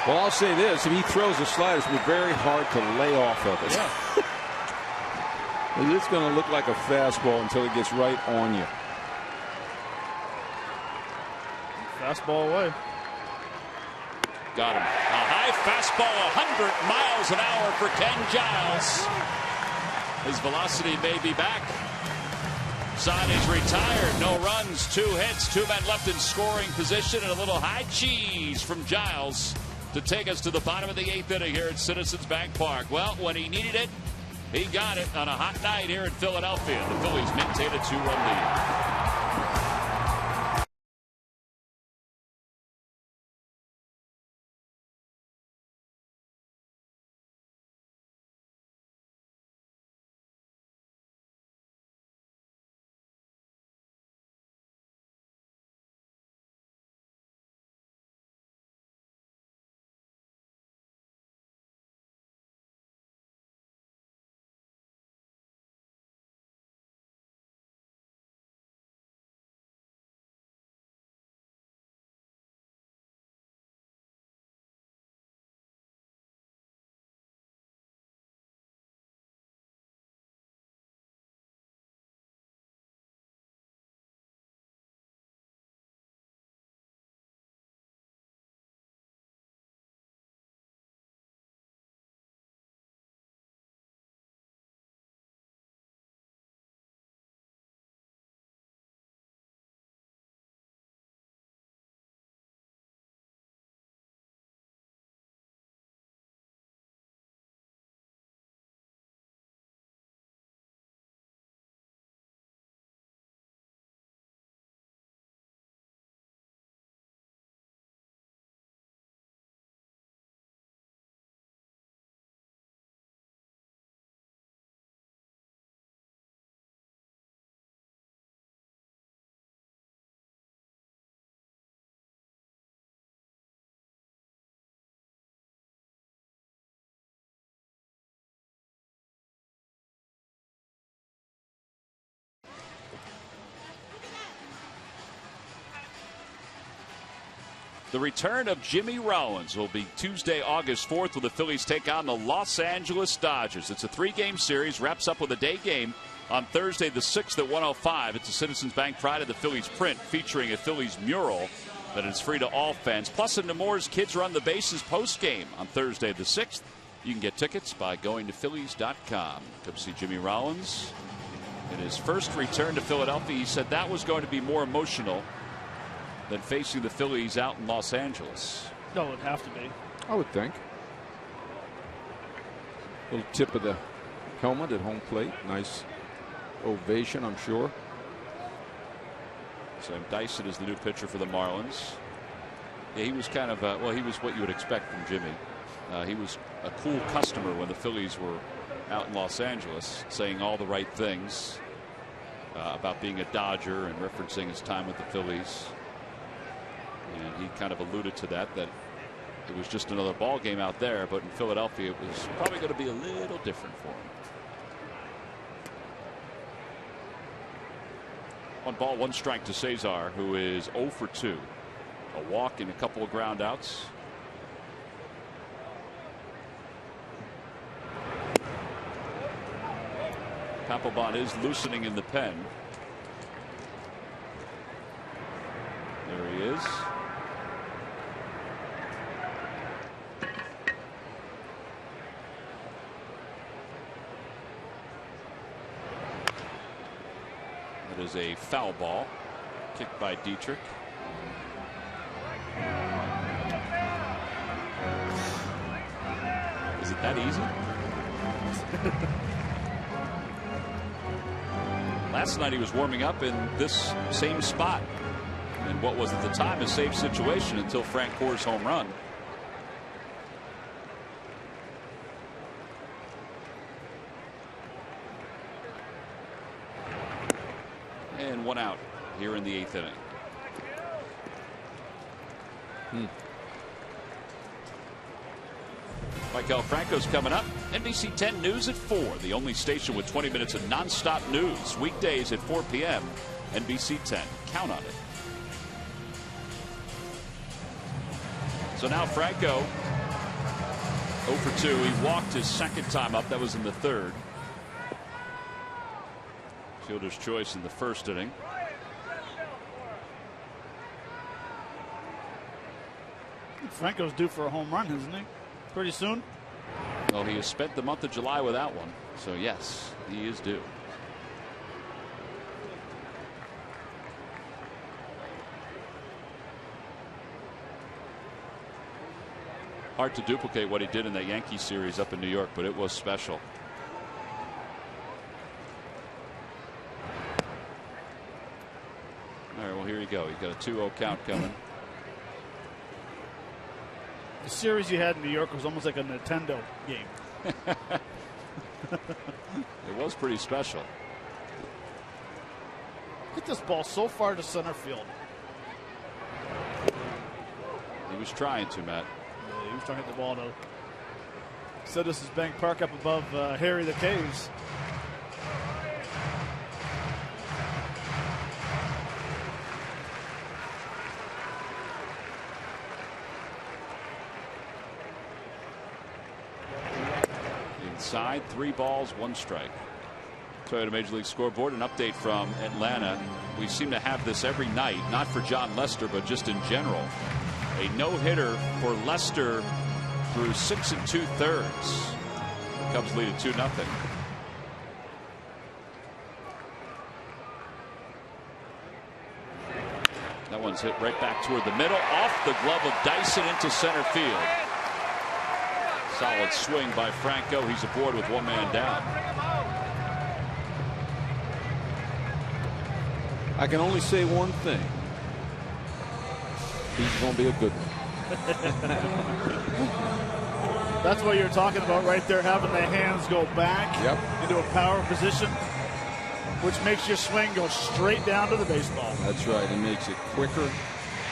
Well, I'll say this: if he throws a slider, it's going to be very hard to lay off of it. Yeah. It's going to look like a fastball until it gets right on you. Fastball away. Got him. A high fastball, 100 miles an hour for Ken Giles. His velocity may be back. Sonny's retired. No runs, 2 hits, 2 men left in scoring position, and a little high cheese from Giles to take us to the bottom of the 8th inning here at Citizens Bank Park. Well, when he needed it, he got it on a hot night here in Philadelphia. The Phillies maintain a 2-run lead. The return of Jimmy Rollins will be Tuesday, August 4th, when the Phillies take on the Los Angeles Dodgers. It's a 3-game series, wraps up with a day game on Thursday the 6th at 1:05. It's a Citizens Bank Pride of the Phillies print featuring a Phillies mural that is free to all fans. Plus, in Nemours, Kids Run the Bases post game on Thursday the 6th You can get tickets by going to Phillies.com. Come see Jimmy Rollins in his first return to Philadelphia. He said that was going to be more emotional than facing the Phillies out in Los Angeles. No, it would have to be. I would think. Little tip of the helmet at home plate. Nice ovation, I'm sure. Sam Dyson is the new pitcher for the Marlins. Yeah, he was kind of well, he was what you would expect from Jimmy. He was a cool customer when the Phillies were out in Los Angeles, saying all the right things about being a Dodger and referencing his time with the Phillies. And he kind of alluded to that it was just another ball game out there, but in Philadelphia it was probably going to be a little different for him. 1 ball, 1 strike to Cesar, who is 0 for 2. A walk and a couple of ground outs. Papelbon is loosening in the pen. There he is. That is a foul ball, kicked by Dietrich. Is it that easy? Last night he was warming up in this same spot in what was at the time a safe situation until Frank Core's home run. And 1 out here in the 8th inning. Michael Franco's coming up. NBC 10 News at 4, the only station with 20 minutes of nonstop news. Weekdays at 4 p.m. NBC 10. Count on it. So now Franco 0 for 2. He walked his second time up. That was in the 3rd. Fielder's choice in the 1st inning. Franco's due for a home run, isn't he? Pretty soon. Well, he has spent the month of July without one, so yes, he is due. Hard to duplicate what he did in that Yankee series up in New York, but it was special. All right, well, here you go. You've got a 2-0 count coming. The series you had in New York was almost like a Nintendo game. It was pretty special. Get this ball so far to center field. He was trying to, Matt. Yeah, he was trying to hit the ball, though. So this is Bank Park up above Harry the Caves. Inside, 3 balls, 1 strike. Toyota Major League Scoreboard, an update from Atlanta. We seem to have this every night, not for John Lester, but just in general. A no-hitter for Lester through 6 2/3. The Cubs lead at 2-0. That one's hit right back toward the middle, off the glove of Dyson into center field. Solid swing by Franco. He's aboard with 1 man down. I can only say one thing. He's going to be a good one. That's what you're talking about right there, having the hands go back into a power position, which makes your swing go straight down to the baseball. That's right. It makes it quicker,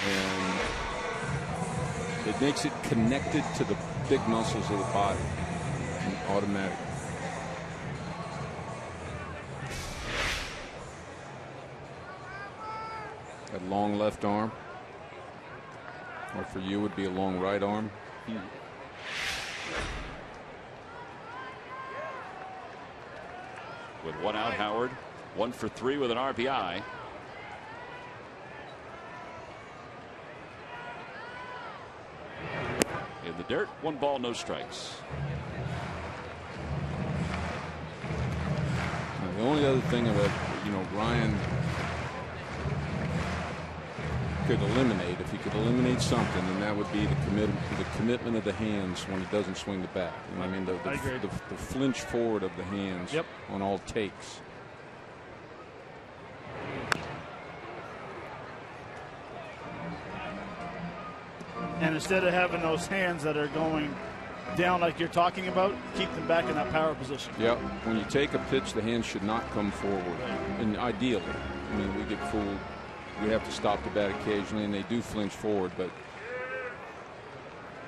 and it makes it connected to the big muscles of the body. Automatic. That long left arm, or for you would be a long right arm. With 1 out, Howard 1 for 3 with an RBI. In the dirt, 1 ball, no strikes. The only other thing that, you know, Ryan could eliminate, if he could eliminate something, then that would be the commitment of the hands when he doesn't swing the bat. You know what I mean? The flinch forward of the hands on all takes. And instead of having those hands that are going down like you're talking about, keep them back in that power position. Yep. When you take a pitch, the hands should not come forward. And ideally, I mean, we get fooled. We have to stop the bat occasionally, and they do flinch forward. But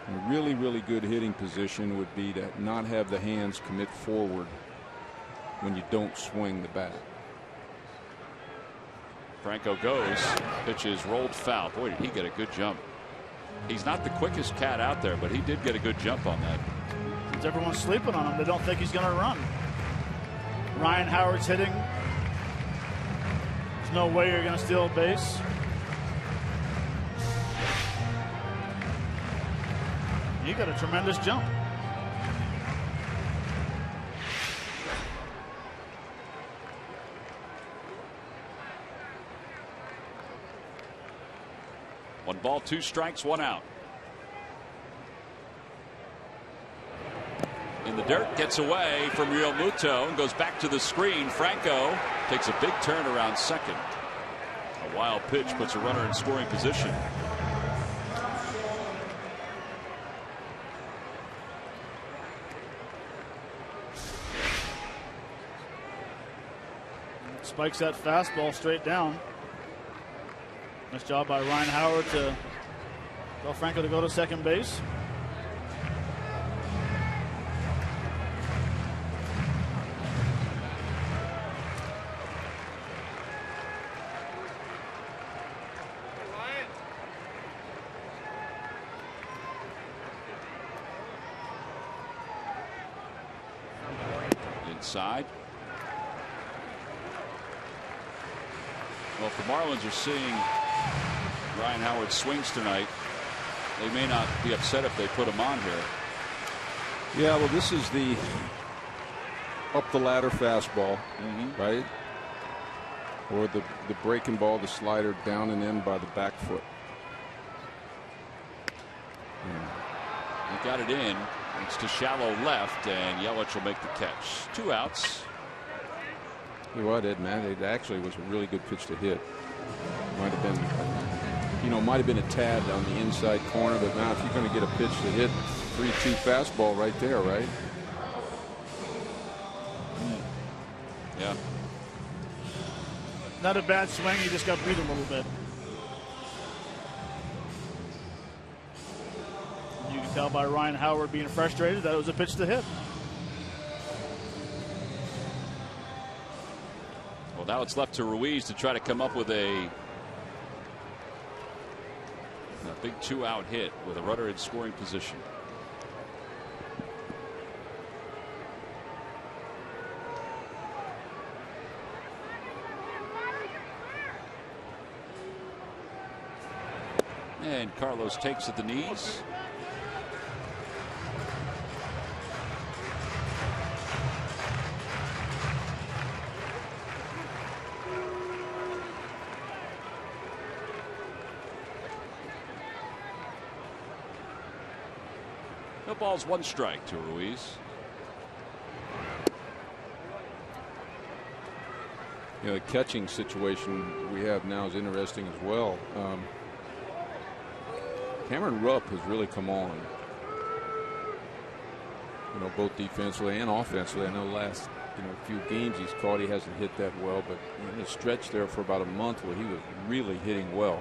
a really, really good hitting position would be to not have the hands commit forward when you don't swing the bat. Franco goes. Pitch is rolled foul. Boy, did he get a good jump. He's not the quickest cat out there, but he did get a good jump on that. Since everyone's sleeping on him, they don't think he's going to run. Ryan Howard's hitting. There's no way you're going to steal a base. He got a tremendous jump. One ball, 2 strikes, 1 out. In the dirt, gets away from Real Muto and goes back to the screen. Franco takes a big turn around second. A wild pitch puts a runner in scoring position. Spikes that fastball straight down. Nice job by Ryan Howard to tell Franco to go to second base. Inside. Well, if the Marlins are seeing Ryan Howard swings tonight, they may not be upset if they put him on here. Yeah, well, this is the up the ladder fastball, right? Or the breaking ball, the slider down and in by the back foot. He got it in. It's to shallow left, and Yelich will make the catch. 2 outs. You know what, Ed, man? It actually was a really good pitch to hit. Might have been, you know, might have been a tad on the inside corner, but now if you're going to get a pitch to hit, 3-2 fastball right there, right? Yeah. Not a bad swing. He just got beat a little bit. You can tell by Ryan Howard being frustrated that it was a pitch to hit. Well, now it's left to Ruiz to try to come up with a big 2-out hit with a runner in scoring position. And Carlos takes at the knees. No balls, 1 strike to Ruiz. You know, the catching situation we have now is interesting as well. Cameron Rupp has really come on. You know, both defensively and offensively. I know last few games he's caught, he hasn't hit that well, but in a stretch there for about a month where he was really hitting well.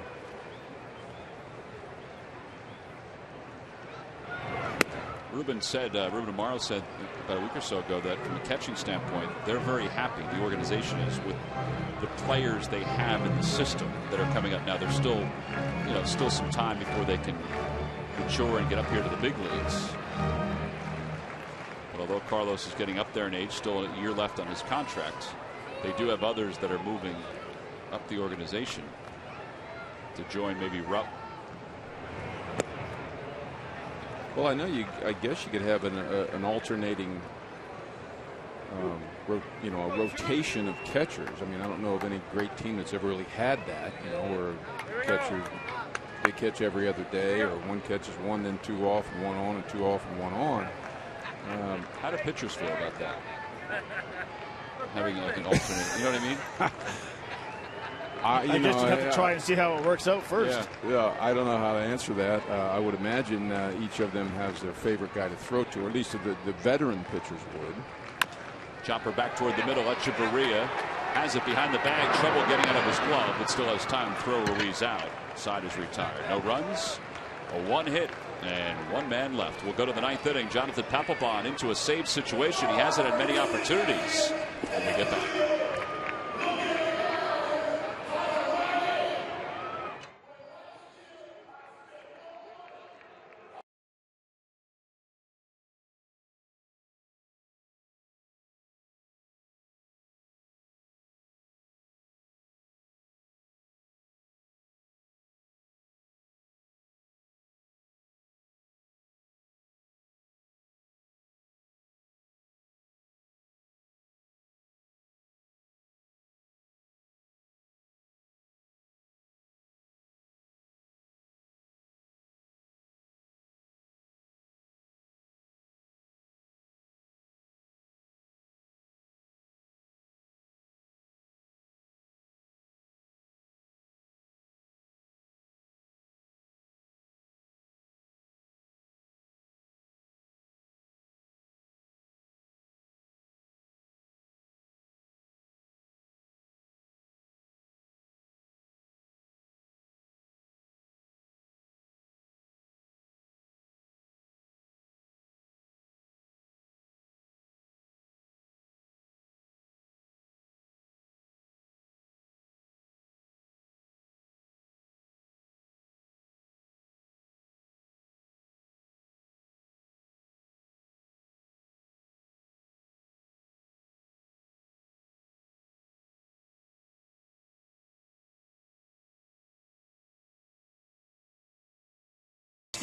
Ruben Amaro said about a week or so ago that from a catching standpoint, they're very happy, the organization is, with the players they have in the system that are coming up now. There's still, still some time before they can mature and get up here to the big leagues. But although Carlos is getting up there in age, still a year left on his contract, they do have others that are moving up the organization to join maybe Rupp. Well, I know I guess you could have an alternating a rotation of catchers. I mean, I don't know of any great team that's ever really had that, where catchers, they catch every other day, or one catches one, then two off and one on, and two off and one on. How do pitchers feel about that? Having like an alternate, you know what I mean? I guess you have to try and see how it works out first. Yeah, I don't know how to answer that. I would imagine each of them has their favorite guy to throw to, or at least the veteran pitchers would. Chopper back toward the middle. Echeverria has it behind the bag. Trouble getting out of his glove, but still has time to throw Ruiz out. Side is retired. No runs, a one hit, and one man left. We'll go to the ninth inning. Jonathan Papelbon into a save situation. He hasn't had many opportunities. And we get back.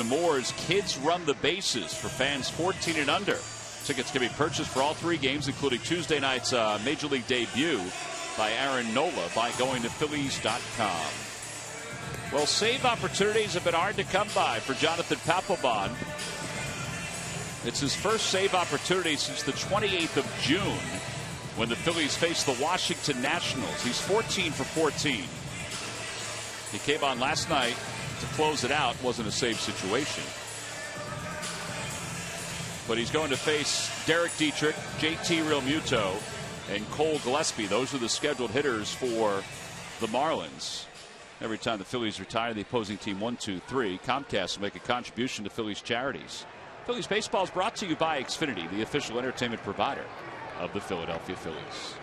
Moore's Kids Run the Bases for fans 14 and under. Tickets can be purchased for all 3 games, including Tuesday night's Major League debut by Aaron Nola by going to Phillies.com. Well, save opportunities have been hard to come by for Jonathan Papelbon. It's his first save opportunity since the 28th of June when the Phillies faced the Washington Nationals. He's 14 for 14. He came on last night to close it out. Wasn't a save situation. But he's going to face Derek Dietrich, JT Realmuto, and Cole Gillespie. Those are the scheduled hitters for the Marlins. Every time the Phillies retire, the opposing team 1, 2, 3. Comcast will make a contribution to Phillies charities. Phillies baseball is brought to you by Xfinity, the official entertainment provider of the Philadelphia Phillies.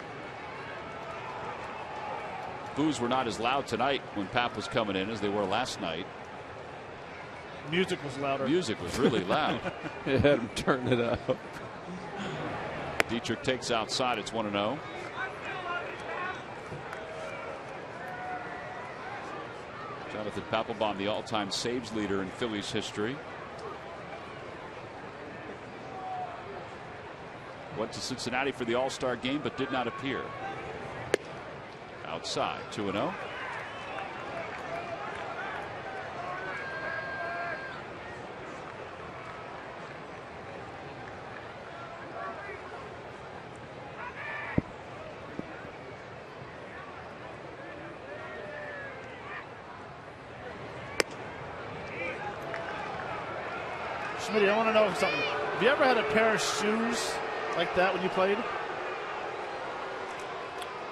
Boos were not as loud tonight when Pap was coming in as they were last night. Music was louder. Music was really loud. It had him turn it up. Dietrich takes outside. It's 1-0. Jonathan Papelbon, the all-time saves leader in Phillies history. Went to Cincinnati for the All-Star game but did not appear. Outside, 2-0. Smitty, I want to know something. Have you ever had a pair of shoes like that when you played?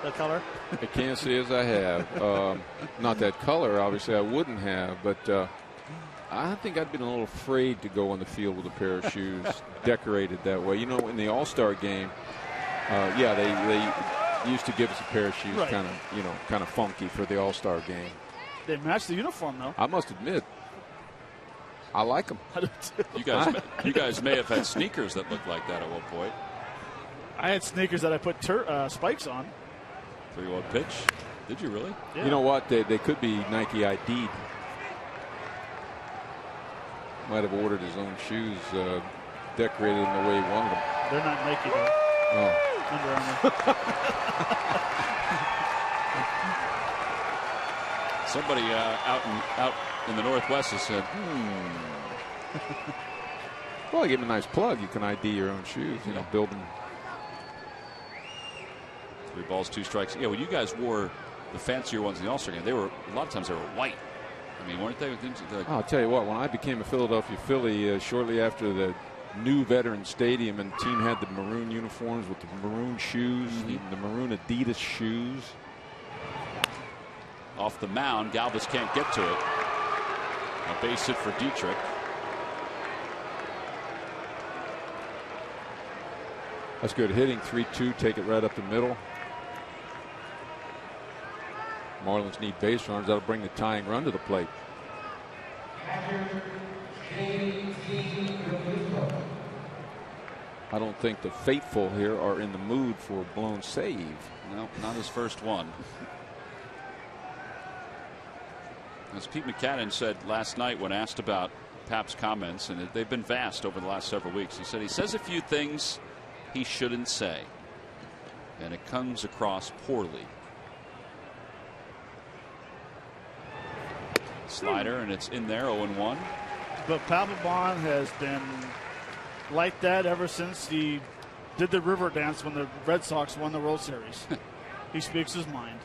That color? I can't say as I have. Not that color, obviously I wouldn't have, but I think I'd been a little afraid to go on the field with a pair of shoes decorated that way. You know, in the All-Star game, yeah, they used to give us a pair of shoes, right, kind of funky for the All-Star game. They match the uniform, though. I must admit, I like them. You guys may have had sneakers that looked like that at one point. I had sneakers that I put spikes on. 3-1 pitch. Did you really? Yeah. You know what? They could be Nike ID'd. Might have ordered his own shoes decorated in the way he wanted them. They're not Nike, though. Oh. Under Armour. Somebody out in the Northwest has said, Well, give him a nice plug. You can ID your own shoes, you know, build them. 3 balls, 2 strikes. Yeah, when you guys wore the fancier ones in the All-Star game, they were, a lot of times they were white. I mean, weren't they? Like, I'll tell you what, when I became a Philadelphia Philly shortly after the new Veterans Stadium and the team had the maroon uniforms with the maroon shoes, the maroon Adidas shoes. Off the mound, Galvis can't get to it. A base hit for Dietrich. That's good hitting. 3-2, take it right up the middle. Marlins need base runners. That'll bring the tying run to the plate. I don't think the faithful here are in the mood for a blown save. No, not his first one. As Pete McCannon said last night when asked about Pap's comments, and they've been vast over the last several weeks, he said he says a few things he shouldn't say, and it comes across poorly. Slider, and it's in there, 0-1. But Papelbon has been like that ever since he did the river dance when the Red Sox won the World Series. He speaks his mind.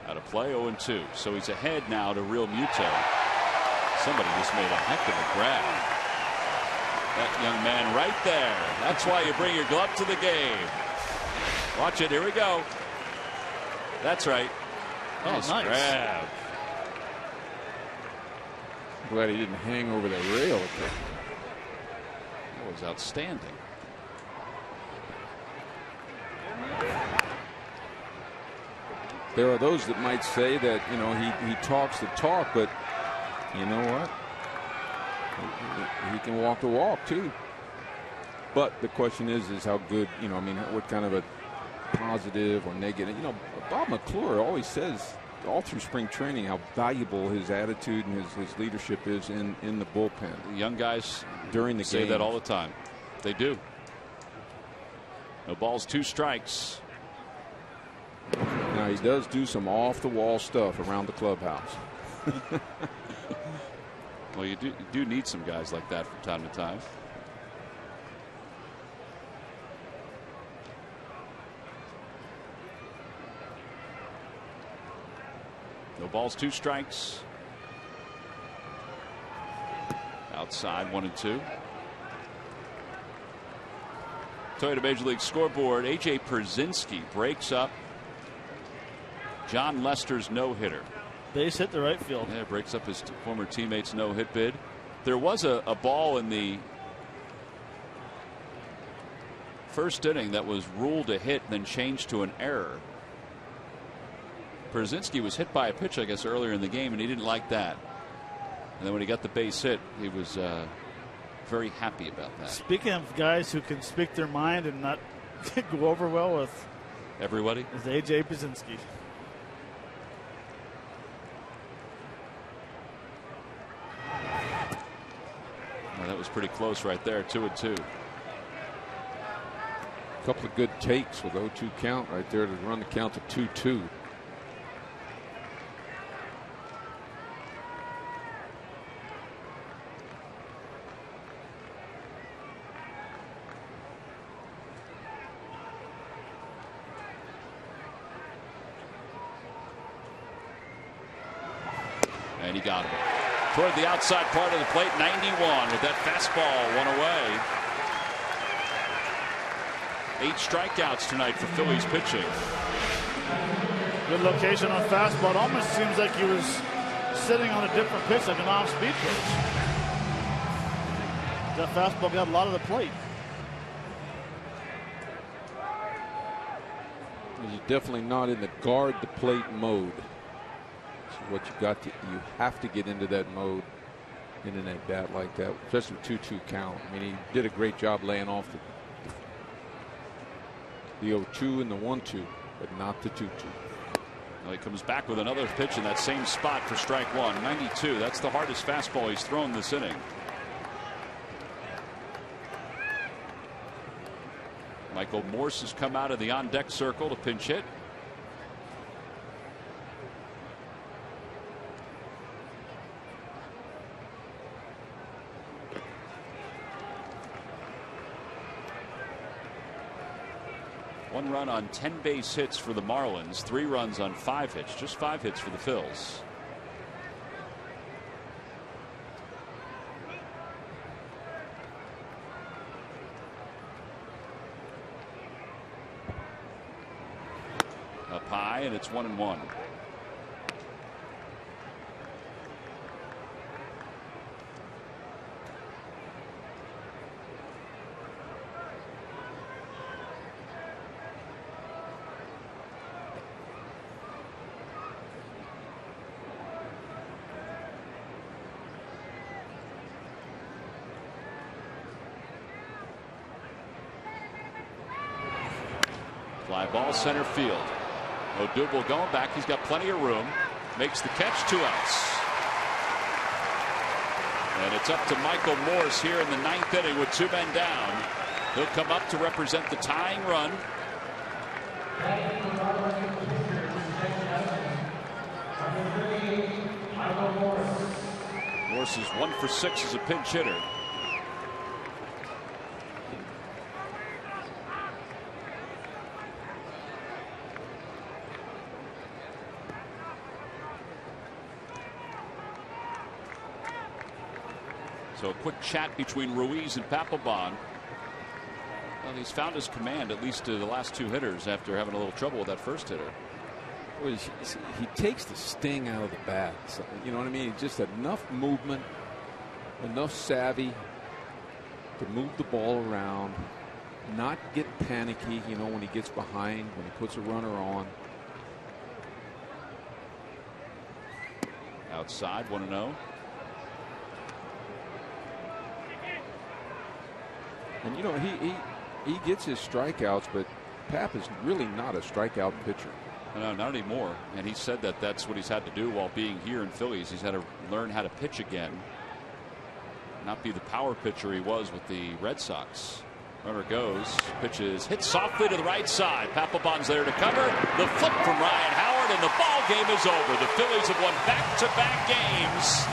Out of play, 0-2. So he's ahead now to Real Muto. Somebody just made a heck of a grab. That young man right there. That's why you bring your glove to the game. Watch it. Here we go. That's right. Nice grab. Glad he didn't hang over the rail. That was outstanding. There are those that might say that, you know, he talks the talk, but you know what? He can walk the walk too. But the question is how good, you know, I mean, what kind of a positive or negative, you know, Bob McClure always says all through spring training how valuable his attitude and his leadership is in the bullpen. The young guys during the say game. that all the time. They do. No balls, 2 strikes. Now he does do some off the wall stuff around the clubhouse. Well, you do need some guys like that from time to time. No balls, 2 strikes. Outside, 1-2. Toyota Major League Scoreboard. AJ Pierzynski breaks up John Lester's no-hitter. Base hit the right field. Yeah, breaks up his former teammate's no-hit bid. There was a ball in the first inning that was ruled a hit and then changed to an error. Pierzynski was hit by a pitch, I guess, earlier in the game, and he didn't like that. And then when he got the base hit, he was very happy about that. Speaking of guys who can speak their mind and not go over well with everybody, is AJ Pierzynski. Well, that was pretty close right there, 2-2. A couple of good takes with 0-2 count right there to run the count to 2-2. And he got him. Toward the outside part of the plate, 91 with that fastball, 1 away. 8 strikeouts tonight for Phillies pitching. Good location on fastball. It almost seems like he was sitting on a different pitch, like an off-speed pitch. That fastball got a lot of the plate. He's definitely not in the guard the plate mode. What you have to get into that mode in an at bat like that, especially with 2-2 count. I mean, he did a great job laying off the 0-2 and the 1-2, but not the 2-2. Well, he comes back with another pitch in that same spot for strike one. 92. That's the hardest fastball he's thrown this inning. Michael Morse has come out of the on deck circle to pinch hit. One run on 10 base hits for the Marlins, 3 runs on 5 hits, just 5 hits for the Phils. Up high, and it's 1-1. Fly ball center field. Odubel going back. He's got plenty of room. Makes the catch, 2 outs. And it's up to Michael Morse here in the 9th inning with 2 men down. He'll come up to represent the tying run. Morse is 1 for 6 as a pinch hitter. So a quick chat between Ruiz and Papelbon. Well, he's found his command, at least to the last 2 hitters, after having a little trouble with that first hitter. Well, he takes the sting out of the bat. So, you know what I mean? He just had enough movement, enough savvy to move the ball around, not get panicky, you know, when he gets behind, when he puts a runner on. Outside, 1-0. And, you know, he gets his strikeouts, but Pap is really not a strikeout pitcher. No, not anymore. And he said that that's what he's had to do while being here in Phillies. He's had to learn how to pitch again. Not be the power pitcher he was with the Red Sox. Runner goes, pitches, hit softly to the right side. Papelbon's there to cover. The flip from Ryan Howard, and the ball game is over. The Phillies have won back-to-back games,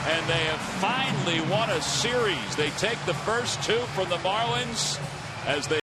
and they have finally won a series. They take the first 2 from the Marlins as they